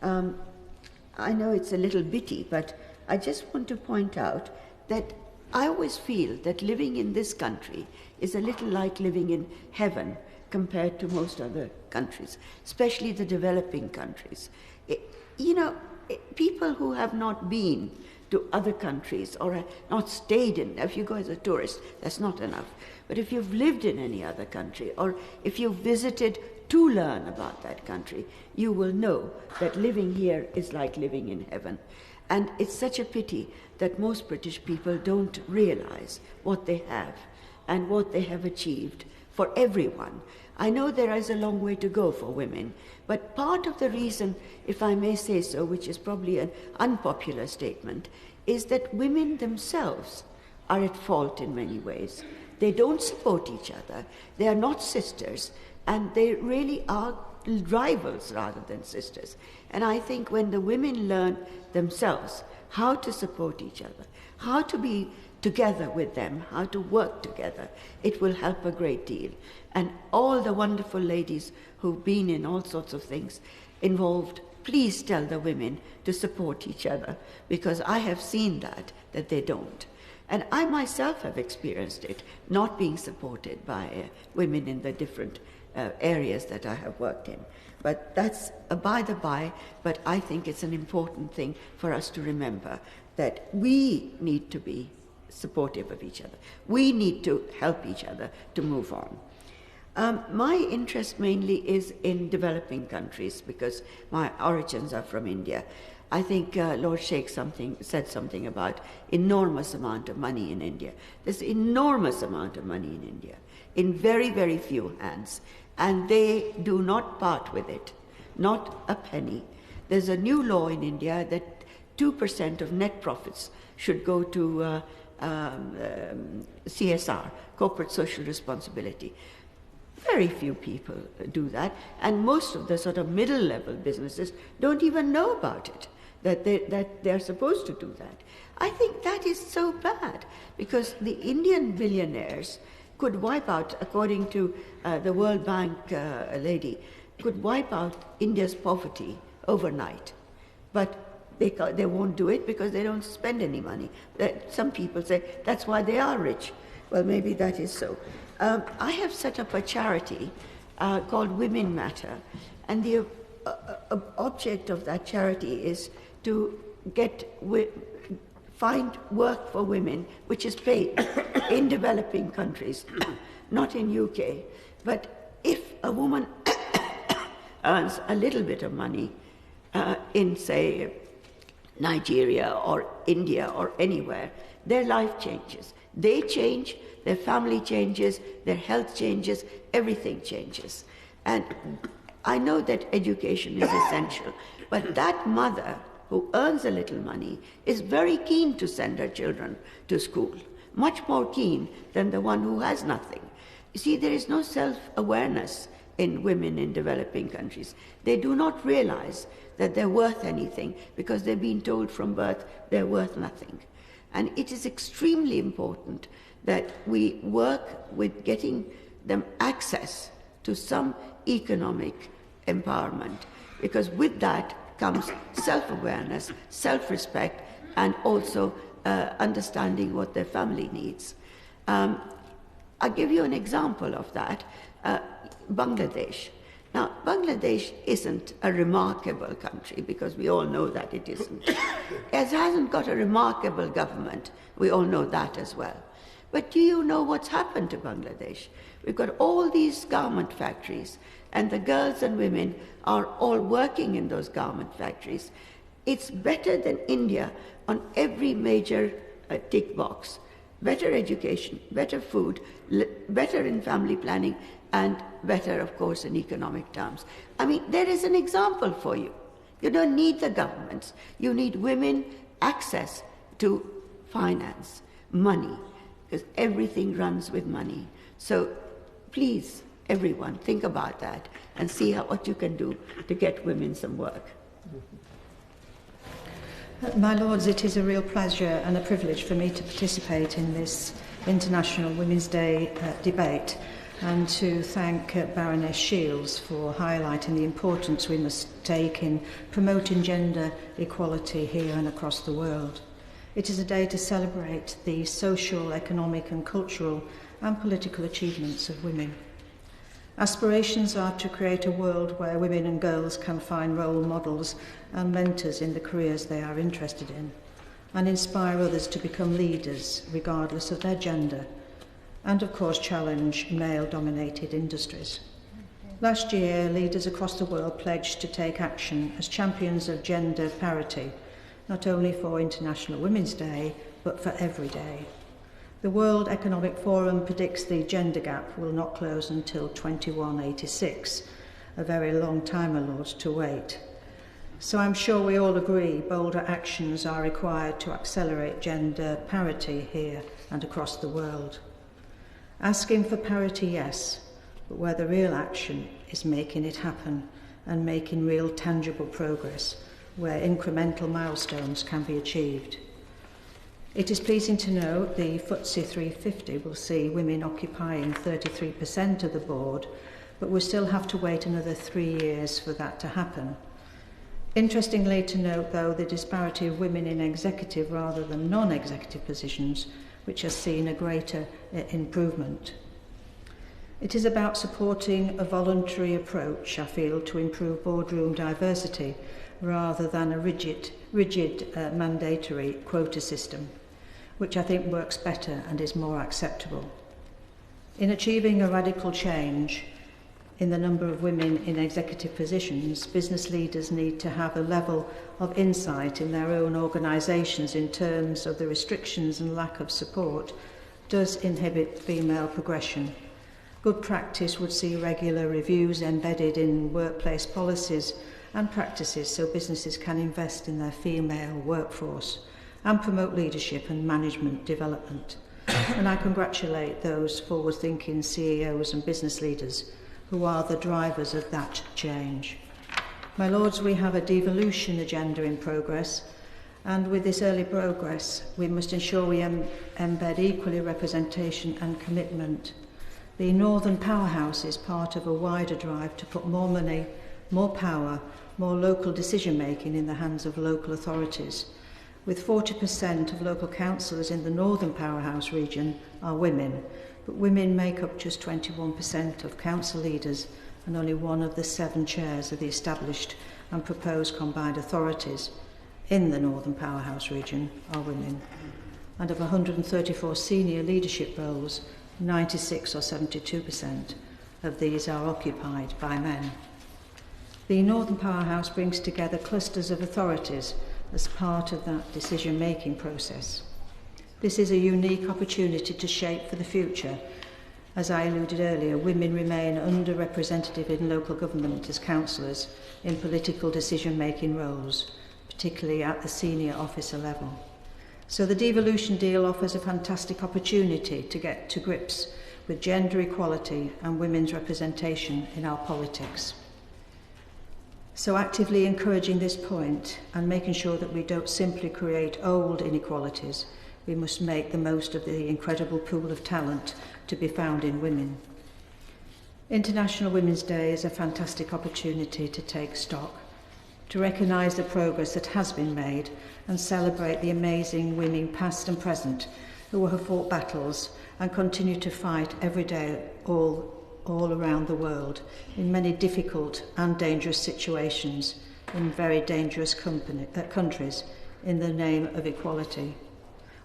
I know it's a little bitty, but I just want to point out that I always feel that living in this country is a little like living in heaven compared to most other countries, especially the developing countries. People who have not been to other countries or have not stayed in, if you go as a tourist, that's not enough. But if you've lived in any other country, or if you've visited to learn about that country, you will know that living here is like living in heaven. And it's such a pity that most British people don't realize what they have and what they have achieved for everyone. I know there is a long way to go for women, but part of the reason, if I may say so, which is probably an unpopular statement, is that women themselves are at fault in many ways. They don't support each other, they are not sisters, and they really are rivals rather than sisters. And I think when the women learn themselves how to support each other, how to be together with them, how to work together, it will help a great deal. And all the wonderful ladies who've been in all sorts of things involved, please tell the women to support each other, because I have seen that they don't. And I myself have experienced it, not being supported by women in the different areas that I have worked in. But that's by the by, but I think it's an important thing for us to remember, that we need to be supportive of each other. We need to help each other to move on. My interest mainly is in developing countries, because my origins are from India. I think Lord Sheikh said something about enormous amount of money in India. There's enormous amount of money in India, in very, very few hands, and they do not part with it, not a penny. There's a new law in India that 2% of net profits should go to CSR, corporate social responsibility. Very few people do that, and most of the sort of middle-level businesses don't even know about it, that they're supposed to do that. I think that is so bad, because the Indian billionaires could wipe out, according to the World Bank lady, could wipe out India's poverty overnight. But they won't do it because they don't spend any money. Some people say that's why they are rich. Well, maybe that is so. I have set up a charity called Women Matter, and the object of that charity is to get find work for women which is paid in developing countries, not in UK. But if a woman earns a little bit of money in, say, Nigeria or India or anywhere, their life changes. They change, their family changes, their health changes, everything changes. And I know that education is essential, but that mother who earns a little money is very keen to send her children to school, much more keen than the one who has nothing. You see, there is no self-awareness in women in developing countries. They do not realize that they're worth anything because they've been told from birth they're worth nothing. And it is extremely important that we work with getting them access to some economic empowerment, because with that comes self-awareness, self-respect, and also understanding what their family needs. I'll give you an example of that. Bangladesh. Now, Bangladesh isn't a remarkable country, because we all know that it isn't. It hasn't got a remarkable government. We all know that as well. But do you know what's happened to Bangladesh? We've got all these garment factories, and the girls and women are all working in those garment factories. It's better than India on every major tick box. Better education, better food, better in family planning, and better, of course, in economic terms. I mean, there is an example for you. You don't need the governments. You need women access to finance, money, because everything runs with money. So please, everyone, think about that and see what you can do to get women some work. My Lords, it is a real pleasure and a privilege for me to participate in this International Women's Day debate, and to thank Baroness Shields for highlighting the importance we must take in promoting gender equality here and across the world. It is a day to celebrate the social, economic and cultural and political achievements of women. Aspirations are to create a world where women and girls can find role models and mentors in the careers they are interested in, and inspire others to become leaders regardless of their gender, and of course challenge male-dominated industries. Last year, leaders across the world pledged to take action as champions of gender parity, not only for International Women's Day, but for every day. The World Economic Forum predicts the gender gap will not close until 2186, a very long time, my Lords, to wait. So I'm sure we all agree bolder actions are required to accelerate gender parity here and across the world. Asking for parity, yes, but where the real action is making it happen and making real tangible progress, where incremental milestones can be achieved. It is pleasing to note the Footsie 350 will see women occupying 33% of the board, but we'll still have to wait another 3 years for that to happen. Interestingly to note, though, the disparity of women in executive rather than non-executive positions, which has seen a greater improvement. It is about supporting a voluntary approach, I feel, to improve boardroom diversity rather than a rigid mandatory quota system, which I think works better and is more acceptable. In achieving a radical change in the number of women in executive positions, business leaders need to have a level of insight in their own organisations in terms of the restrictions and lack of support does inhibit female progression. Good practice would see regular reviews embedded in workplace policies and practices so businesses can invest in their female workforce and promote leadership and management development. And I congratulate those forward-thinking CEOs and business leaders who are the drivers of that change. My Lords, we have a devolution agenda in progress, and with this early progress, we must ensure we embed equally representation and commitment. The Northern Powerhouse is part of a wider drive to put more money, more power, more local decision-making in the hands of local authorities. With 40% of local councillors in the Northern Powerhouse region are women, but women make up just 21% of council leaders and only one of the 7 chairs of the established and proposed combined authorities. in the Northern Powerhouse region are women, and of 134 senior leadership roles, 96 or 72% of these are occupied by men. The Northern Powerhouse brings together clusters of authorities as part of that decision-making process. This is a unique opportunity to shape for the future. As I alluded earlier, women remain underrepresented in local government as councillors in political decision-making roles, particularly at the senior officer level. So the devolution deal offers a fantastic opportunity to get to grips with gender equality and women's representation in our politics. So actively encouraging this point and making sure that we don't simply create old inequalities, we must make the most of the incredible pool of talent to be found in women. International Women's Day is a fantastic opportunity to take stock, to recognise the progress that has been made and celebrate the amazing women past and present who have fought battles and continue to fight every day all around the world in many difficult and dangerous situations in very dangerous countries in the name of equality,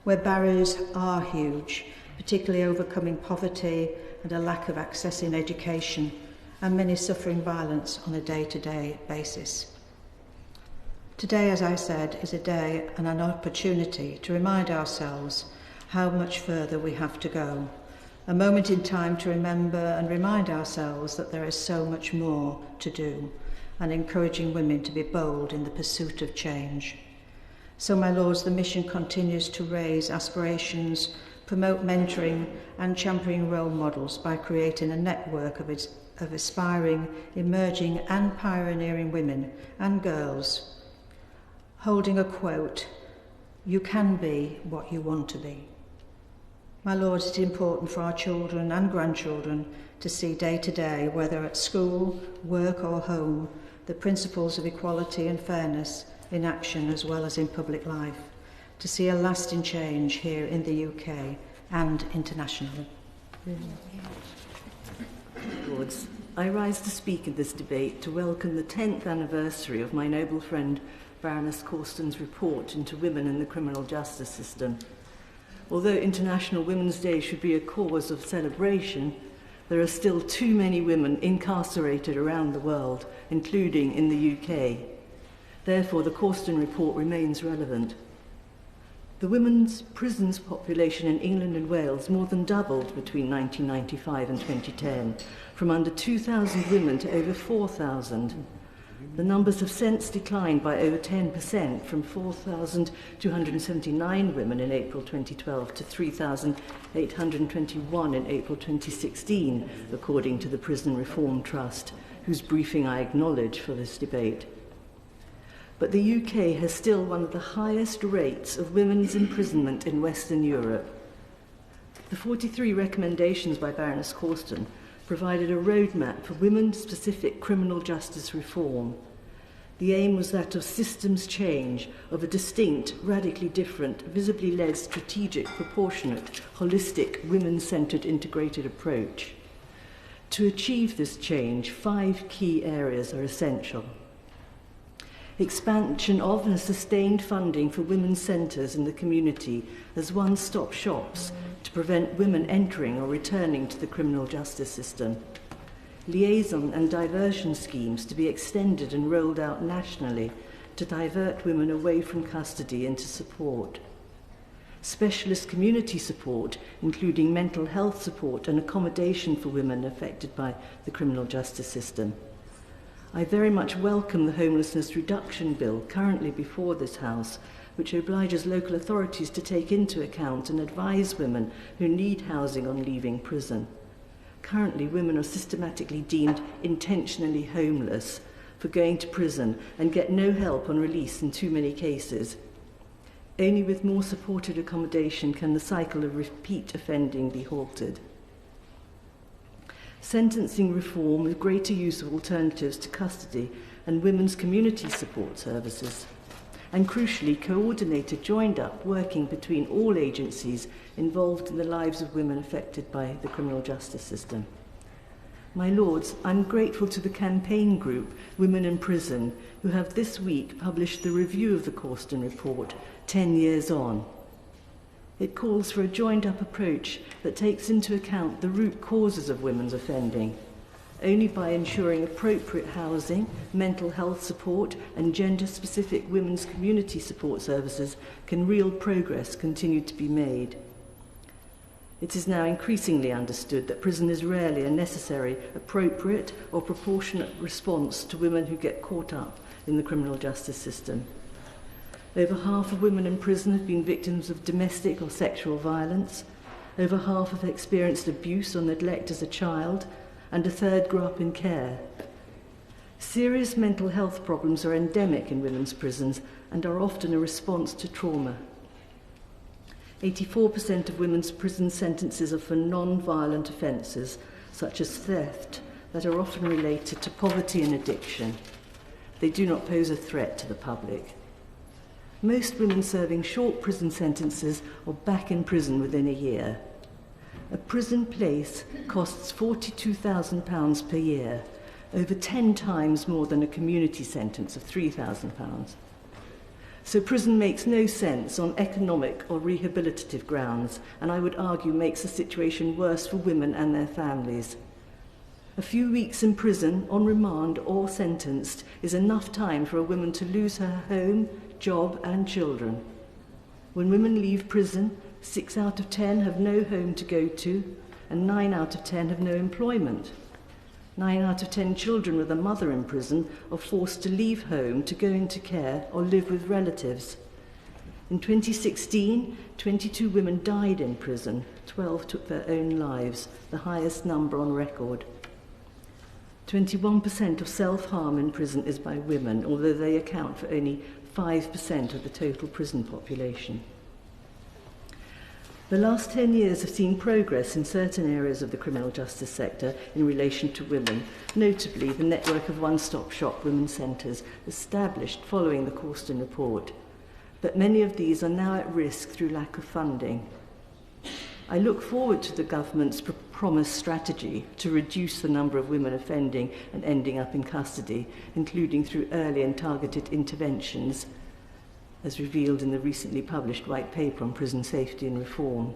where barriers are huge, particularly overcoming poverty and a lack of access in education, and many suffering violence on a day-to-day basis. Today, as I said, is a day and an opportunity to remind ourselves how much further we have to go, a moment in time to remember and remind ourselves that there is so much more to do, and encouraging women to be bold in the pursuit of change. So, my lords, the mission continues to raise aspirations, promote mentoring and championing role models by creating a network of aspiring, emerging and pioneering women and girls, holding a quote, "You can be what you want to be." My lords, it is important for our children and grandchildren to see day to day, whether at school, work or home, the principles of equality and fairness in action as well as in public life, to see a lasting change here in the UK and internationally. Lords, I rise to speak in this debate to welcome the 10th anniversary of my noble friend Baroness Corsten's report into women in the criminal justice system. Although International Women's Day should be a cause of celebration, there are still too many women incarcerated around the world, including in the UK. Therefore, the Corsten report remains relevant. The women's prisons population in England and Wales more than doubled between 1995 and 2010, from under 2,000 women to over 4,000. The numbers have since declined by over 10%, from 4,279 women in April 2012 to 3,821 in April 2016, according to the Prison Reform Trust, whose briefing I acknowledge for this debate. But the UK has still one of the highest rates of women's imprisonment in Western Europe. The 43 recommendations by Baroness Corsten provided a roadmap for women-specific criminal justice reform. The aim was that of systems change, of a distinct, radically different, visibly led, strategic, proportionate, holistic, women-centred integrated approach. To achieve this change, 5 key areas are essential. Expansion of and sustained funding for women's centres in the community as one-stop shops to prevent women entering or returning to the criminal justice system. Liaison and diversion schemes to be extended and rolled out nationally to divert women away from custody into support. Specialist community support, including mental health support and accommodation for women affected by the criminal justice system. I very much welcome the Homelessness Reduction Bill currently before this House, which obliges local authorities to take into account and advise women who need housing on leaving prison. Currently, women are systematically deemed intentionally homeless for going to prison and get no help on release in too many cases. Only with more supported accommodation can the cycle of repeat offending be halted. Sentencing reform with greater use of alternatives to custody and women's community support services. And crucially, coordinated, joined-up working between all agencies involved in the lives of women affected by the criminal justice system. My Lords, I'm grateful to the campaign group Women in Prison, who have this week published the review of the Causton report, 10 years on. It calls for a joined-up approach that takes into account the root causes of women's offending. Only by ensuring appropriate housing, mental health support and gender-specific women's community support services can real progress continue to be made. It is now increasingly understood that prison is rarely a necessary, appropriate or proportionate response to women who get caught up in the criminal justice system. Over half of women in prison have been victims of domestic or sexual violence. Over half have experienced abuse or neglect as a child, and a third grew up in care. Serious mental health problems are endemic in women's prisons and are often a response to trauma. 84% of women's prison sentences are for non-violent offences, such as theft, that are often related to poverty and addiction. They do not pose a threat to the public. Most women serving short prison sentences are back in prison within a year. A prison place costs £42,000 per year, over 10 times more than a community sentence of £3,000. So prison makes no sense on economic or rehabilitative grounds, and I would argue makes the situation worse for women and their families. A few weeks in prison, on remand or sentenced, is enough time for a woman to lose her home, job and children. When women leave prison, 6 out of 10 have no home to go to, and 9 out of 10 have no employment. 9 out of 10 children with a mother in prison are forced to leave home to go into care or live with relatives. In 2016, 22 women died in prison, 12 took their own lives, the highest number on record. 21% of self-harm in prison is by women, although they account for only 5% of the total prison population. The last 10 years have seen progress in certain areas of the criminal justice sector in relation to women, notably the network of one-stop-shop women's centres established following the Causton report. But many of these are now at risk through lack of funding. I look forward to the government's promised strategy to reduce the number of women offending and ending up in custody, including through early and targeted interventions, as revealed in the recently published white paper on prison safety and reform.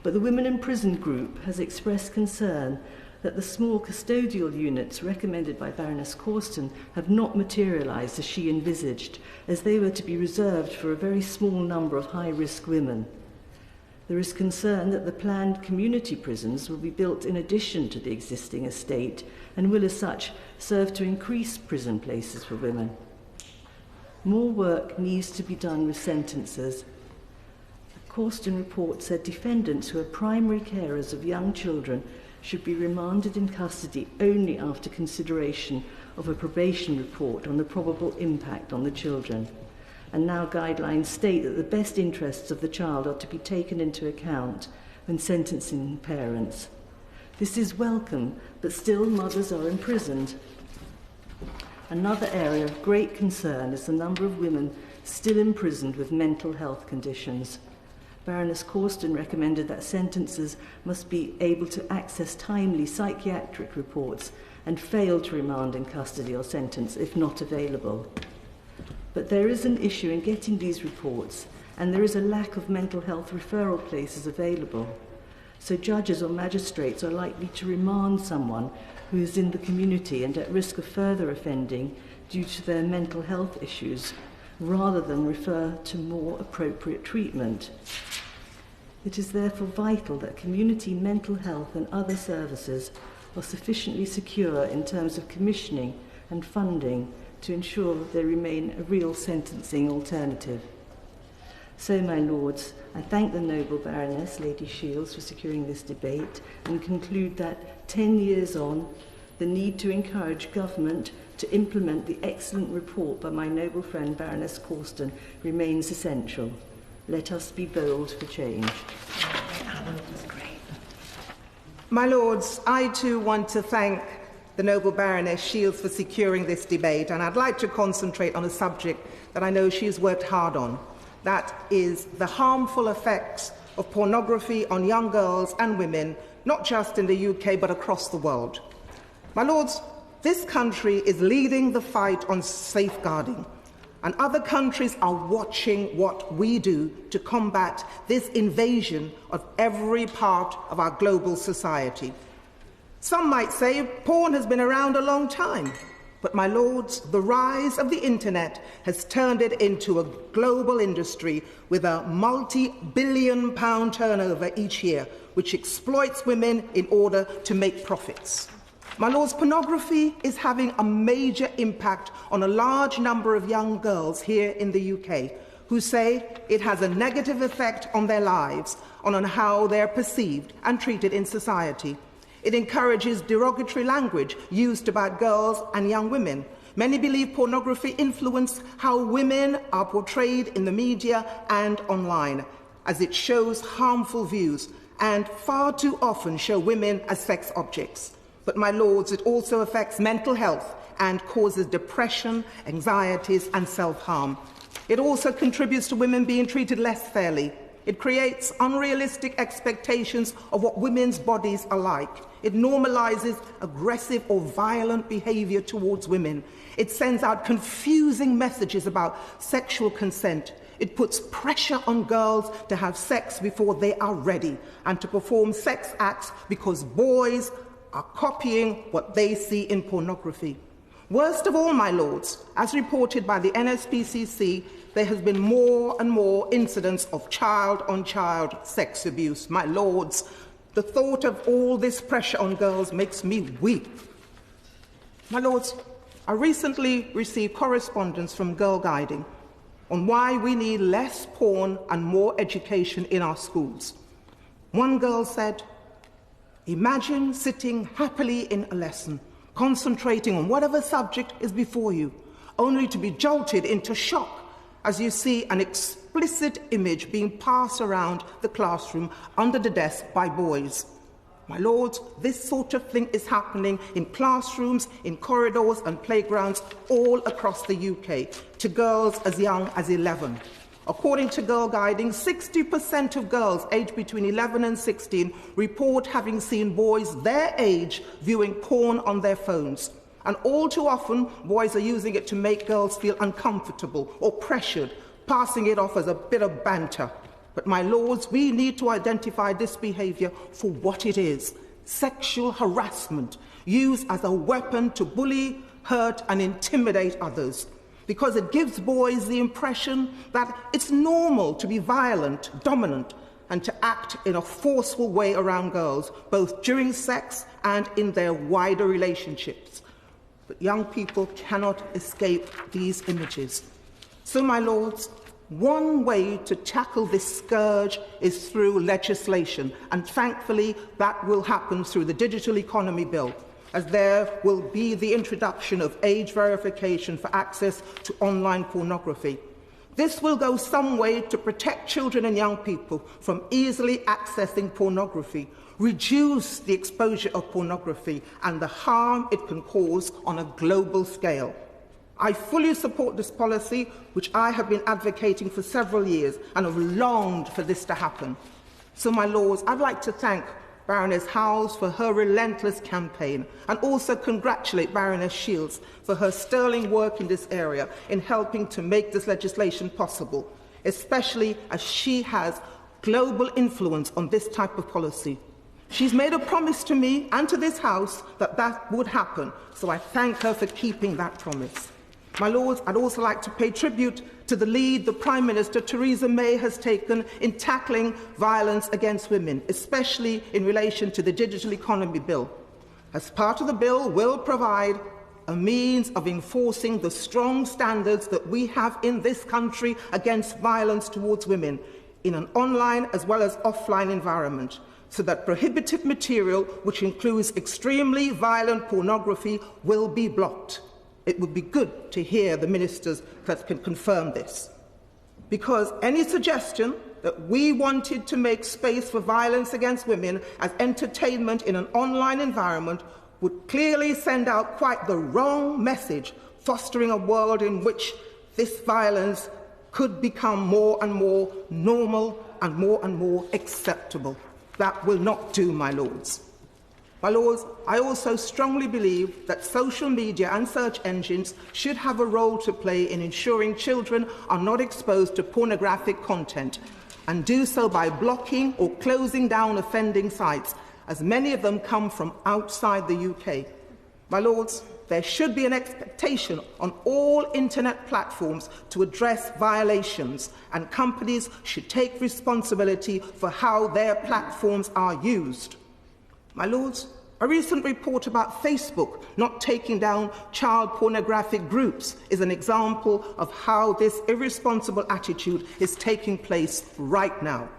But the Women in Prison group has expressed concern that the small custodial units recommended by Baroness Causton have not materialised as she envisaged, as they were to be reserved for a very small number of high-risk women. There is concern that the planned community prisons will be built in addition to the existing estate and will as such serve to increase prison places for women. More work needs to be done with sentences. The Causton report said defendants who are primary carers of young children should be remanded in custody only after consideration of a probation report on the probable impact on the children. And now guidelines state that the best interests of the child are to be taken into account when sentencing parents. This is welcome, but still mothers are imprisoned. Another area of great concern is the number of women still imprisoned with mental health conditions. Baroness Causton recommended that sentencers must be able to access timely psychiatric reports and fail to remand in custody or sentence if not available. But there is an issue in getting these reports, and there is a lack of mental health referral places available. So judges or magistrates are likely to remand someone who is in the community and at risk of further offending due to their mental health issues, rather than refer to more appropriate treatment. It is therefore vital that community mental health and other services are sufficiently secure in terms of commissioning and funding to ensure that they remain a real sentencing alternative. So, my lords, I thank the noble Baroness, Lady Shields, for securing this debate and conclude that 10 years on, the need to encourage government to implement the excellent report by my noble friend Baroness Causton remains essential. Let us be bold for change. My lords, I too want to thank the noble Baroness Shields for securing this debate, and I'd like to concentrate on a subject that I know she's worked hard on. That is the harmful effects of pornography on young girls and women not just in the UK but across the world. My Lords, this country is leading the fight on safeguarding, and other countries are watching what we do to combat this invasion of every part of our global society. Some might say porn has been around a long time, but my Lords, the rise of the internet has turned it into a global industry with a multi-billion-pound turnover each year, which exploits women in order to make profits. My Lords, pornography is having a major impact on a large number of young girls here in the UK who say it has a negative effect on their lives, on how they're perceived and treated in society. It encourages derogatory language used about girls and young women. Many believe pornography influences how women are portrayed in the media and online, as it shows harmful views and far too often show women as sex objects. But, my Lords, it also affects mental health and causes depression, anxieties and self-harm. It also contributes to women being treated less fairly. It creates unrealistic expectations of what women's bodies are like. It normalises aggressive or violent behaviour towards women. It sends out confusing messages about sexual consent. It puts pressure on girls to have sex before they are ready and to perform sex acts because boys are copying what they see in pornography. Worst of all, my Lords, as reported by the NSPCC, there has been more and more incidents of child-on-child sex abuse. My Lords, the thought of all this pressure on girls makes me weep. My Lords, I recently received correspondence from Girl Guiding on why we need less porn and more education in our schools. One girl said, "Imagine sitting happily in a lesson, concentrating on whatever subject is before you, only to be jolted into shock as you see an explicit image being passed around the classroom under the desk by boys." My Lords, this sort of thing is happening in classrooms, in corridors and playgrounds all across the UK to girls as young as 11. According to Girl Guiding, 60% of girls aged between 11 and 16 report having seen boys their age viewing porn on their phones. And all too often, boys are using it to make girls feel uncomfortable or pressured, passing it off as a bit of banter. But, my Lords, we need to identify this behaviour for what it is: sexual harassment used as a weapon to bully, hurt and intimidate others, because it gives boys the impression that it's normal to be violent, dominant, and to act in a forceful way around girls, both during sex and in their wider relationships. But young people cannot escape these images. So, my Lords, one way to tackle this scourge is through legislation, and thankfully that will happen through the Digital Economy Bill, as there will be the introduction of age verification for access to online pornography. This will go some way to protect children and young people from easily accessing pornography, reduce the exposure of pornography and the harm it can cause on a global scale. I fully support this policy, which I have been advocating for several years and have longed for this to happen. So, my Lords, I'd like to thank Baroness Howes for her relentless campaign and also congratulate Baroness Shields for her sterling work in this area in helping to make this legislation possible, especially as she has global influence on this type of policy. She's made a promise to me and to this House that that would happen, so I thank her for keeping that promise. My Lords, I'd also like to pay tribute to the lead the Prime Minister Theresa May has taken in tackling violence against women, especially in relation to the Digital Economy Bill. As part of the bill, will provide a means of enforcing the strong standards that we have in this country against violence towards women in an online as well as offline environment, so that prohibited material, which includes extremely violent pornography, will be blocked. It would be good to hear the ministers that can confirm this, because any suggestion that we wanted to make space for violence against women as entertainment in an online environment would clearly send out quite the wrong message, fostering a world in which this violence could become more and more normal and more acceptable. That will not do, my lords. My lords, I also strongly believe that social media and search engines should have a role to play in ensuring children are not exposed to pornographic content, and do so by blocking or closing down offending sites, as many of them come from outside the UK. My lords, there should be an expectation on all internet platforms to address violations, and companies should take responsibility for how their platforms are used. My lords, a recent report about Facebook not taking down child pornographic groups is an example of how this irresponsible attitude is taking place right now.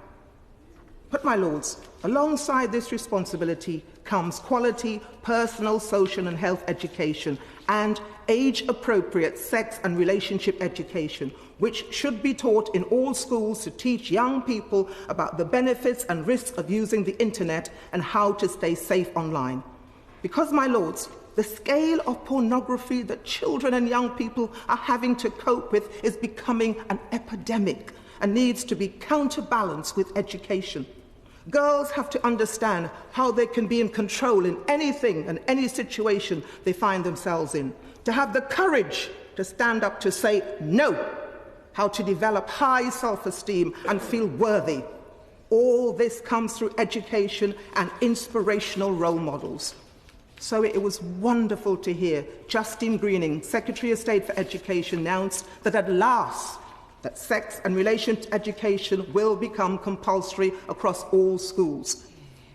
But, my lords, alongside this responsibility comes quality personal, social and health education and age-appropriate sex and relationship education, which should be taught in all schools to teach young people about the benefits and risks of using the internet and how to stay safe online. Because, my lords, the scale of pornography that children and young people are having to cope with is becoming an epidemic and needs to be counterbalanced with education. Girls have to understand how they can be in control in anything and any situation they find themselves in, to have the courage to stand up to say no, how to develop high self-esteem and feel worthy. All this comes through education and inspirational role models. So it was wonderful to hear Justine Greening, Secretary of State for Education, announce that at last that sex and relations education will become compulsory across all schools.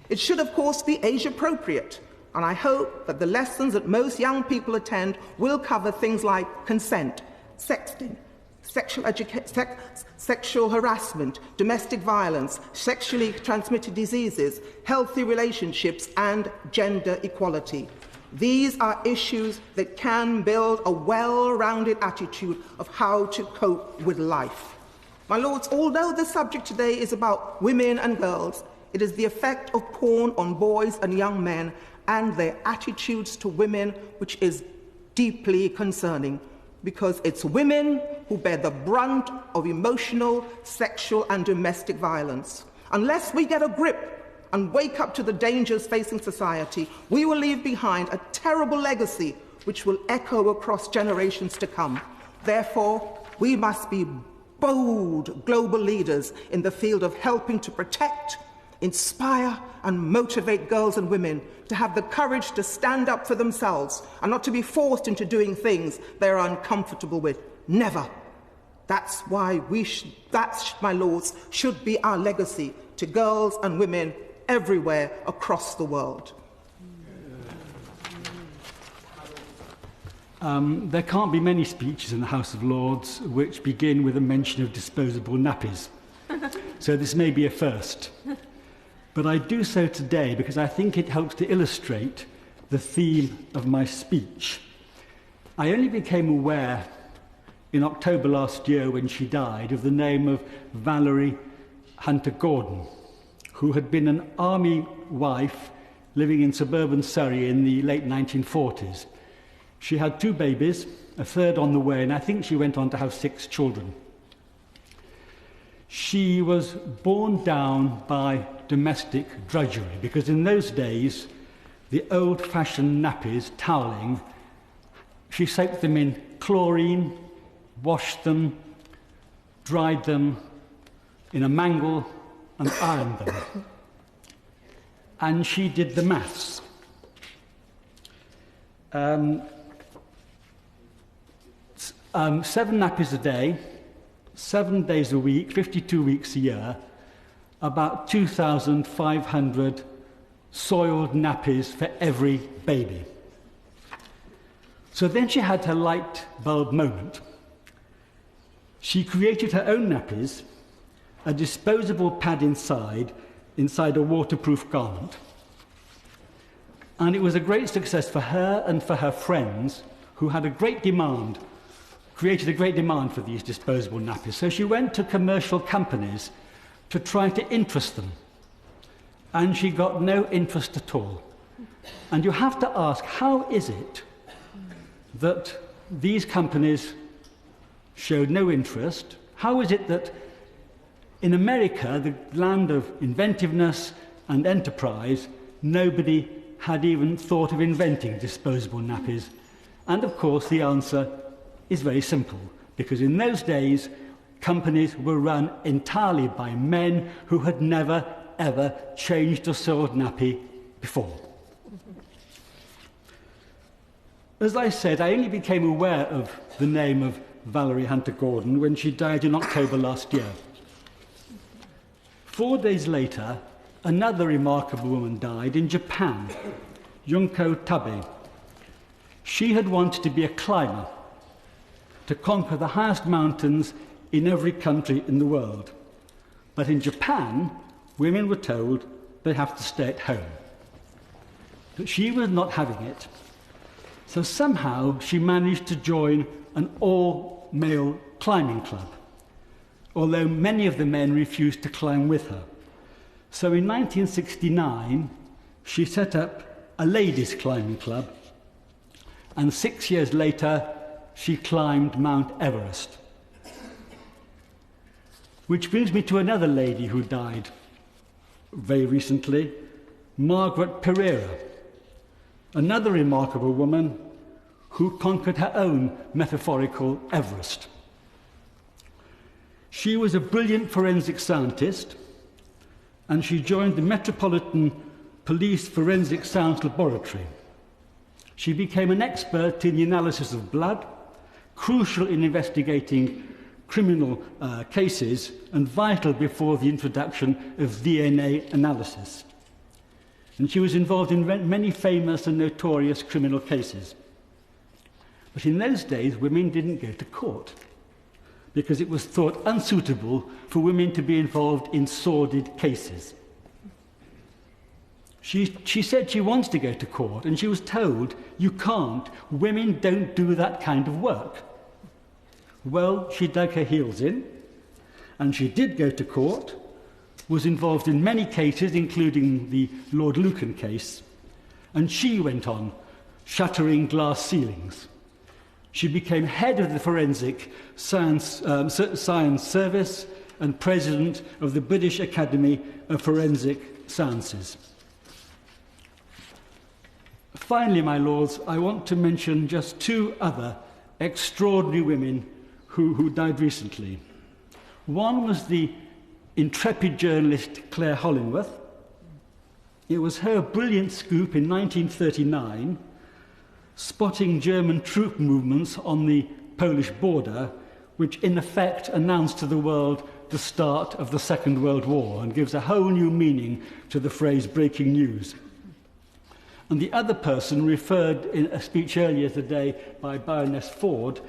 It should, of course, be age-appropriate, and I hope that the lessons that most young people attend will cover things like consent, sexting, sexual harassment, domestic violence, sexually transmitted diseases, healthy relationships, and gender equality. These are issues that can build a well-rounded attitude of how to cope with life. My lords, although the subject today is about women and girls, it is the effect of porn on boys and young men and their attitudes to women which is deeply concerning, because it's women who bear the brunt of emotional, sexual and domestic violence. Unless we get a grip and wake up to the dangers facing society, we will leave behind a terrible legacy which will echo across generations to come. Therefore, we must be bold global leaders in the field of helping to protect, inspire and motivate girls and women to have the courage to stand up for themselves and not to be forced into doing things they are uncomfortable with. Never. That's why that, my lords, should be our legacy to girls and women everywhere across the world. There can't be many speeches in the House of Lords which begin with a mention of disposable nappies. So this may be a first. But I do so today because I think it helps to illustrate the theme of my speech. I only became aware in October last year, when she died, of the name of Valerie Hunter Gordon, who had been an army wife living in suburban Surrey in the late 1940s. She had 2 babies, a third on the way, and I think she went on to have 6 children. She was borne down by domestic drudgery, because in those days, the old-fashioned nappies, toweling, she soaked them in chlorine, washed them, dried them in a mangle, and ironed them. And she did the maths. 7 nappies a day, 7 days a week, 52 weeks a year, about 2,500 soiled nappies for every baby. So then she had her light bulb moment. She created her own nappies, a disposable pad inside a waterproof garment. And it was a great success for her and for her friends, who had created a great demand for these disposable nappies. So she went to commercial companies to try to interest them. And she got no interest at all. And you have to ask, how is it that these companies showed no interest? How is it that in America, the land of inventiveness and enterprise, nobody had even thought of inventing disposable nappies. And of course the answer is very simple, because in those days companies were run entirely by men who had never ever changed a soiled nappy before. As I said, I only became aware of the name of Valerie Hunter Gordon when she died in October last year. 4 days later, another remarkable woman died in Japan, Junko Tabe. She had wanted to be a climber, to conquer the highest mountains in every country in the world. But in Japan, women were told they have to stay at home. But she was not having it. So somehow she managed to join an all-male climbing club, although many of the men refused to climb with her. So in 1969, she set up a ladies' climbing club, and 6 years later, she climbed Mount Everest. Which brings me to another lady who died very recently, Margaret Pereira, another remarkable woman who conquered her own metaphorical Everest. She was a brilliant forensic scientist, and she joined the Metropolitan Police Forensic Science Laboratory. She became an expert in the analysis of blood, crucial in investigating criminal cases, and vital before the introduction of DNA analysis. And she was involved in many famous and notorious criminal cases. But in those days, women didn't go to court because it was thought unsuitable for women to be involved in sordid cases. She said she wants to go to court, and she was told, you can't, women don't do that kind of work. Well, she dug her heels in, and she did go to court, was involved in many cases, including the Lord Lucan case, and she went on shattering glass ceilings. She became head of the Forensic Science Service and president of the British Academy of Forensic Sciences. Finally, my lords, I want to mention just two other extraordinary women who died recently. One was the intrepid journalist Claire Hollingworth. It was her brilliant scoop in 1939, spotting German troop movements on the Polish border, which in effect announced to the world the start of the Second World War and gives a whole new meaning to the phrase breaking news. And the other person, referred in a speech earlier today by Baroness Ford,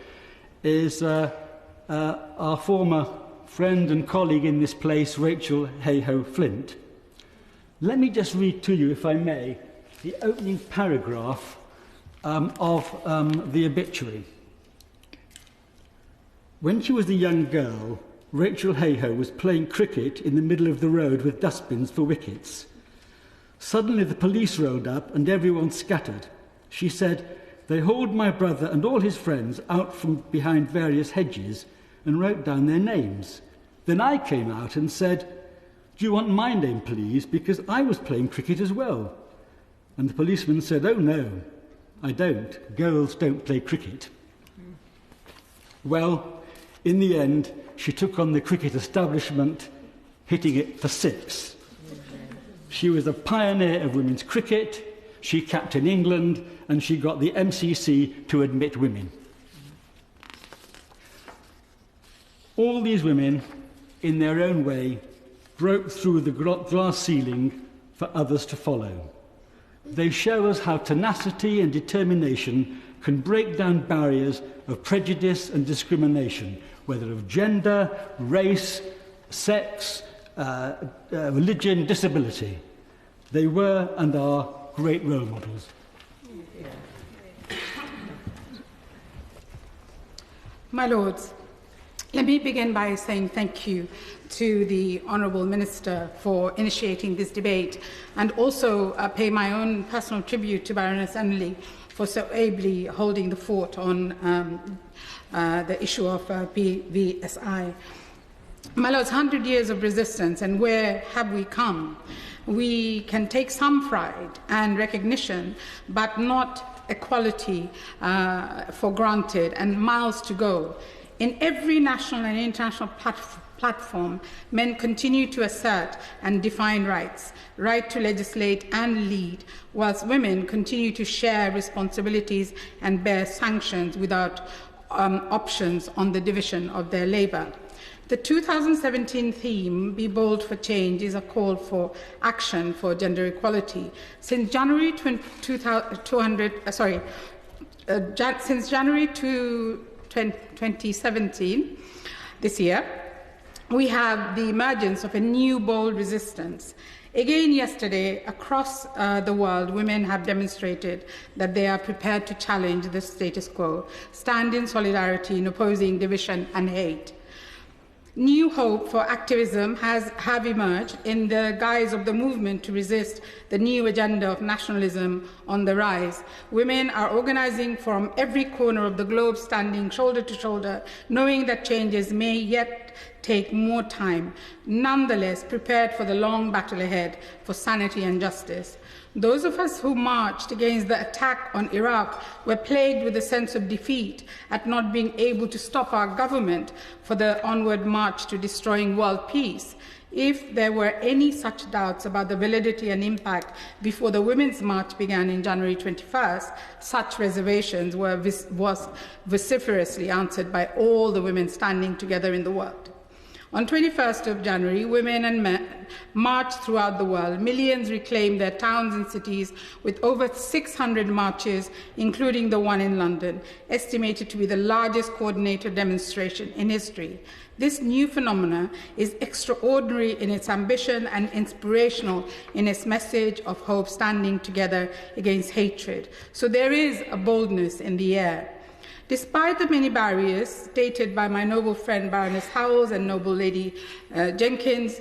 is our former friend and colleague in this place, Rachel Hayhoe Flint. Let me just read to you, if I may, the opening paragraph of the obituary. When she was a young girl, Rachel Hayhoe was playing cricket in the middle of the road with dustbins for wickets. Suddenly the police rolled up and everyone scattered. She said, "They hauled my brother and all his friends out from behind various hedges and wrote down their names. Then I came out and said, 'Do you want my name, please, because I was playing cricket as well?' And the policeman said, 'Oh no, I don't. Girls don't play cricket.' Well, in the end, she took on the cricket establishment, hitting it for 6. She was a pioneer of women's cricket, she captained England, and she got the MCC to admit women. All these women, in their own way, broke through the glass ceiling for others to follow. They show us how tenacity and determination can break down barriers of prejudice and discrimination, whether of gender, race, sex, religion, disability. They were and are great role models. My Lords, let me begin by saying thank you to the Honourable Minister for initiating this debate, and also pay my own personal tribute to Baroness Anneli for so ably holding the fort on the issue of PVSI. My Lords, 100 years of resistance, and where have we come? we can take some pride and recognition, but not equality for granted, and miles to go. In every national and international platform, men continue to assert and define rights, right to legislate and lead, whilst women continue to share responsibilities and bear sanctions without options on the division of their labour. The 2017 theme, Be Bold for Change, is a call for action for gender equality. Since January 2017, this year, we have the emergence of a new bold resistance. Again yesterday, across the world, women have demonstrated that they are prepared to challenge the status quo, stand in solidarity in opposing division and hate. New hope for activism have emerged in the guise of the movement to resist the new agenda of nationalism on the rise. Women are organizing from every corner of the globe, standing shoulder to shoulder, knowing that changes may yet take more time, nonetheless prepared for the long battle ahead for sanity and justice. Those of us who marched against the attack on Iraq were plagued with a sense of defeat at not being able to stop our government for the onward march to destroying world peace. If there were any such doubts about the validity and impact before the Women's March began in January 21st, such reservations were vociferously answered by all the women standing together in the world. On 21st of January, women and men marched throughout the world. Millions reclaimed their towns and cities with over 600 marches, including the one in London, estimated to be the largest coordinated demonstration in history. This new phenomenon is extraordinary in its ambition and inspirational in its message of hope, standing together against hatred. So there is a boldness in the air. Despite the many barriers stated by my noble friend Baroness Howells and noble Lady Jenkins,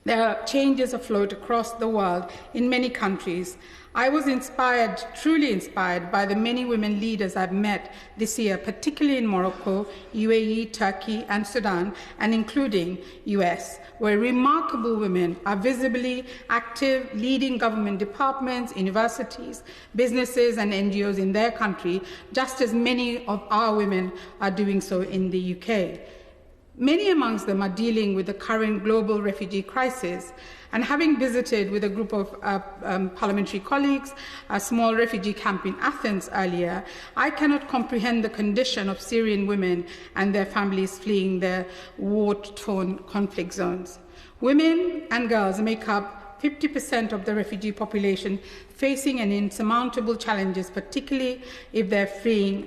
there are changes afloat across the world in many countries. I was inspired, truly inspired, by the many women leaders I've met this year, particularly in Morocco, UAE, Turkey, and Sudan, and including US, where remarkable women are visibly active, leading government departments, universities, businesses, and NGOs in their country, just as many of our women are doing so in the UK. Many amongst them are dealing with the current global refugee crisis. And having visited with a group of parliamentary colleagues a small refugee camp in Athens earlier, I cannot comprehend the condition of Syrian women and their families fleeing their war-torn conflict zones. Women and girls make up 50% of the refugee population, facing an insurmountable challenges, particularly if they're fleeing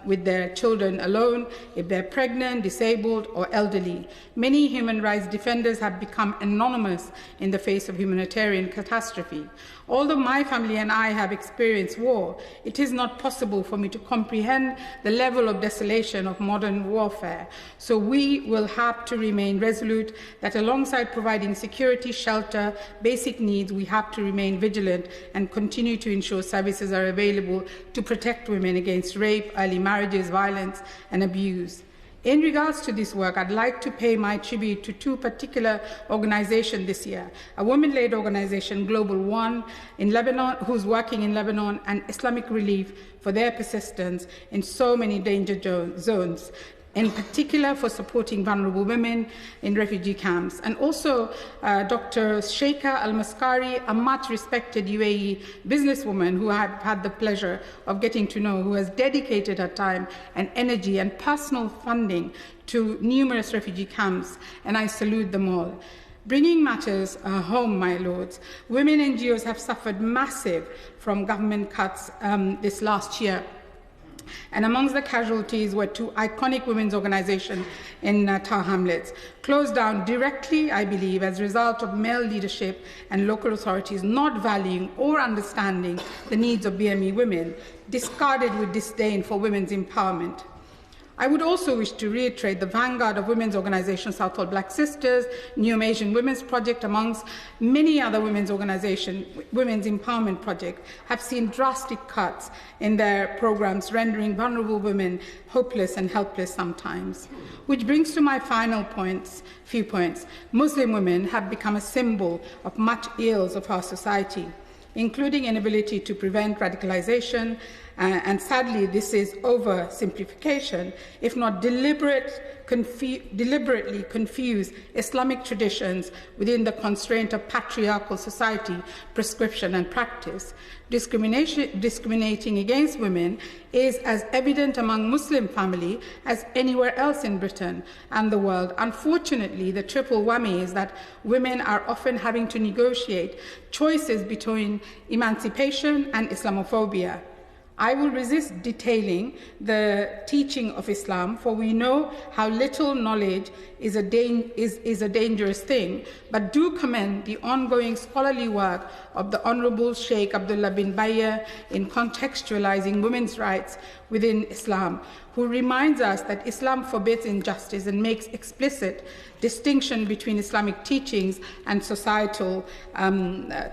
with their children alone, if they're pregnant, disabled, or elderly. Many human rights defenders have become anonymous in the face of humanitarian catastrophe. Although my family and I have experienced war, it is not possible for me to comprehend the level of desolation of modern warfare. So we will have to remain resolute that alongside providing security, shelter, basic needs, we have to remain vigilant and continue to ensure services are available to protect women against rape, early marriages, violence, and abuse. In regards to this work, I'd like to pay my tribute to two particular organizations this year. A women-led organization, Global One, in Lebanon, who's working in Lebanon, and Islamic Relief for their persistence in so many danger zones, in particular for supporting vulnerable women in refugee camps. And also Dr. Sheikha Al-Maskari, a much respected UAE businesswoman who I've had the pleasure of getting to know, who has dedicated her time and energy and personal funding to numerous refugee camps, and I salute them all. Bringing matters home, my lords, women NGOs have suffered massive from government cuts this last year. And amongst the casualties were two iconic women's organizations in Tower Hamlets, closed down directly, I believe, as a result of male leadership and local authorities not valuing or understanding the needs of BME women, discarded with disdain for women's empowerment. I would also wish to reiterate the vanguard of women's organizations, Southall Black Sisters, New Asian Women's Project, amongst many other women's organizations, women's empowerment projects, have seen drastic cuts in their programs, rendering vulnerable women hopeless and helpless sometimes. Which brings to my final few points. Muslim women have become a symbol of much ills of our society, including inability to prevent radicalization, and sadly this is oversimplification, if not deliberately confuse Islamic traditions within the constraint of patriarchal society, prescription and practice. Discriminating against women is as evident among Muslim families as anywhere else in Britain and the world. Unfortunately, the triple whammy is that women are often having to negotiate choices between emancipation and Islamophobia. I will resist detailing the teaching of Islam, for we know how little knowledge is a dangerous thing, but do commend the ongoing scholarly work of the Honorable Sheikh Abdullah bin Bayyah in contextualizing women's rights within Islam, who reminds us that Islam forbids injustice and makes explicit distinction between Islamic teachings and societal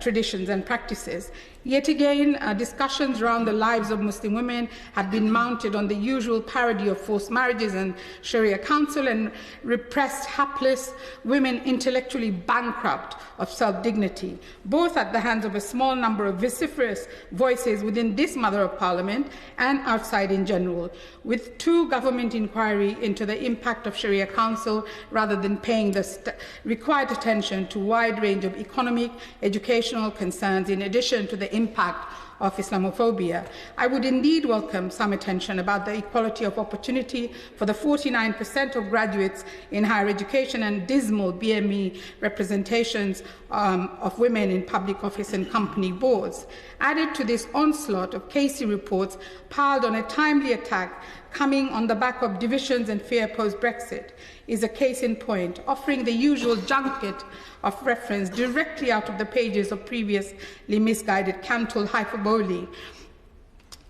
traditions and practices. Yet again, discussions around the lives of Muslim women have been mounted on the usual parody of forced marriages and Sharia counsel, and repressed, hapless women intellectually bankrupt of self-dignity, both at the hands of a small number of vociferous voices within this Mother of Parliament and outside in general, with two government inquiry into the impact of Sharia counsel rather than paying the required attention to a wide range of economic, educational concerns, in addition to the impact of Islamophobia. I would indeed welcome some attention about the equality of opportunity for the 49% of graduates in higher education and dismal BME representations of women in public office and company boards. Added to this onslaught of Casey reports piled on a timely attack coming on the back of divisions and fear post-Brexit is a case in point, offering the usual junket of reference directly out of the pages of previously misguided cantal hyperbole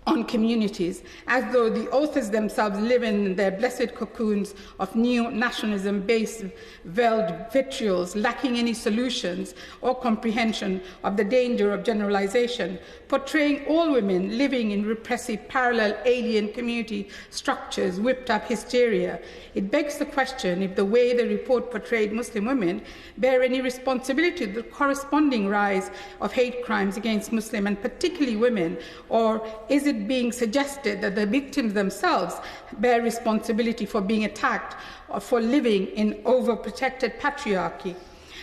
on communities, as though the authors themselves live in their blessed cocoons of new nationalism-based veiled vitrials, lacking any solutions or comprehension of the danger of generalization, portraying all women living in repressive, parallel, alien community structures, whipped up hysteria. It begs the question if the way the report portrayed Muslim women bear any responsibility to the corresponding rise of hate crimes against Muslim and particularly women, or is it being suggested that the victims themselves bear responsibility for being attacked or for living in overprotected patriarchy?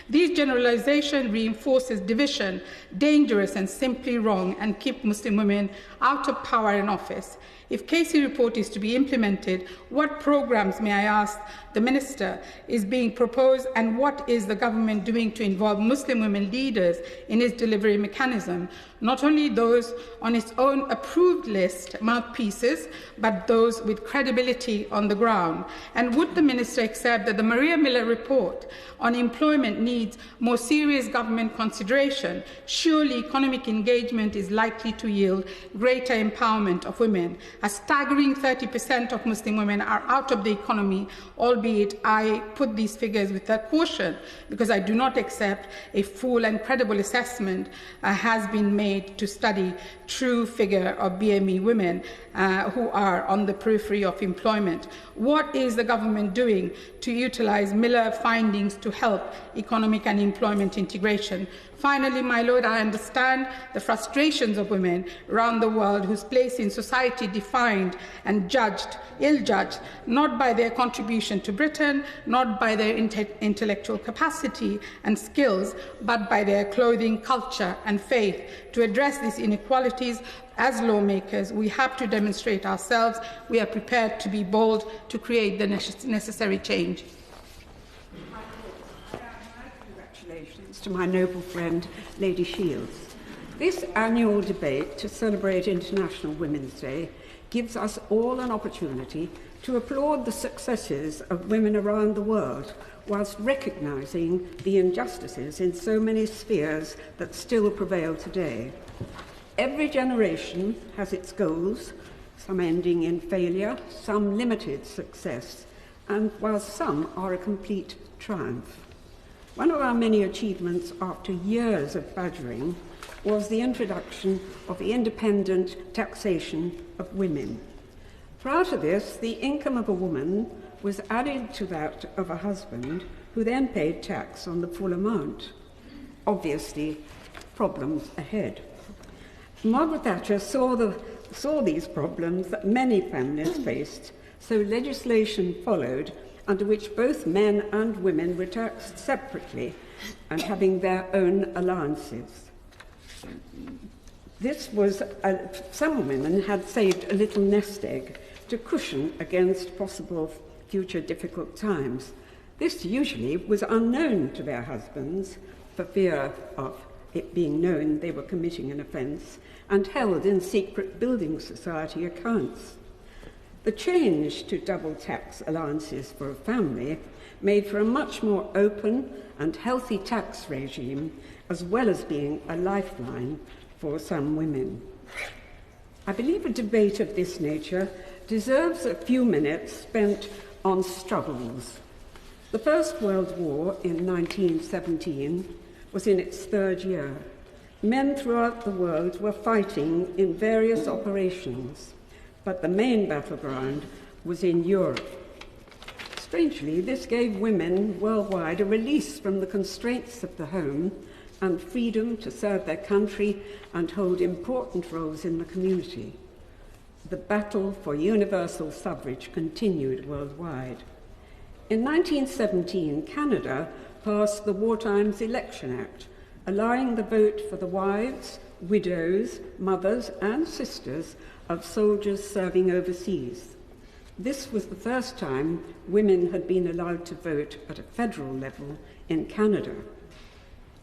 These generalizations reinforces division, dangerous and simply wrong, and keep Muslim women out of power and office. If Casey report is to be implemented, what programs, may I ask the Minister, is being proposed, and what is the government doing to involve Muslim women leaders in its delivery mechanism? Not only those on its own approved list, mouthpieces, but those with credibility on the ground. And would the Minister accept that the Maria Miller report on employment needs more serious government consideration? Surely economic engagement is likely to yield greater empowerment of women. A staggering 30% of Muslim women are out of the economy, albeit I put these figures with a caution because I do not accept a full and credible assessment has been made to study true figure of BME women who are on the periphery of employment. What is the government doing to utilize Miller findings to help economic and employment integration? Finally, my Lord, I understand the frustrations of women around the world whose place in society defined and judged, ill-judged, not by their contribution to Britain, not by their intellectual capacity and skills, but by their clothing, culture and faith. To address these inequalities, as lawmakers, we have to demonstrate ourselves. We are prepared to be bold to create the necessary change. Congratulations to my noble friend, Lady Shields. This annual debate to celebrate International Women's Day gives us all an opportunity to applaud the successes of women around the world, whilst recognising the injustices in so many spheres that still prevail today. Every generation has its goals, some ending in failure, some limited success, and while some are a complete triumph. One of our many achievements after years of badgering was the introduction of the independent taxation of women. Prior to this, the income of a woman was added to that of a husband, who then paid tax on the full amount. Obviously, problems ahead. Margaret Thatcher saw these problems that many families faced, so legislation followed under which both men and women were taxed separately and having their own allowances. This was, some women had saved a little nest egg to cushion against possible future difficult times. This usually was unknown to their husbands for fear of it being known they were committing an offence and held in secret building society accounts. The change to double tax allowances for a family made for a much more open and healthy tax regime, as well as being a lifeline for some women. I believe a debate of this nature deserves a few minutes spent on struggles. The First World War in 1917 was in its third year. Men throughout the world were fighting in various operations, but the main battleground was in Europe. Strangely, this gave women worldwide a release from the constraints of the home and freedom to serve their country and hold important roles in the community. The battle for universal suffrage continued worldwide. In 1917, Canada passed the Wartime Election Act, allowing the vote for the wives, widows, mothers, and sisters of soldiers serving overseas. This was the first time women had been allowed to vote at a federal level in Canada.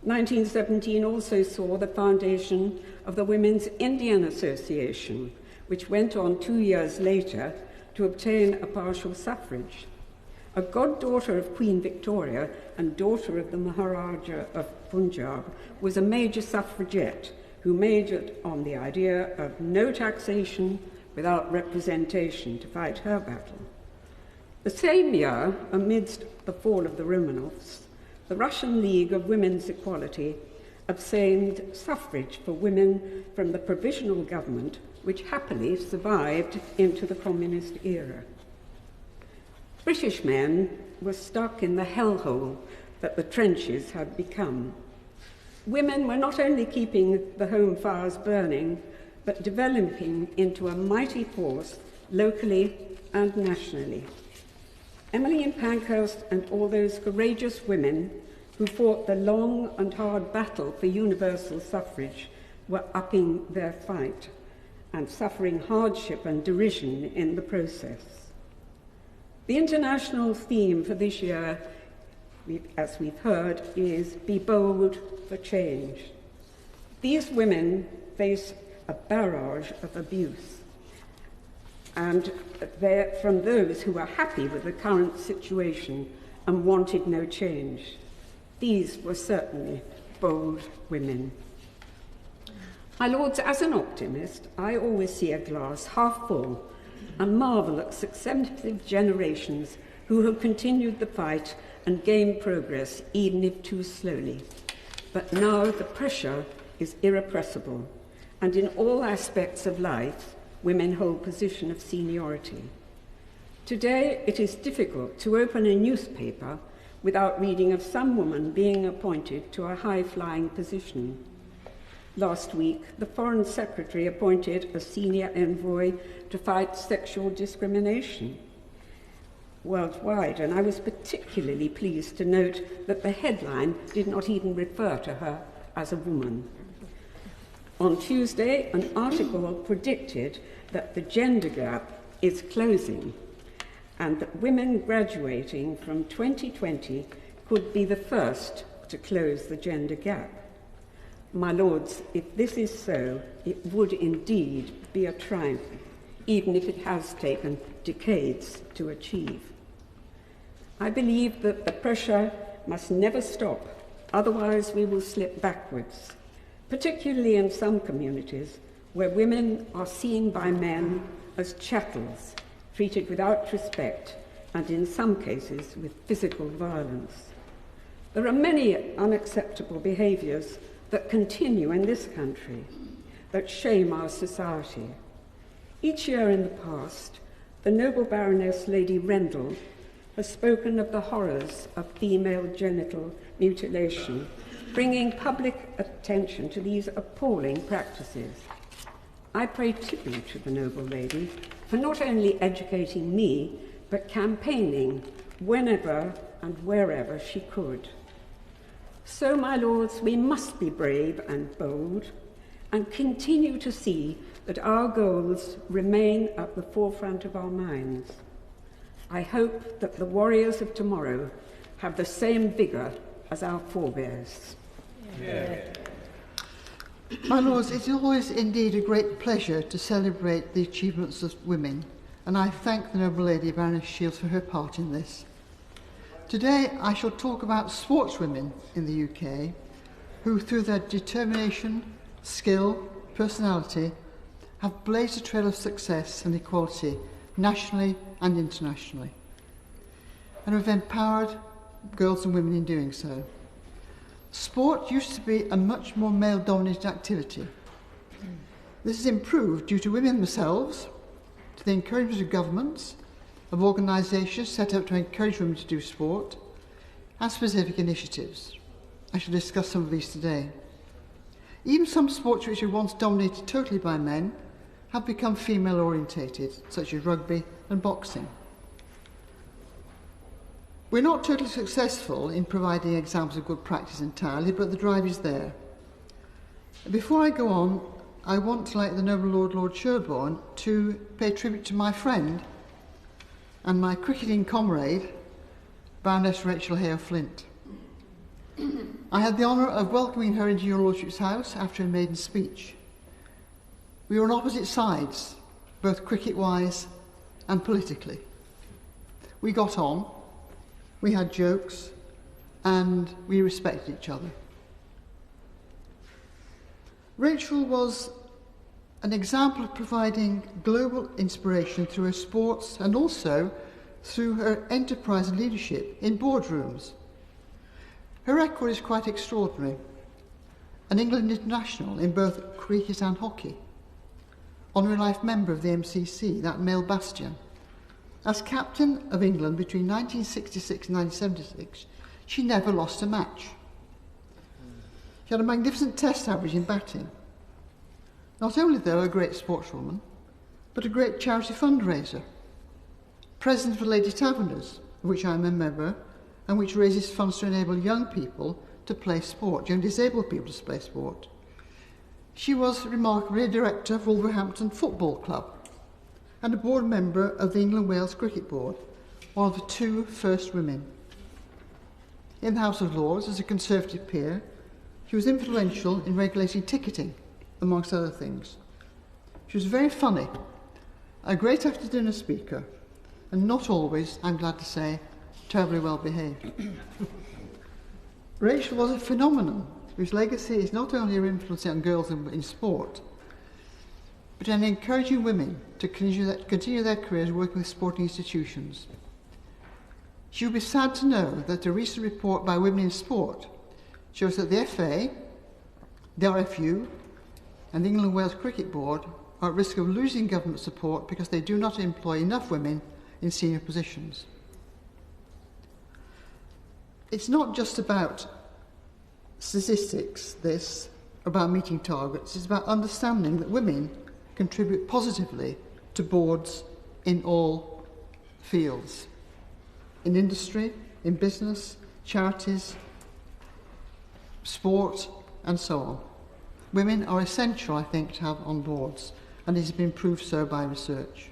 1917 also saw the foundation of the Women's Indian Association, which went on 2 years later to obtain a partial suffrage. A goddaughter of Queen Victoria and daughter of the Maharaja of Punjab was a major suffragette who majored on the idea of no taxation without representation to fight her battle. The same year, amidst the fall of the Romanovs, the Russian League of Women's Equality obtained suffrage for women from the provisional government, which happily survived into the communist era. British men were stuck in the hellhole that the trenches had become. Women were not only keeping the home fires burning, but developing into a mighty force locally and nationally. Emmeline Pankhurst and all those courageous women who fought the long and hard battle for universal suffrage were upping their fight and suffering hardship and derision in the process. The international theme for this year, as we've heard, is Be Bold for Change. These women face a barrage of abuse, and they're from those who are happy with the current situation and wanted no change. These were certainly bold women. My lords, as an optimist, I always see a glass half full and marvel at successive generations who have continued the fight and gained progress, even if too slowly. But now the pressure is irrepressible, and in all aspects of life, women hold position of seniority. Today, it is difficult to open a newspaper without reading of some woman being appointed to a high-flying position. Last week, the Foreign Secretary appointed a senior envoy to fight sexual discrimination worldwide, and I was particularly pleased to note that the headline did not even refer to her as a woman. On Tuesday, an article predicted that the gender gap is closing and that women graduating from 2020 could be the first to close the gender gap. My lords, if this is so, it would indeed be a triumph, even if it has taken decades to achieve. I believe that the pressure must never stop, otherwise we will slip backwards, particularly in some communities where women are seen by men as chattels, treated without respect and in some cases with physical violence. There are many unacceptable behaviours that continue in this country that shame our society. Each year in the past, the noble Baroness Lady Rendell has spoken of the horrors of female genital mutilation, bringing public attention to these appalling practices. I pay tribute to the noble lady for not only educating me, but campaigning whenever and wherever she could. So, my lords, we must be brave and bold and continue to see that our goals remain at the forefront of our minds. I hope that the warriors of tomorrow have the same vigour as our forebears. Yeah. My lords, it is always indeed a great pleasure to celebrate the achievements of women, and I thank the noble lady Baroness Shields for her part in this. Today I shall talk about sportswomen in the UK who, through their determination, skill, personality, have blazed a trail of success and equality nationally and internationally, and have empowered girls and women in doing so. Sport used to be a much more male-dominated activity. This has improved due to women themselves, to the encouragement of governments, of organisations set up to encourage women to do sport, and specific initiatives. I shall discuss some of these today. Even some sports which were once dominated totally by men have become female-orientated, such as rugby and boxing. We're not totally successful in providing examples of good practice entirely, but the drive is there. Before I go on, I want to, like the noble Lord Sherborne, to pay tribute to my friend and my cricketing comrade, Baroness Rachel Hale-Flint. I had the honour of welcoming her into your Lordship's house after a maiden speech. We were on opposite sides, both cricket-wise and politically. We got on, we had jokes, and we respected each other. Rachel was an example of providing global inspiration through her sports and also through her enterprise and leadership in boardrooms. Her record is quite extraordinary. An England international in both cricket and hockey. Honorary life member of the MCC, that male bastion. As captain of England between 1966 and 1976, she never lost a match. She had a magnificent test average in batting. Not only, though, a great sportswoman, but a great charity fundraiser. President of the Lady Taverners, of which I am a member, and which raises funds to enable young people to play sport, young disabled people to play sport. She was remarkably a director of Wolverhampton Football Club and a board member of the England-Wales Cricket Board, one of the two first women. In the House of Lords, as a Conservative peer, she was influential in regulating ticketing, amongst other things. She was very funny, a great after-dinner speaker, and not always, I'm glad to say, terribly well behaved. Rachel was a phenomenon whose legacy is not only her influence on girls in sport, but in encouraging women to continue their careers working with sporting institutions. She would be sad to know that a recent report by Women in Sport shows that the FA, the RFU, and the England and Wales Cricket Board are at risk of losing government support because they do not employ enough women in senior positions. It's not just about statistics, about meeting targets. It's about understanding that women contribute positively to boards in all fields, in industry, in business, charities, sport, and so on. Women are essential, I think, to have on boards, and it has been proved so by research.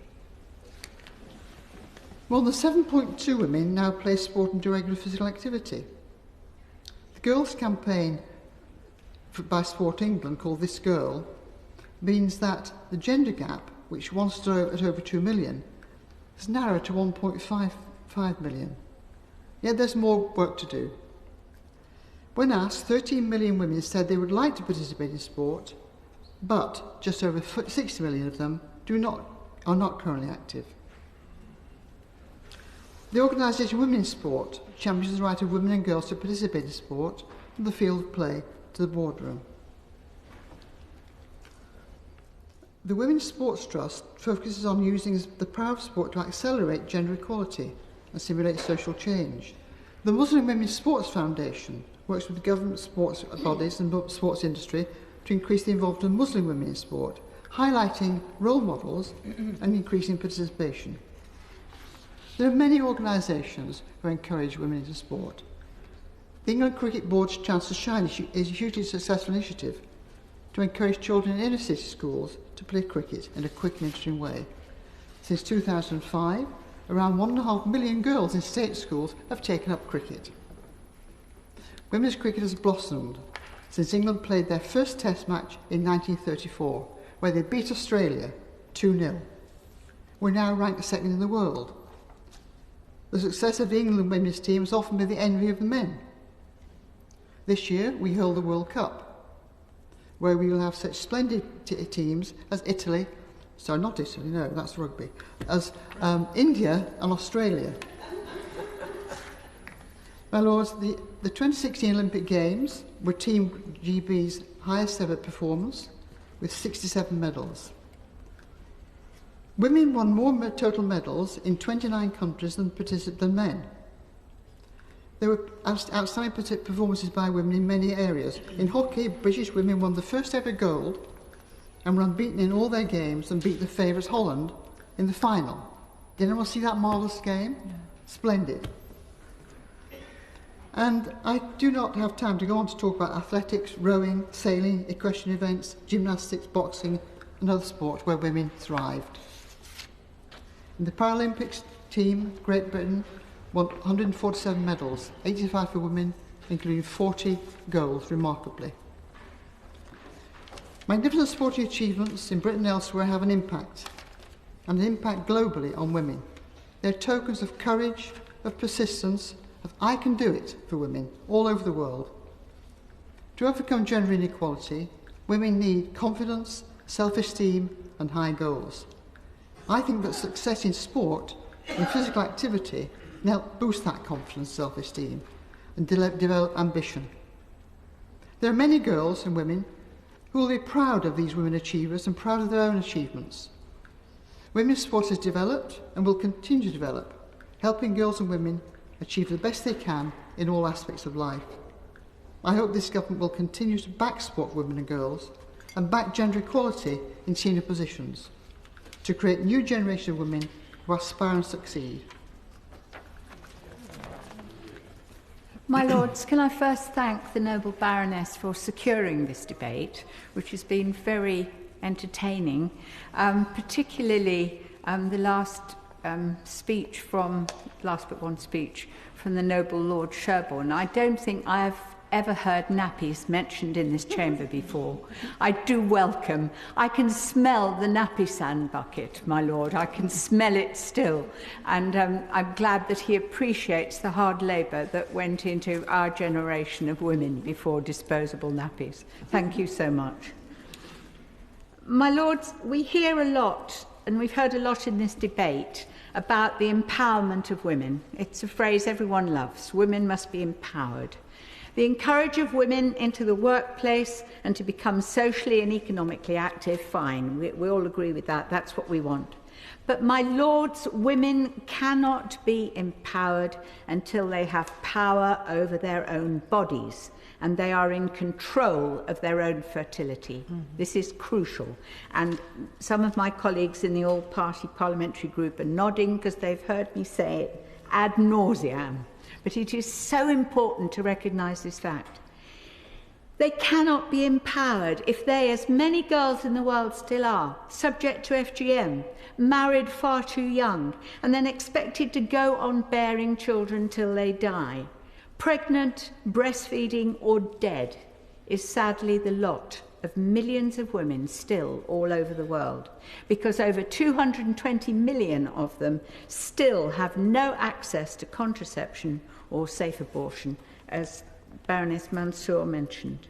More than 7.2 women now play sport and do regular physical activity. The girls' campaign by Sport England, called This Girl, means that the gender gap, which once stood at over 2 million, has narrowed to 1.55 million. Yet there's more work to do. When asked, 13 million women said they would like to participate in sport, but just over 60 million of them are not currently active. The organisation Women in Sport champions the right of women and girls to participate in sport from the field of play to the boardroom. The Women's Sports Trust focuses on using the power of sport to accelerate gender equality and stimulate social change. The Muslim Women's Sports Foundation works with the government sports bodies and sports industry to increase the involvement of Muslim women in sport, highlighting role models and increasing participation. There are many organisations who encourage women into sport. The England Cricket Board's Chance to Shine is a hugely successful initiative to encourage children in inner city schools to play cricket in a quick and interesting way. Since 2005, around 1.5 million girls in state schools have taken up cricket. Women's cricket has blossomed since England played their first Test match in 1934, where they beat Australia 2-0. We're now ranked second in the world. The success of the England women's team has often been the envy of the men. This year we hold the World Cup, where we will have such splendid teams as Italy, sorry, not Italy, no, that's rugby, as India and Australia. My lords, the 2016 Olympic Games were Team GB's highest ever performance, with 67 medals. Women won more total medals in 29 countries than men. There were outstanding performances by women in many areas. In hockey, British women won the first ever gold and were unbeaten in all their games and beat the favourites Holland in the final. Did anyone see that marvellous game? Yeah. Splendid. And I do not have time to go on to talk about athletics, rowing, sailing, equestrian events, gymnastics, boxing and other sports where women thrived. In the Paralympics team, Great Britain won 147 medals, 85 for women, including 40 golds, remarkably. Magnificent sporting achievements in Britain and elsewhere have an impact globally on women. They're tokens of courage, of persistence, of I can do it for women all over the world. To overcome gender inequality, women need confidence, self-esteem and high goals. I think that success in sport, in physical activity, can help boost that confidence, self-esteem and develop ambition. There are many girls and women who will be proud of these women achievers and proud of their own achievements. Women's sport has developed and will continue to develop, helping girls and women achieve the best they can in all aspects of life. I hope this government will continue to back sport women and girls and back gender equality in senior positions to create a new generation of women who aspire and succeed. My Lords, can I first thank the Noble Baroness for securing this debate, which has been very entertaining, particularly the last but one speech from the Noble Lord Sherborne. I don't think I have ever heard nappies mentioned in this chamber before. I do welcome. I can smell the nappy sand bucket, my lord. I can smell it still. And I'm glad that he appreciates the hard labour that went into our generation of women before disposable nappies. Thank you so much. My lords, we hear a lot, and we've heard a lot in this debate, about the empowerment of women. It's a phrase everyone loves. Women must be empowered. The encourage of women into the workplace and to become socially and economically active, fine. We all agree with that. That's what we want. But my lords, women cannot be empowered until they have power over their own bodies and they are in control of their own fertility. Mm-hmm. This is crucial. And some of my colleagues in the all-party parliamentary group are nodding because they've heard me say it ad nauseam. But it is so important to recognise this fact. They cannot be empowered if they, as many girls in the world still are, subject to FGM, married far too young, and then expected to go on bearing children till they die. Pregnant, breastfeeding, or dead is sadly the lot of millions of women still all over the world, because over 220 million of them still have no access to contraception or safe abortion, as Baroness Mansour mentioned.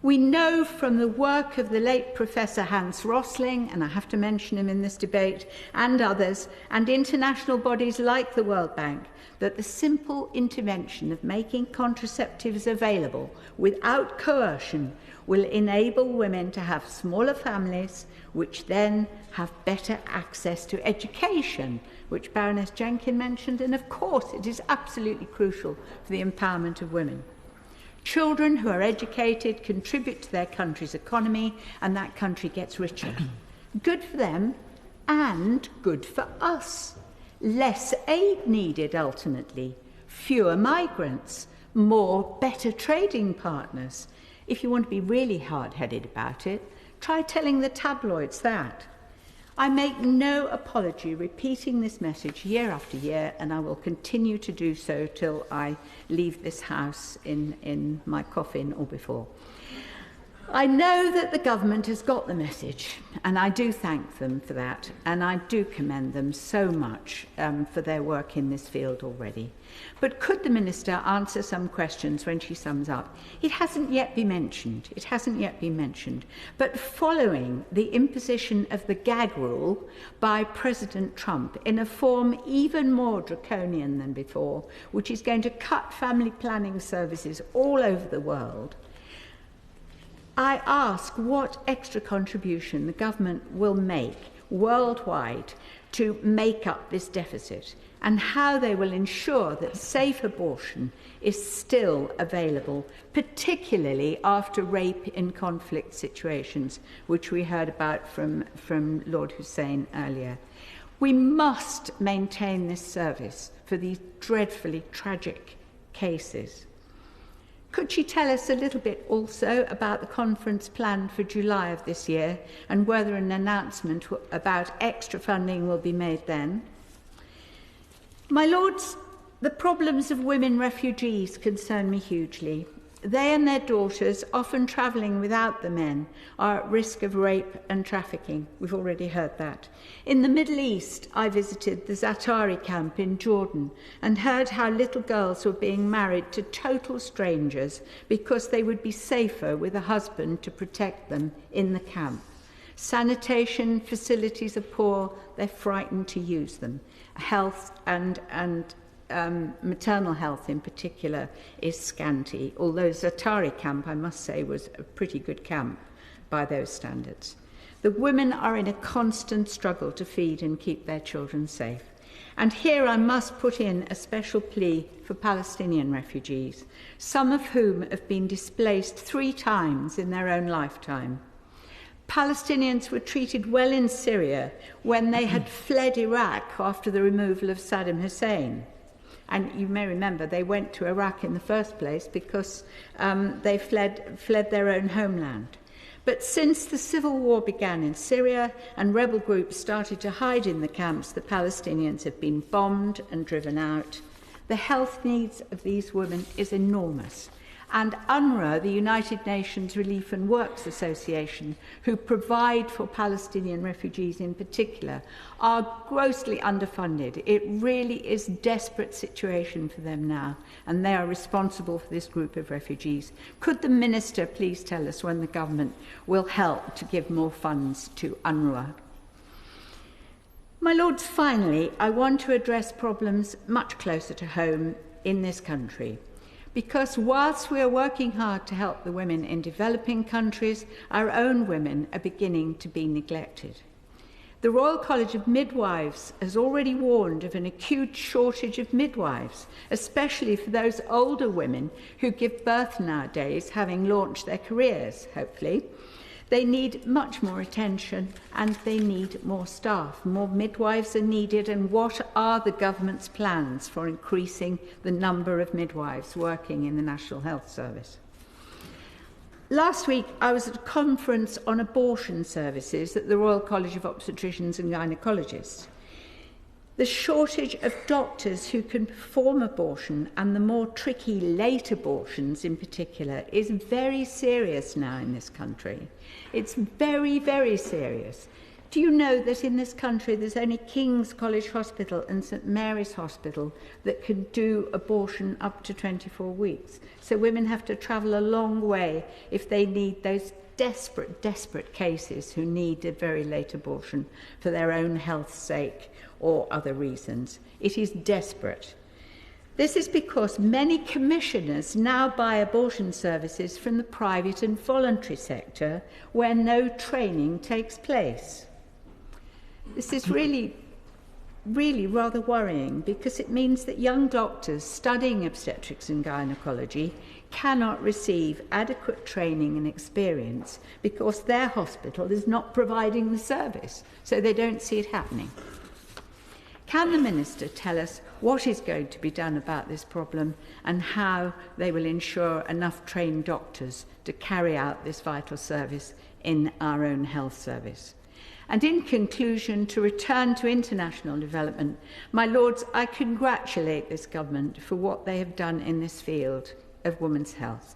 We know from the work of the late Professor Hans Rosling, and I have to mention him in this debate, and others, and international bodies like the World Bank, that the simple intervention of making contraceptives available without coercion will enable women to have smaller families, which then have better access to education, which Baroness Jenkin mentioned, and of course it is absolutely crucial for the empowerment of women. Children who are educated contribute to their country's economy, and that country gets richer. Good for them and good for us. Less aid needed ultimately, fewer migrants, more better trading partners. If you want to be really hard-headed about it, try telling the tabloids that. I make no apology repeating this message year after year, and I will continue to do so till I leave this house in my coffin or before. I know that the government has got the message, and I do thank them for that, and I do commend them so much for their work in this field already. But could the Minister answer some questions when she sums up? It hasn't yet been mentioned. It hasn't yet been mentioned. But following the imposition of the gag rule by President Trump in a form even more draconian than before, which is going to cut family planning services all over the world, I ask what extra contribution the government will make worldwide to make up this deficit, and how they will ensure that safe abortion is still available, particularly after rape in conflict situations, which we heard about from Lord Hussein earlier. We must maintain this service for these dreadfully tragic cases. Could she tell us a little bit also about the conference planned for July of this year, and whether an announcement about extra funding will be made then? My Lords, the problems of women refugees concern me hugely. They and their daughters, often travelling without the men, are at risk of rape and trafficking. We've already heard that. In the Middle East, I visited the Zatari camp in Jordan and heard how little girls were being married to total strangers because they would be safer with a husband to protect them in the camp. Sanitation facilities are poor, they're frightened to use them. Health and maternal health in particular is scanty, although Zatari camp, I must say, was a pretty good camp by those standards. The women are in a constant struggle to feed and keep their children safe. And here I must put in a special plea for Palestinian refugees, some of whom have been displaced 3 times in their own lifetime. Palestinians were treated well in Syria when they had fled Iraq after the removal of Saddam Hussein. And you may remember they went to Iraq in the first place because they fled their own homeland. But since the civil war began in Syria and rebel groups started to hide in the camps, the Palestinians have been bombed and driven out. The health needs of these women is enormous. And UNRWA, the United Nations Relief and Works Association, who provide for Palestinian refugees in particular, are grossly underfunded. It really is a desperate situation for them now, and they are responsible for this group of refugees. Could the Minister please tell us when the government will help to give more funds to UNRWA? My Lords, finally, I want to address problems much closer to home in this country. Because whilst we are working hard to help the women in developing countries, our own women are beginning to be neglected. The Royal College of Midwives has already warned of an acute shortage of midwives, especially for those older women who give birth nowadays, having launched their careers, hopefully. They need much more attention and they need more staff. More midwives are needed, and what are the government's plans for increasing the number of midwives working in the National Health Service? Last week I was at a conference on abortion services at the Royal College of Obstetricians and Gynecologists. The shortage of doctors who can perform abortion, and the more tricky late abortions in particular, is very serious now in this country. It's very, very serious. Do you know that in this country there's only King's College Hospital and St Mary's Hospital that can do abortion up to 24 weeks? So women have to travel a long way if they need those desperate cases who need a very late abortion for their own health's sake or other reasons. It is desperate. This is because many commissioners now buy abortion services from the private and voluntary sector where no training takes place. This is really rather worrying because it means that young doctors studying obstetrics and gynecology cannot receive adequate training and experience because their hospital is not providing the service, so they don't see it happening. Can the Minister tell us what is going to be done about this problem and how they will ensure enough trained doctors to carry out this vital service in our own health service? And in conclusion, to return to international development, my Lords, I congratulate this government for what they have done in this field of women's health,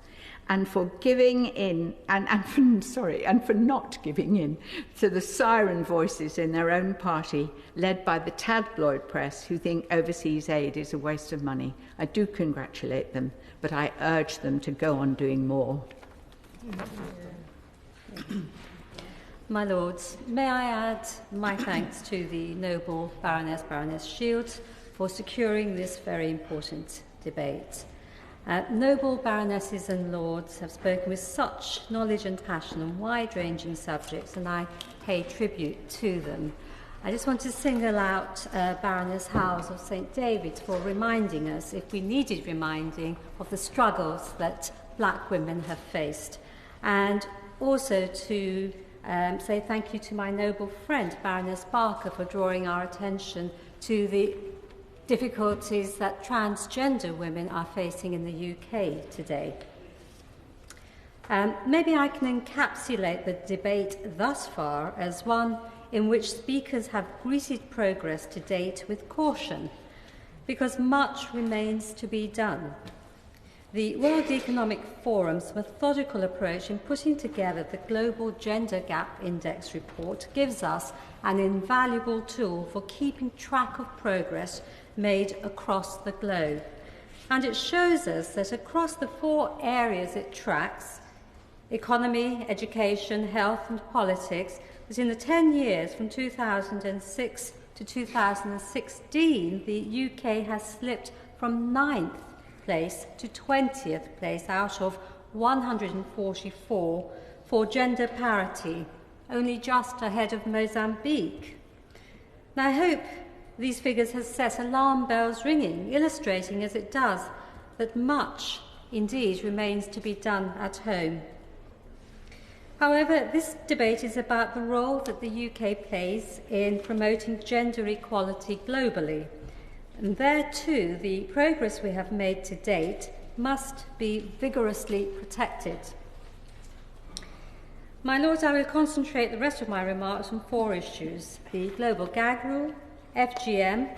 and for giving in and for not giving in to the siren voices in their own party, led by the tabloid press, who think overseas aid is a waste of money. I do congratulate them, but I urge them to go on doing more. My Lords, may I add my thanks to the noble Baroness Shields for securing this very important debate. Noble Baronesses and Lords have spoken with such knowledge and passion on wide-ranging subjects, and I pay tribute to them. I just want to single out Baroness Howes of St David's for reminding us, if we needed reminding, of the struggles that black women have faced, and also to say thank you to my noble friend Baroness Barker for drawing our attention to the difficulties that transgender women are facing in the UK today. Maybe I can encapsulate the debate thus far as one in which speakers have greeted progress to date with caution, because much remains to be done. The World Economic Forum's methodical approach in putting together the Global Gender Gap Index report gives us an invaluable tool for keeping track of progress made across the globe. And it shows us that across the 4 areas it tracks, economy, education, health and politics, that in the 10 years from 2006 to 2016, the UK has slipped from 9th place to 20th place out of 144 for gender parity, only just ahead of Mozambique. Now, I hope these figures have set alarm bells ringing, illustrating as it does that much indeed remains to be done at home. However, this debate is about the role that the UK plays in promoting gender equality globally. And there too, the progress we have made to date must be vigorously protected. My Lords, I will concentrate the rest of my remarks on 4 issues: the global gag rule, FGM,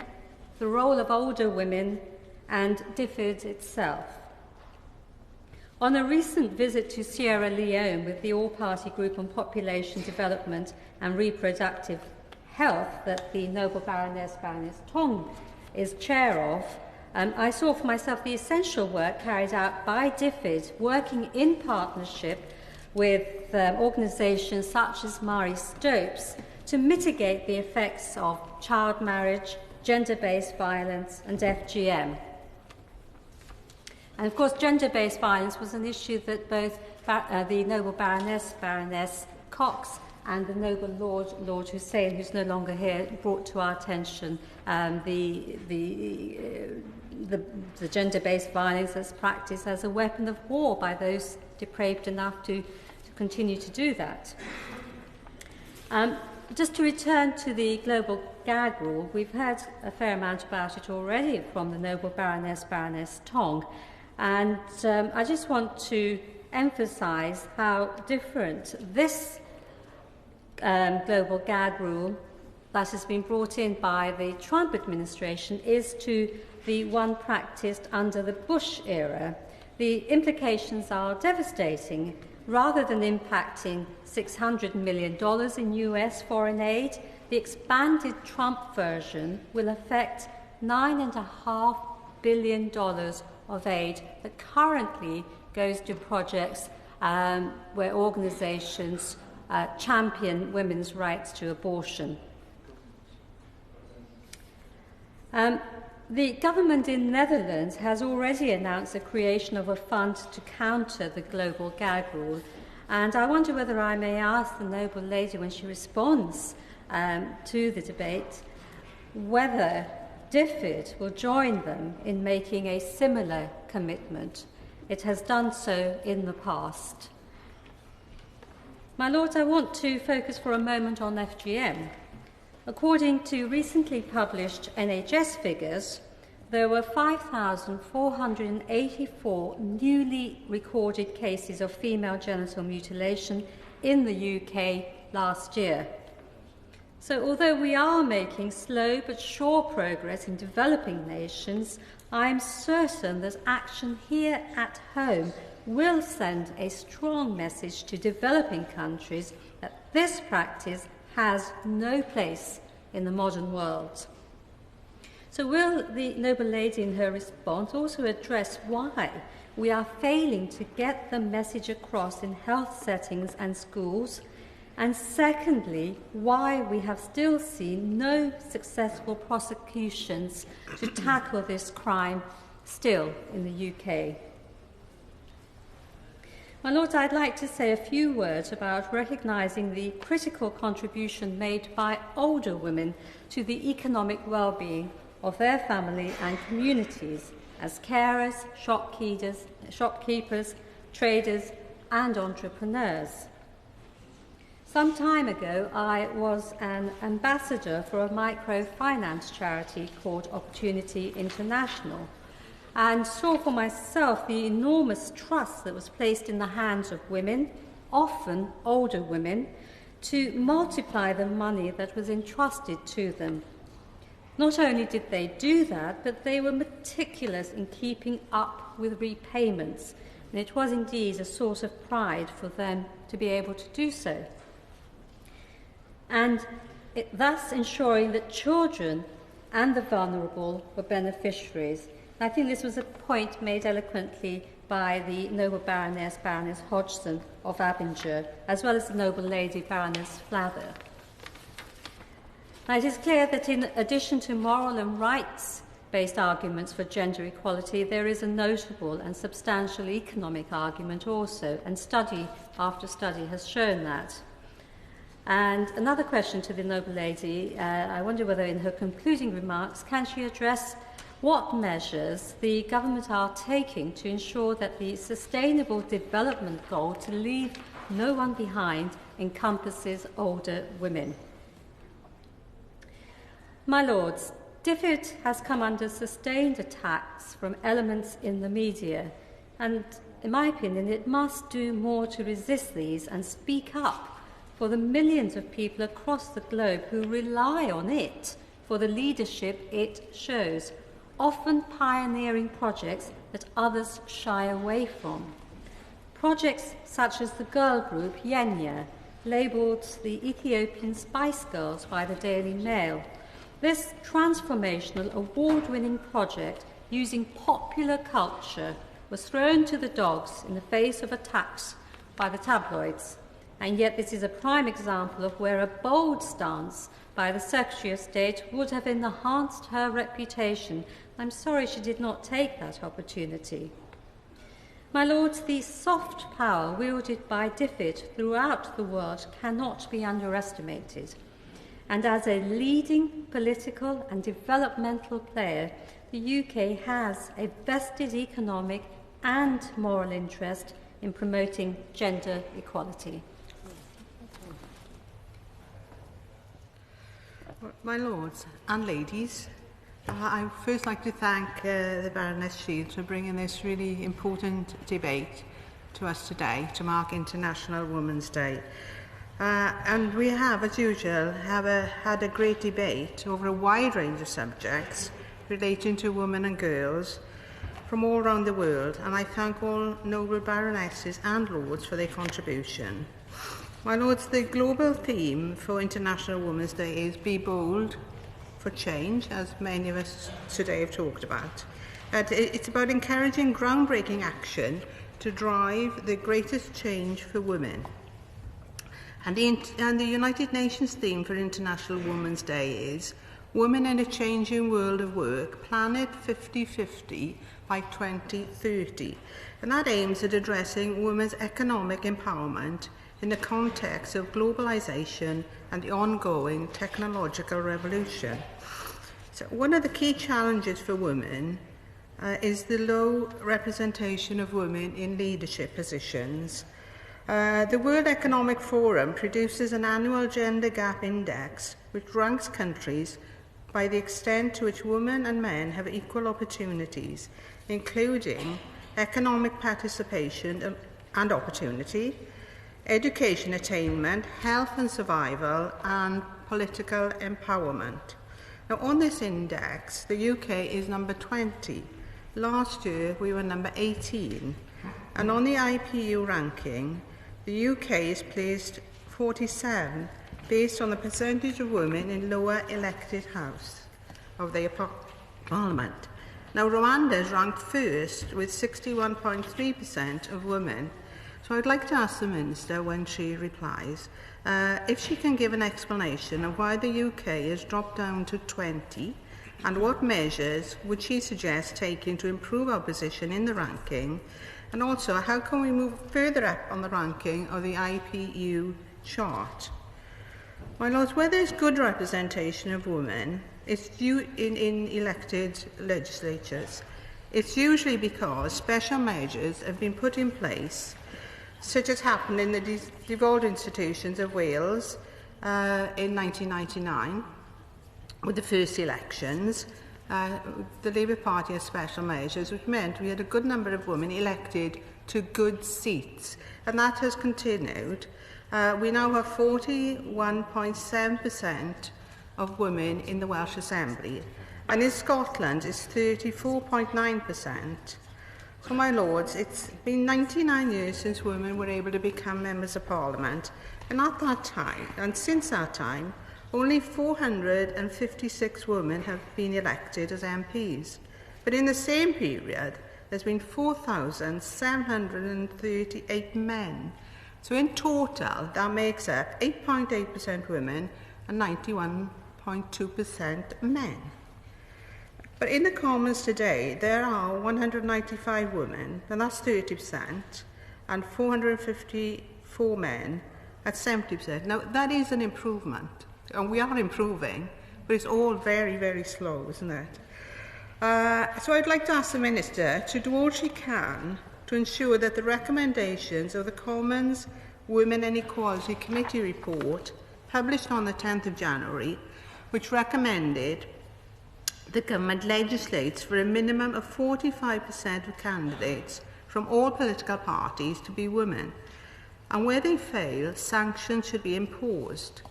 the role of older women, and DFID itself. On a recent visit to Sierra Leone with the All-Party Group on Population Development and Reproductive Health that the Noble Baroness Tong is chair of, I saw for myself the essential work carried out by DFID, working in partnership with organisations such as Marie Stopes to mitigate the effects of child marriage, gender-based violence and FGM. And of course, gender-based violence was an issue that both the Noble Baroness Cox, and the Noble Lord Hussein, who's no longer here, brought to our attention the gender-based violence that's practiced as a weapon of war by those depraved enough to continue to do that. Just to return to the global gag rule, we've heard a fair amount about it already from the Noble Baroness Tong, and I just want to emphasise how different this global gag rule that has been brought in by the Trump administration is to the one practiced under the Bush era. The implications are devastating, Rather than impacting $600 million in US foreign aid, the expanded Trump version will affect $9.5 billion of aid that currently goes to projects where organisations champion women's rights to abortion. The government in Netherlands has already announced the creation of a fund to counter the global gag rule, and I wonder whether I may ask the noble lady, when she responds to the debate, whether DFID will join them in making a similar commitment. It has done so in the past. My Lords, I want to focus for a moment on FGM. According to recently published NHS figures, there were 5,484 newly recorded cases of female genital mutilation in the UK last year. So although we are making slow but sure progress in developing nations, I am certain that action here at home will send a strong message to developing countries that this practice has no place in the modern world. So will the noble lady in her response also address why we are failing to get the message across in health settings and schools, and secondly, why we have still seen no successful prosecutions to tackle this crime still in the UK? My Lord, I'd like to say a few words about recognising the critical contribution made by older women to the economic well-being of their family and communities as carers, shopkeepers, traders and entrepreneurs. Some time ago, I was an ambassador for a microfinance charity called Opportunity International, and saw for myself the enormous trust that was placed in the hands of women, often older women, to multiply the money that was entrusted to them. Not only did they do that, but they were meticulous in keeping up with repayments, and it was indeed a source of pride for them to be able to do so. And thus ensuring that children and the vulnerable were beneficiaries. I think this was a point made eloquently by the noble Baroness Hodgson of Abinger, as well as the noble lady Baroness Flather. Now, it is clear that in addition to moral and rights-based arguments for gender equality, there is a notable and substantial economic argument also, and study after study has shown that. And another question to the noble lady, I wonder whether in her concluding remarks, can she address what measures the government are taking to ensure that the Sustainable Development Goal to leave no one behind encompasses older women. My Lords, DFID has come under sustained attacks from elements in the media, and in my opinion, it must do more to resist these and speak up for the millions of people across the globe who rely on it for the leadership it shows, often pioneering projects that others shy away from. Projects such as the girl group Yenya, labelled the Ethiopian Spice Girls by the Daily Mail. This transformational, award-winning project using popular culture was thrown to the dogs in the face of attacks by the tabloids. And yet this is a prime example of where a bold stance by the Secretary of State would have enhanced her reputation. I'm sorry she did not take that opportunity. My Lords, the soft power wielded by DFID throughout the world cannot be underestimated. And as a leading political and developmental player, the UK has a vested economic and moral interest in promoting gender equality. My Lords and Ladies, I would first like to thank the Baroness Shields for bringing this really important debate to us today to mark International Women's Day. And we have, as usual, had a great debate over a wide range of subjects relating to women and girls, from all around the world, and I thank all noble baronesses and lords for their contribution. My lords, the global theme for International Women's Day is Be Bold for Change, as many of us today have talked about. It's about encouraging groundbreaking action to drive the greatest change for women. And the United Nations theme for International Women's Day is Women in a Changing World of Work, Planet 50-50 by 2030. And that aims at addressing women's economic empowerment in the context of globalisation and the ongoing technological revolution. So one of the key challenges for women is the low representation of women in leadership positions. The World Economic Forum produces an annual gender gap index which ranks countries by the extent to which women and men have equal opportunities, including economic participation and opportunity, education attainment, health and survival, and political empowerment. Now, on this index, the UK is number 20. Last year, we were number 18. And on the IPU ranking, the UK is placed 47, based on the percentage of women in lower elected house of their parliament. Now, Rwanda is ranked first with 61.3% of women. So I'd like to ask the Minister, when she replies, if she can give an explanation of why the UK has dropped down to 20 and what measures would she suggest taking to improve our position in the ranking, and also how can we move further up on the ranking of the IPU chart. My Lords, where there's good representation of women in elected legislatures, it's usually because special measures have been put in place, such as happened in the devolved institutions of Wales in 1999 with the first elections. The Labour Party has special measures, which meant we had a good number of women elected to good seats, and that has continued. We now have 41.7% of women in the Welsh Assembly, and in Scotland it's 34.9%. So, my Lords, it's been 99 years since women were able to become members of Parliament, and at that time, and since that time, only 456 women have been elected as MPs. But in the same period, there's been 4,738 men. So in total, that makes up 8.8% women and 91.2% men. But in the Commons today, there are 195 women, and that's 30%, and 454 men at 70%. Now, that is an improvement, and we are improving, but it's all very, very slow, isn't it? So I'd like to ask the Minister to do all she can to ensure that the recommendations of the Commons Women and Equality Committee report, published on the 10th of January, which recommended the government legislates for a minimum of 45% of candidates from all political parties to be women, and where they fail, sanctions should be imposed.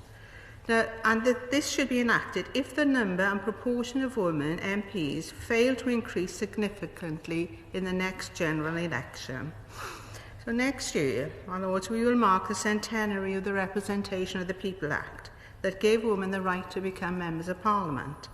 And that this should be enacted if the number and proportion of women MPs fail to increase significantly in the next general election. So next year, my Lords, we will mark the centenary of the Representation of the People Act that gave women the right to become members of Parliament.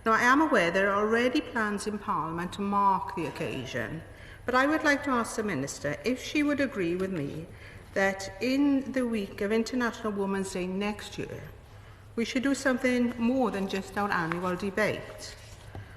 Now, I am aware there are already plans in Parliament to mark the occasion, but I would like to ask the Minister if she would agree with me that in the week of International Women's Day next year, we should do something more than just our annual debate.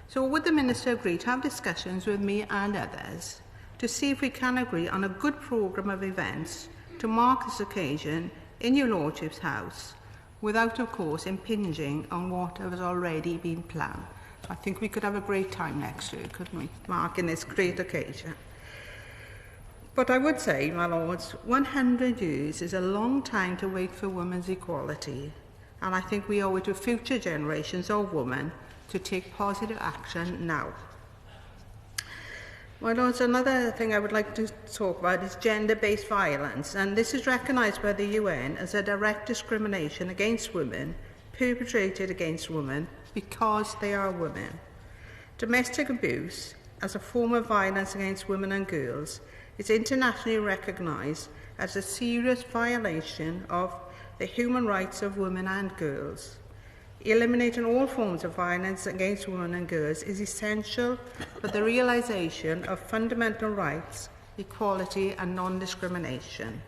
So would the Minister agree to have discussions with me and others to see if we can agree on a good programme of events to mark this occasion in your Lordship's House, without, of course, impinging on what has already been planned. So I think we could have a great time next year, couldn't we, marking this great occasion. But I would say, my Lords, 100 years is a long time to wait for women's equality, and I think we owe it to future generations of women to take positive action now. My Lords, another thing I would like to talk about is gender-based violence, and this is recognised by the UN as a direct discrimination against women, perpetrated against women because they are women. Domestic abuse as a form of violence against women and girls is internationally recognised as a serious violation of the human rights of women and girls. Eliminating all forms of violence against women and girls is essential for the realisation of fundamental rights, equality and non-discrimination.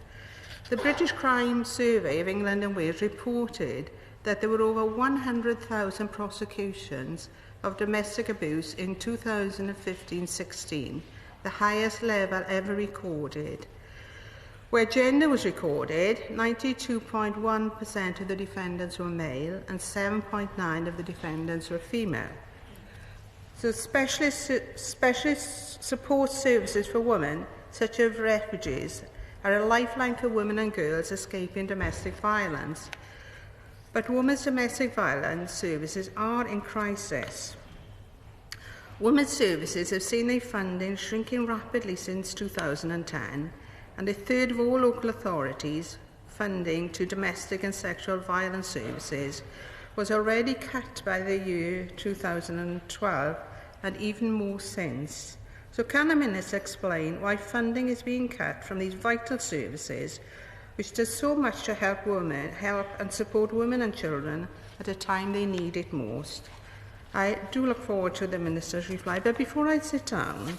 The British Crime Survey of England and Wales reported that there were over 100,000 prosecutions of domestic abuse in 2015-16, the highest level ever recorded. Where gender was recorded, 92.1% of the defendants were male and 7.9% of the defendants were female. So specialist support services for women, such as refugees, are a lifeline for women and girls escaping domestic violence. But women's domestic violence services are in crisis. Women's services have seen their funding shrinking rapidly since 2010, and a third of all local authorities' funding to domestic and sexual violence services was already cut by the year 2012, and even more since. So can the Minister explain why funding is being cut from these vital services, which does so much to help and support women and children at a time they need it most? I do look forward to the Minister's reply, but before I sit down,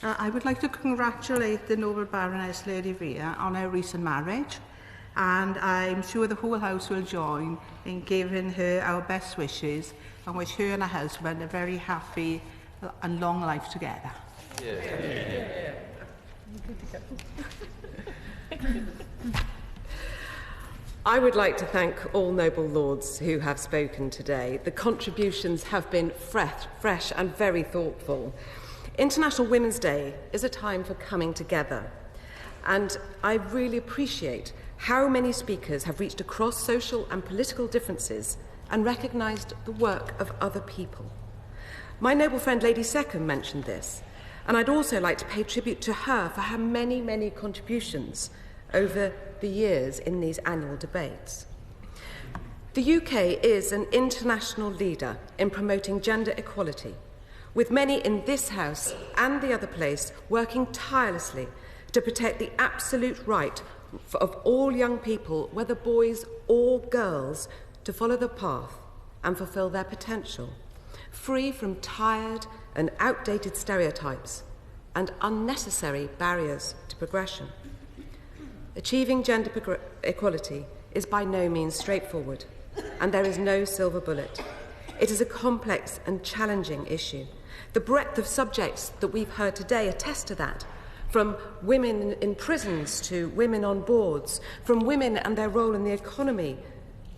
I would like to congratulate the noble Baroness Lady Vere on her recent marriage, and I'm sure the whole House will join in giving her our best wishes and wish her and her husband a very happy and long life together. Yeah. I would like to thank all noble lords who have spoken today. The contributions have been fresh and very thoughtful. International Women's Day is a time for coming together, and I really appreciate how many speakers have reached across social and political differences and recognised the work of other people. My noble friend Lady Second mentioned this, and I'd also like to pay tribute to her for her many, many contributions over the years in these annual debates. The UK is an international leader in promoting gender equality, with many in this House and the other place working tirelessly to protect the absolute right of all young people, whether boys or girls, to follow the path and fulfil their potential, free from tired and outdated stereotypes and unnecessary barriers to progression. Achieving gender equality is by no means straightforward, and there is no silver bullet. It is a complex and challenging issue. The breadth of subjects that we've heard today attest to that, from women in prisons to women on boards, from women and their role in the economy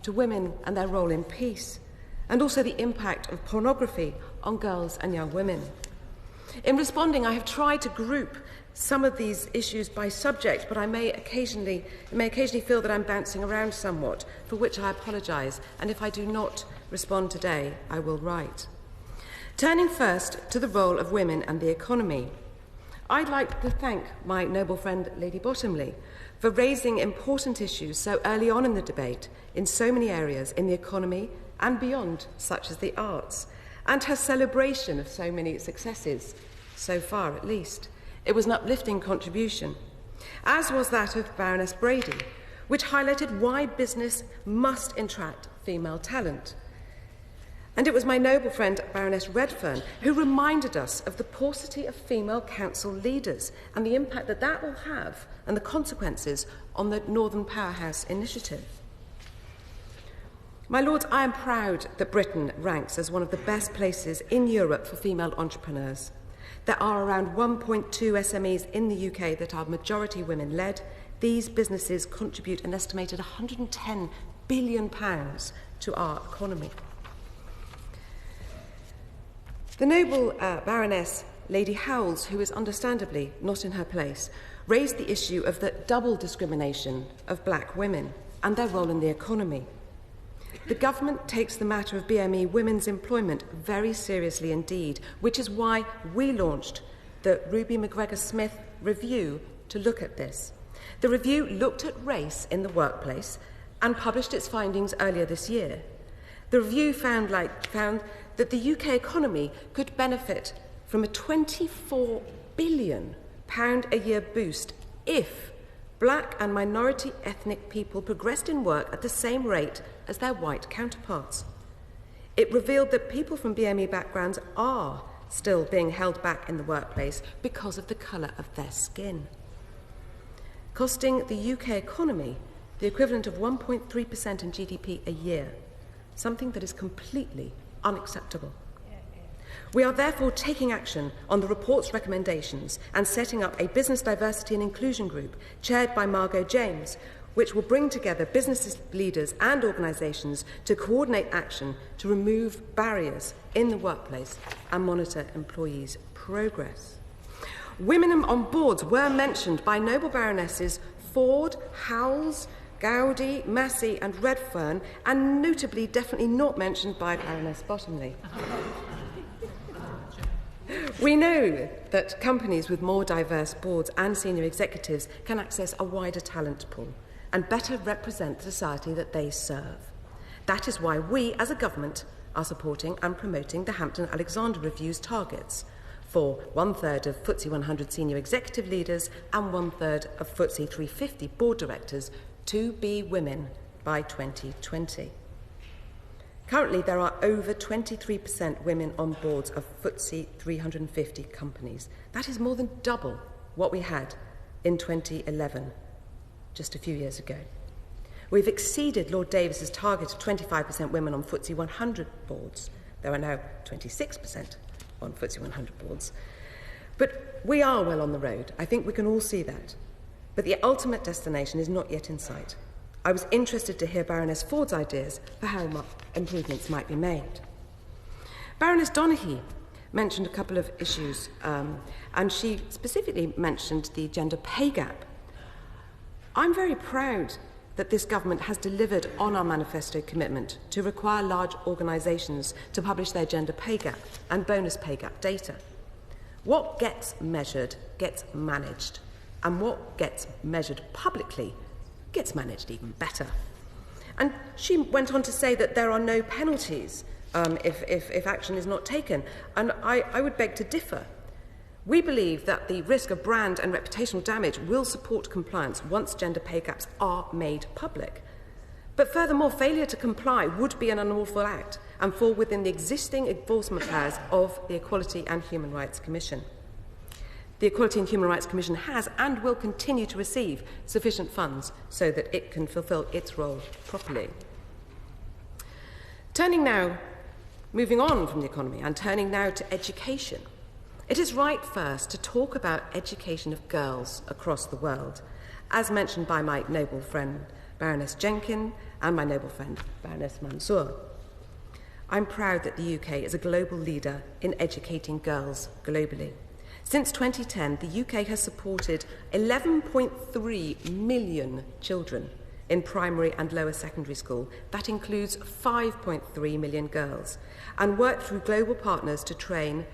to women and their role in peace, and also the impact of pornography on girls and young women. In responding, I have tried to group some of these issues by subject, but it may occasionally feel that I'm bouncing around somewhat, for which I apologise, and if I do not respond today, I will write. Turning first to the role of women and the economy, I'd like to thank my noble friend Lady Bottomley for raising important issues so early on in the debate in so many areas in the economy and beyond, such as the arts, and her celebration of so many successes, so far at least. It was an uplifting contribution, as was that of Baroness Brady, which highlighted why business must attract female talent. And it was my noble friend Baroness Redfern who reminded us of the paucity of female council leaders and the impact that that will have and the consequences on the Northern Powerhouse initiative. My lords, I am proud that Britain ranks as one of the best places in Europe for female entrepreneurs. There are around 1.2 SMEs in the UK that are majority women-led. These businesses contribute an estimated £110 billion to our economy. The noble Baroness Lady Howells, who is understandably not in her place, raised the issue of the double discrimination of black women and their role in the economy. The government takes the matter of BME women's employment very seriously indeed, which is why we launched the Ruby McGregor-Smith review to look at this. The review looked at race in the workplace and published its findings earlier this year. The review found that the UK economy could benefit from a £24 billion a year boost if black and minority ethnic people progressed in work at the same rate as their white counterparts. It revealed that people from BME backgrounds are still being held back in the workplace because of the colour of their skin, costing the UK economy the equivalent of 1.3% in GDP a year, something that is completely unacceptable. We are therefore taking action on the report's recommendations and setting up a business diversity and inclusion group chaired by Margot James, which will bring together business leaders and organisations to coordinate action to remove barriers in the workplace and monitor employees' progress. Women on boards were mentioned by Nobel Baronesses Ford, Howells, Gowdy, Massey and Redfern, and notably definitely not mentioned by Baroness Bottomley. We know that companies with more diverse boards and senior executives can access a wider talent pool and better represent the society that they serve. That is why we, as a government, are supporting and promoting the Hampton-Alexander Review's targets for 1/3 of Footsie 100 senior executive leaders and 1/3 of Footsie 350 board directors to be women by 2020. Currently, there are over 23% women on boards of Footsie 350 companies. That is more than double what we had in 2011, just a few years ago. We've exceeded Lord Davis's target of 25% women on Footsie 100 boards. There are now 26% on Footsie 100 boards. But we are well on the road. I think we can all see that. But the ultimate destination is not yet in sight. I was interested to hear Baroness Ford's ideas for how improvements might be made. Baroness Donaghy mentioned a couple of issues, and she specifically mentioned the gender pay gap. I'm very proud that this government has delivered on our manifesto commitment to require large organisations to publish their gender pay gap and bonus pay gap data. What gets measured gets managed, and what gets measured publicly gets managed even better. And she went on to say that there are no penalties if action is not taken, and I would beg to differ. We believe that the risk of brand and reputational damage will support compliance once gender pay gaps are made public. But furthermore, failure to comply would be an unlawful act and fall within the existing enforcement powers of the Equality and Human Rights Commission. The Equality and Human Rights Commission has and will continue to receive sufficient funds so that it can fulfil its role properly. Moving on from the economy and turning now to education. It is right first to talk about education of girls across the world, as mentioned by my noble friend Baroness Jenkin and my noble friend Baroness Mansour. I'm proud that the UK is a global leader in educating girls globally. Since 2010, the UK has supported 11.3 million children in primary and lower secondary school. That includes 5.3 million girls, and worked through global partners to train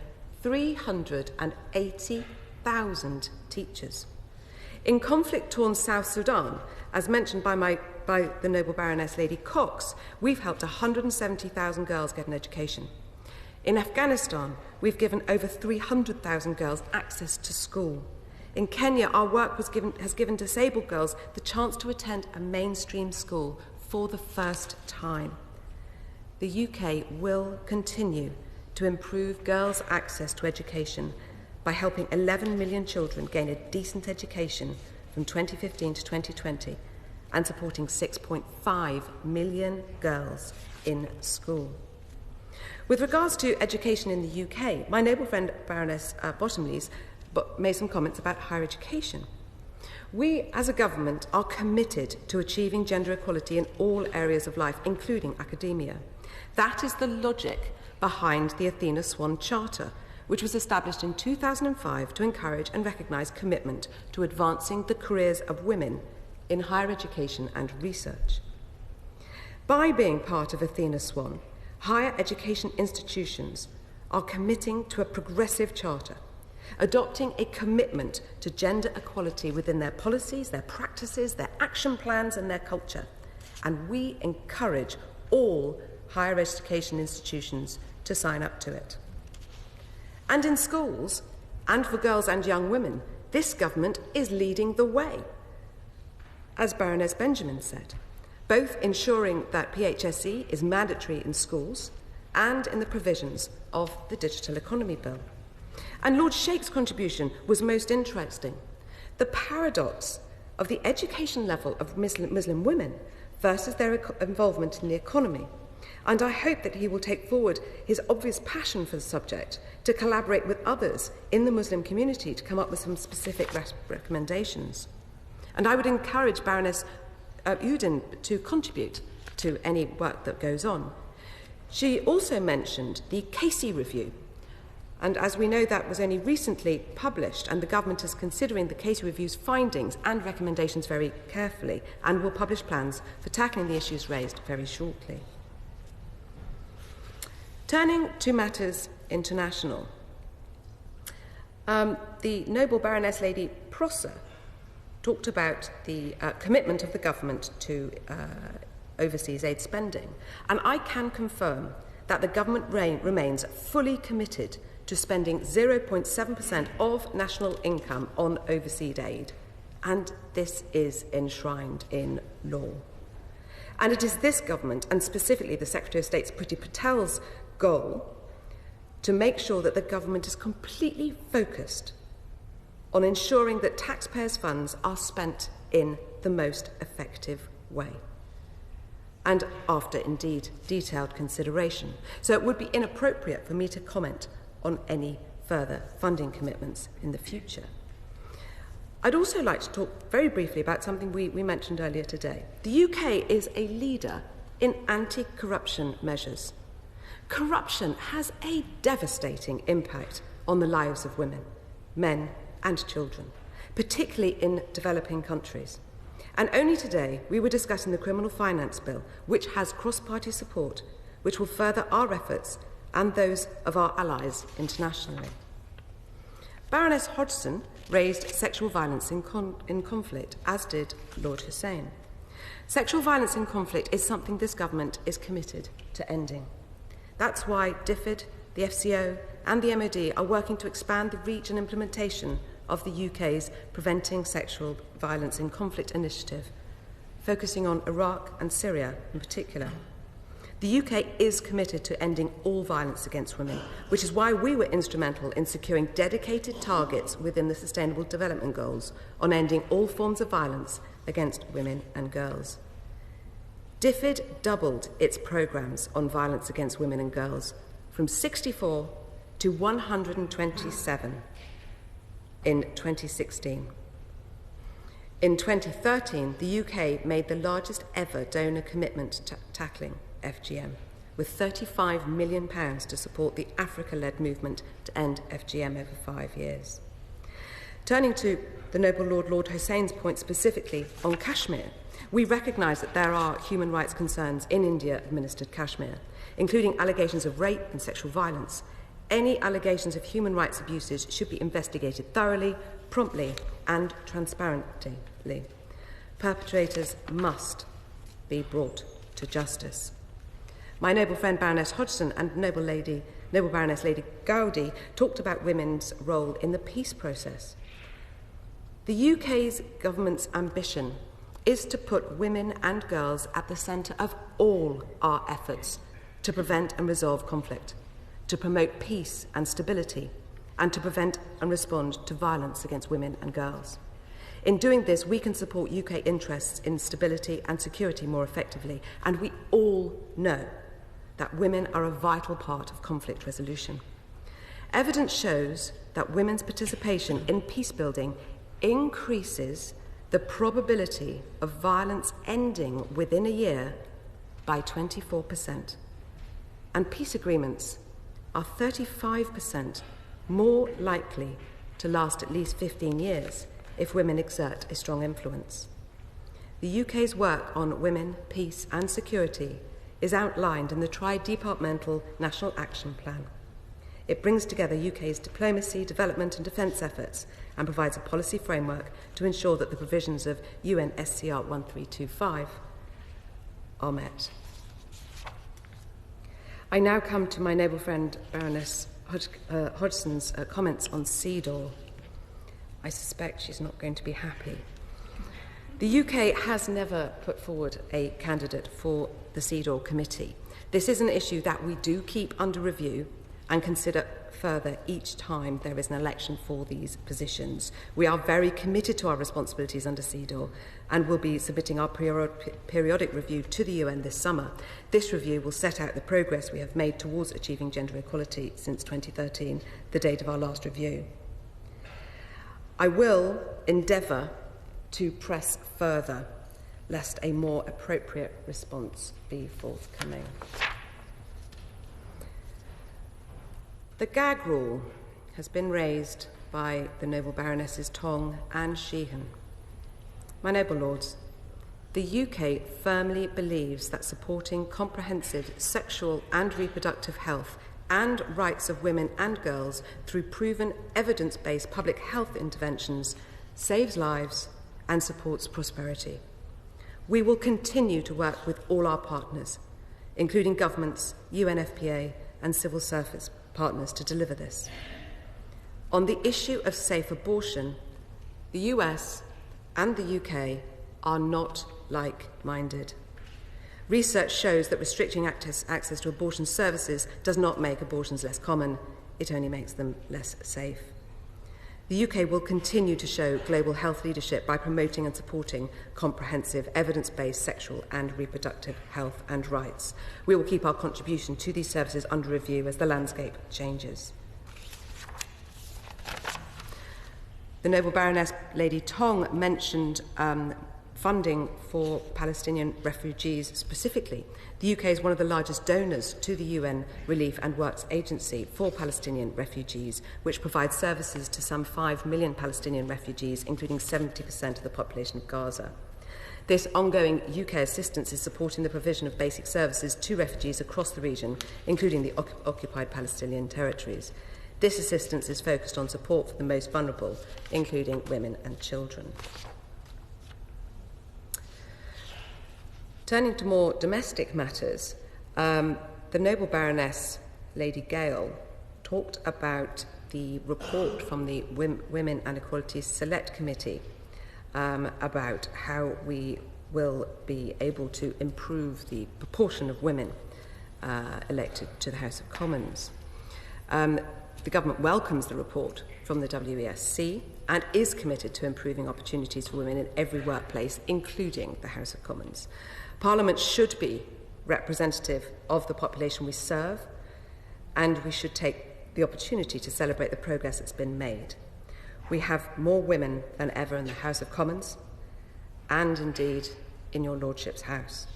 380,000 teachers. In conflict-torn South Sudan, as mentioned by the Noble Baroness Lady Cox, we've helped 170,000 girls get an education. In Afghanistan, we've given over 300,000 girls access to school. In Kenya, our work has given disabled girls the chance to attend a mainstream school for the first time. The UK will continue to improve girls' access to education by helping 11 million children gain a decent education from 2015 to 2020 and supporting 6.5 million girls in school. With regards to education in the UK, my noble friend Baroness Bottomley's made some comments about higher education. We, as a government, are committed to achieving gender equality in all areas of life, including academia. That is the logic behind the Athena Swan Charter, which was established in 2005 to encourage and recognise commitment to advancing the careers of women in higher education and research. By being part of Athena Swan, higher education institutions are committing to a progressive charter, adopting a commitment to gender equality within their policies, their practices, their action plans and their culture. And we encourage all higher education institutions to sign up to it. And in schools, and for girls and young women, this government is leading the way. As Baroness Benjamin said, both ensuring that PHSE is mandatory in schools and in the provisions of the Digital Economy Bill. And Lord Sheikh's contribution was most interesting. The paradox of the education level of Muslim women versus their involvement in the economy. And I hope that he will take forward his obvious passion for the subject to collaborate with others in the Muslim community to come up with some specific recommendations. And I would encourage Baroness Udin to contribute to any work that goes on. She also mentioned the Casey Review. And as we know, that was only recently published, and the government is considering the Casey Review's findings and recommendations very carefully and will publish plans for tackling the issues raised very shortly. Turning to matters international, the Noble Baroness Lady Prosser talked about the commitment of the government to overseas aid spending, and I can confirm that the government remains fully committed to spending 0.7% of national income on overseas aid, and this is enshrined in law. And it is this government, and specifically the Secretary of State's Priti Patel's goal, to make sure that the government is completely focused on ensuring that taxpayers' funds are spent in the most effective way, and after, indeed, detailed consideration. So it would be inappropriate for me to comment on any further funding commitments in the future. I'd also like to talk very briefly about something we mentioned earlier today. The UK is a leader in anti-corruption measures. Corruption has a devastating impact on the lives of women, men, and children, particularly in developing countries. And only today we were discussing the Criminal Finance Bill, which has cross-party support, which will further our efforts and those of our allies internationally. Baroness Hodgson raised sexual violence in conflict, as did Lord Hussein. Sexual violence in conflict is something this government is committed to ending. That's why DFID, the FCO, and the MOD are working to expand the reach and implementation of the UK's Preventing Sexual Violence in Conflict initiative, focusing on Iraq and Syria in particular. The UK is committed to ending all violence against women, which is why we were instrumental in securing dedicated targets within the Sustainable Development Goals on ending all forms of violence against women and girls. DFID doubled its programmes on violence against women and girls from 64 to 127 in 2016. In 2013, the UK made the largest ever donor commitment to tackling FGM, with £35 million to support the Africa-led movement to end FGM over 5 years. Turning to the Noble Lord Hussein's point specifically on Kashmir, we recognise that there are human rights concerns in India-administered Kashmir, including allegations of rape and sexual violence. Any allegations of human rights abuses should be investigated thoroughly, promptly and transparently. Perpetrators must be brought to justice. My noble friend Baroness Hodgson and Noble Baroness Lady Gowdy talked about women's role in the peace process. The UK's government's ambition is to put women and girls at the centre of all our efforts to prevent and resolve conflict, to promote peace and stability, and to prevent and respond to violence against women and girls. In doing this, we can support UK interests in stability and security more effectively, and we all know that women are a vital part of conflict resolution. Evidence shows that women's participation in peace building increases the probability of violence ending within a year by 24%. And peace agreements are 35% more likely to last at least 15 years if women exert a strong influence. The UK's work on women, peace and security is outlined in the Tri-Departmental National Action Plan. It brings together UK's diplomacy, development and defence efforts and provides a policy framework to ensure that the provisions of UNSCR 1325 are met. I now come to my noble friend Baroness Hodgson's comments on CEDAW. I suspect she's not going to be happy. The UK has never put forward a candidate for the CEDAW committee. This is an issue that we do keep under review and consider further each time there is an election for these positions. We are very committed to our responsibilities under CEDAW and will be submitting our periodic review to the UN this summer. This review will set out the progress we have made towards achieving gender equality since 2013, the date of our last review. I will endeavour to press further, lest a more appropriate response be forthcoming. The gag rule has been raised by the noble Baronesses Tong and Sheehan. My noble lords, the UK firmly believes that supporting comprehensive sexual and reproductive health and rights of women and girls through proven evidence-based public health interventions saves lives and supports prosperity. We will continue to work with all our partners, including governments, UNFPA and civil service partners, to deliver this. On the issue of safe abortion, the US and the UK are not like-minded. Research shows that restricting access to abortion services does not make abortions less common, it only makes them less safe. The UK will continue to show global health leadership by promoting and supporting comprehensive, evidence-based sexual and reproductive health and rights. We will keep our contribution to these services under review as the landscape changes. The noble Baroness Lady Tong mentioned funding for Palestinian refugees specifically. The UK is one of the largest donors to the UN Relief and Works Agency for Palestinian refugees, which provides services to some 5 million Palestinian refugees, including 70% of the population of Gaza. This ongoing UK assistance is supporting the provision of basic services to refugees across the region, including the occupied Palestinian territories. This assistance is focused on support for the most vulnerable, including women and children. Turning to more domestic matters, the noble Baroness Lady Gale talked about the report from the Women and Equality Select Committee about how we will be able to improve the proportion of women elected to the House of Commons. The government welcomes the report from the WESC and is committed to improving opportunities for women in every workplace, including the House of Commons. Parliament should be representative of the population we serve, and we should take the opportunity to celebrate the progress that's been made. We have more women than ever in the House of Commons, and indeed in your Lordship's House.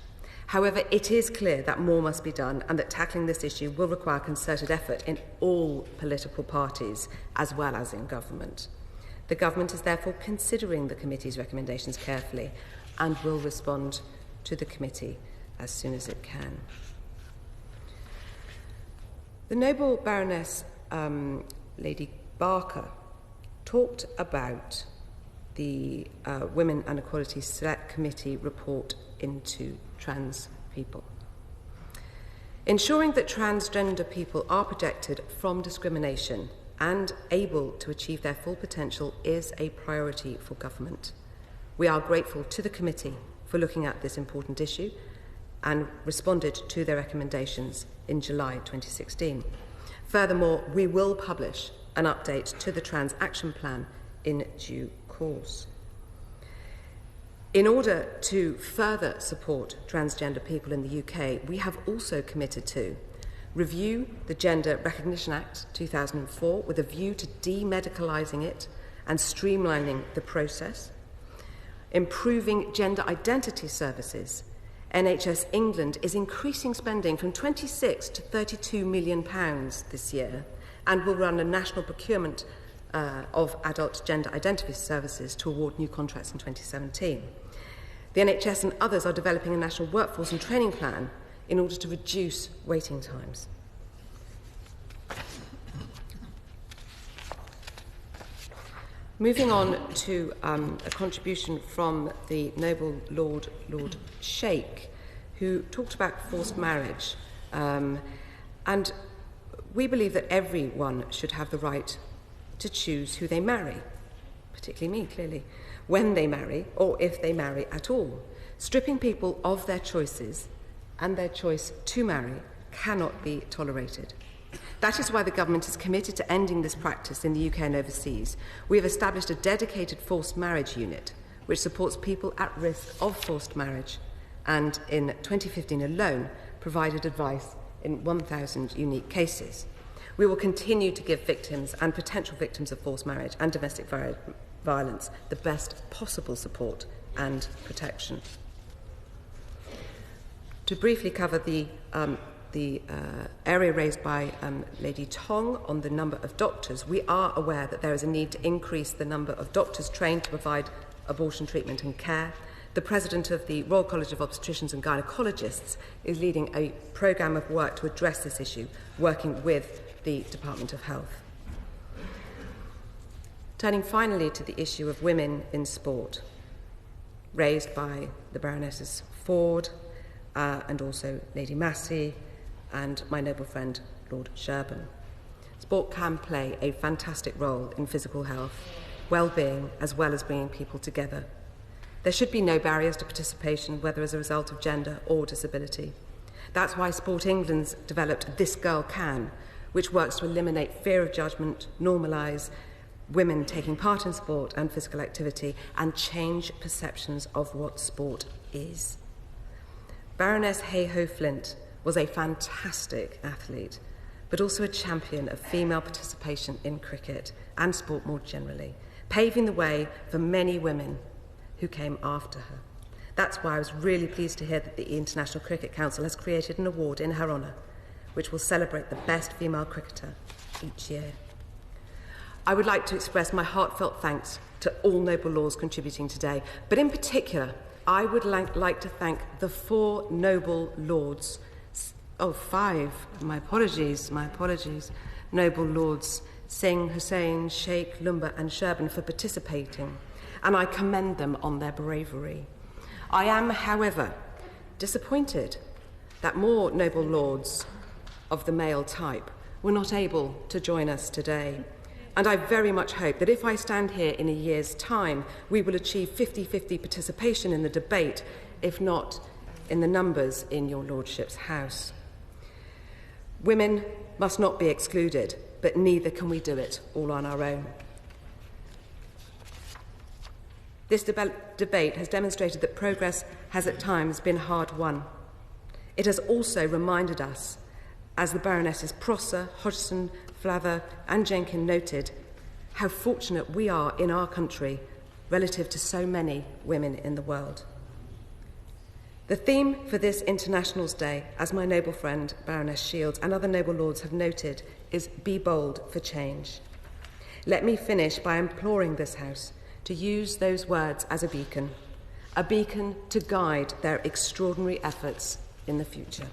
However, it is clear that more must be done and that tackling this issue will require concerted effort in all political parties as well as in government. The government is therefore considering the committee's recommendations carefully and will respond to the committee as soon as it can. The noble Baroness Lady Barker talked about the Women and Equality Select Committee report into trans people. Ensuring that transgender people are protected from discrimination and able to achieve their full potential is a priority for government. We are grateful to the committee for looking at this important issue and responded to their recommendations in July 2016. Furthermore, we will publish an update to the Trans Action Plan in due course. In order to further support transgender people in the UK, we have also committed to review the Gender Recognition Act 2004 with a view to demedicalising it and streamlining the process, improving gender identity services. NHS England is increasing spending from £26 to £32 million this year and will run a national procurement of adult gender identity services to award new contracts in 2017. The NHS and others are developing a national workforce and training plan in order to reduce waiting times. Moving on to a contribution from the noble Lord Sheikh, who talked about forced marriage And we believe that everyone should have the right to choose who they marry, particularly me, clearly, when they marry or if they marry at all. Stripping people of their choices and their choice to marry cannot be tolerated. That is why the government is committed to ending this practice in the UK and overseas. We have established a dedicated forced marriage unit which supports people at risk of forced marriage, and in 2015 alone provided advice in 1,000 unique cases. We will continue to give victims and potential victims of forced marriage and domestic violence the best possible support and protection. To briefly cover the area raised by Lady Tong on the number of doctors, we are aware that there is a need to increase the number of doctors trained to provide abortion treatment and care. The President of the Royal College of Obstetricians and Gynaecologists is leading a programme of work to address this issue, working with the Department of Health. Turning finally to the issue of women in sport, raised by the Baronesses Ford and also Lady Massey and my noble friend Lord Sherborne. Sport can play a fantastic role in physical health, well-being, as well as bringing people together. There should be no barriers to participation, whether as a result of gender or disability. That's why Sport England's developed This Girl Can, which works to eliminate fear of judgment, normalise women taking part in sport and physical activity, and change perceptions of what sport is. Baroness Hay-Ho Flint was a fantastic athlete, but also a champion of female participation in cricket and sport more generally, paving the way for many women who came after her. That's why I was really pleased to hear that the International Cricket Council has created an award in her honour, which will celebrate the best female cricketer each year. I would like to express my heartfelt thanks to all noble lords contributing today, but in particular, I would like to thank the 4 noble lords, my apologies, noble lords Singh, Hussain, Sheikh, Lumba and Sherborne for participating, and I commend them on their bravery. I am, however, disappointed that more noble lords of the male type were not able to join us today. And I very much hope that if I stand here in a year's time, we will achieve 50-50 participation in the debate, if not in the numbers in your lordship's house. Women must not be excluded, but neither can we do it all on our own. This debate has demonstrated that progress has at times been hard won. It has also reminded us, as the Baronesses Prosser, Hodgson, Flather and Jenkin noted, how fortunate we are in our country relative to so many women in the world. The theme for this Internationals Day, as my noble friend Baroness Shields and other noble lords have noted, is Be Bold for Change. Let me finish by imploring this House to use those words as a beacon to guide their extraordinary efforts in the future.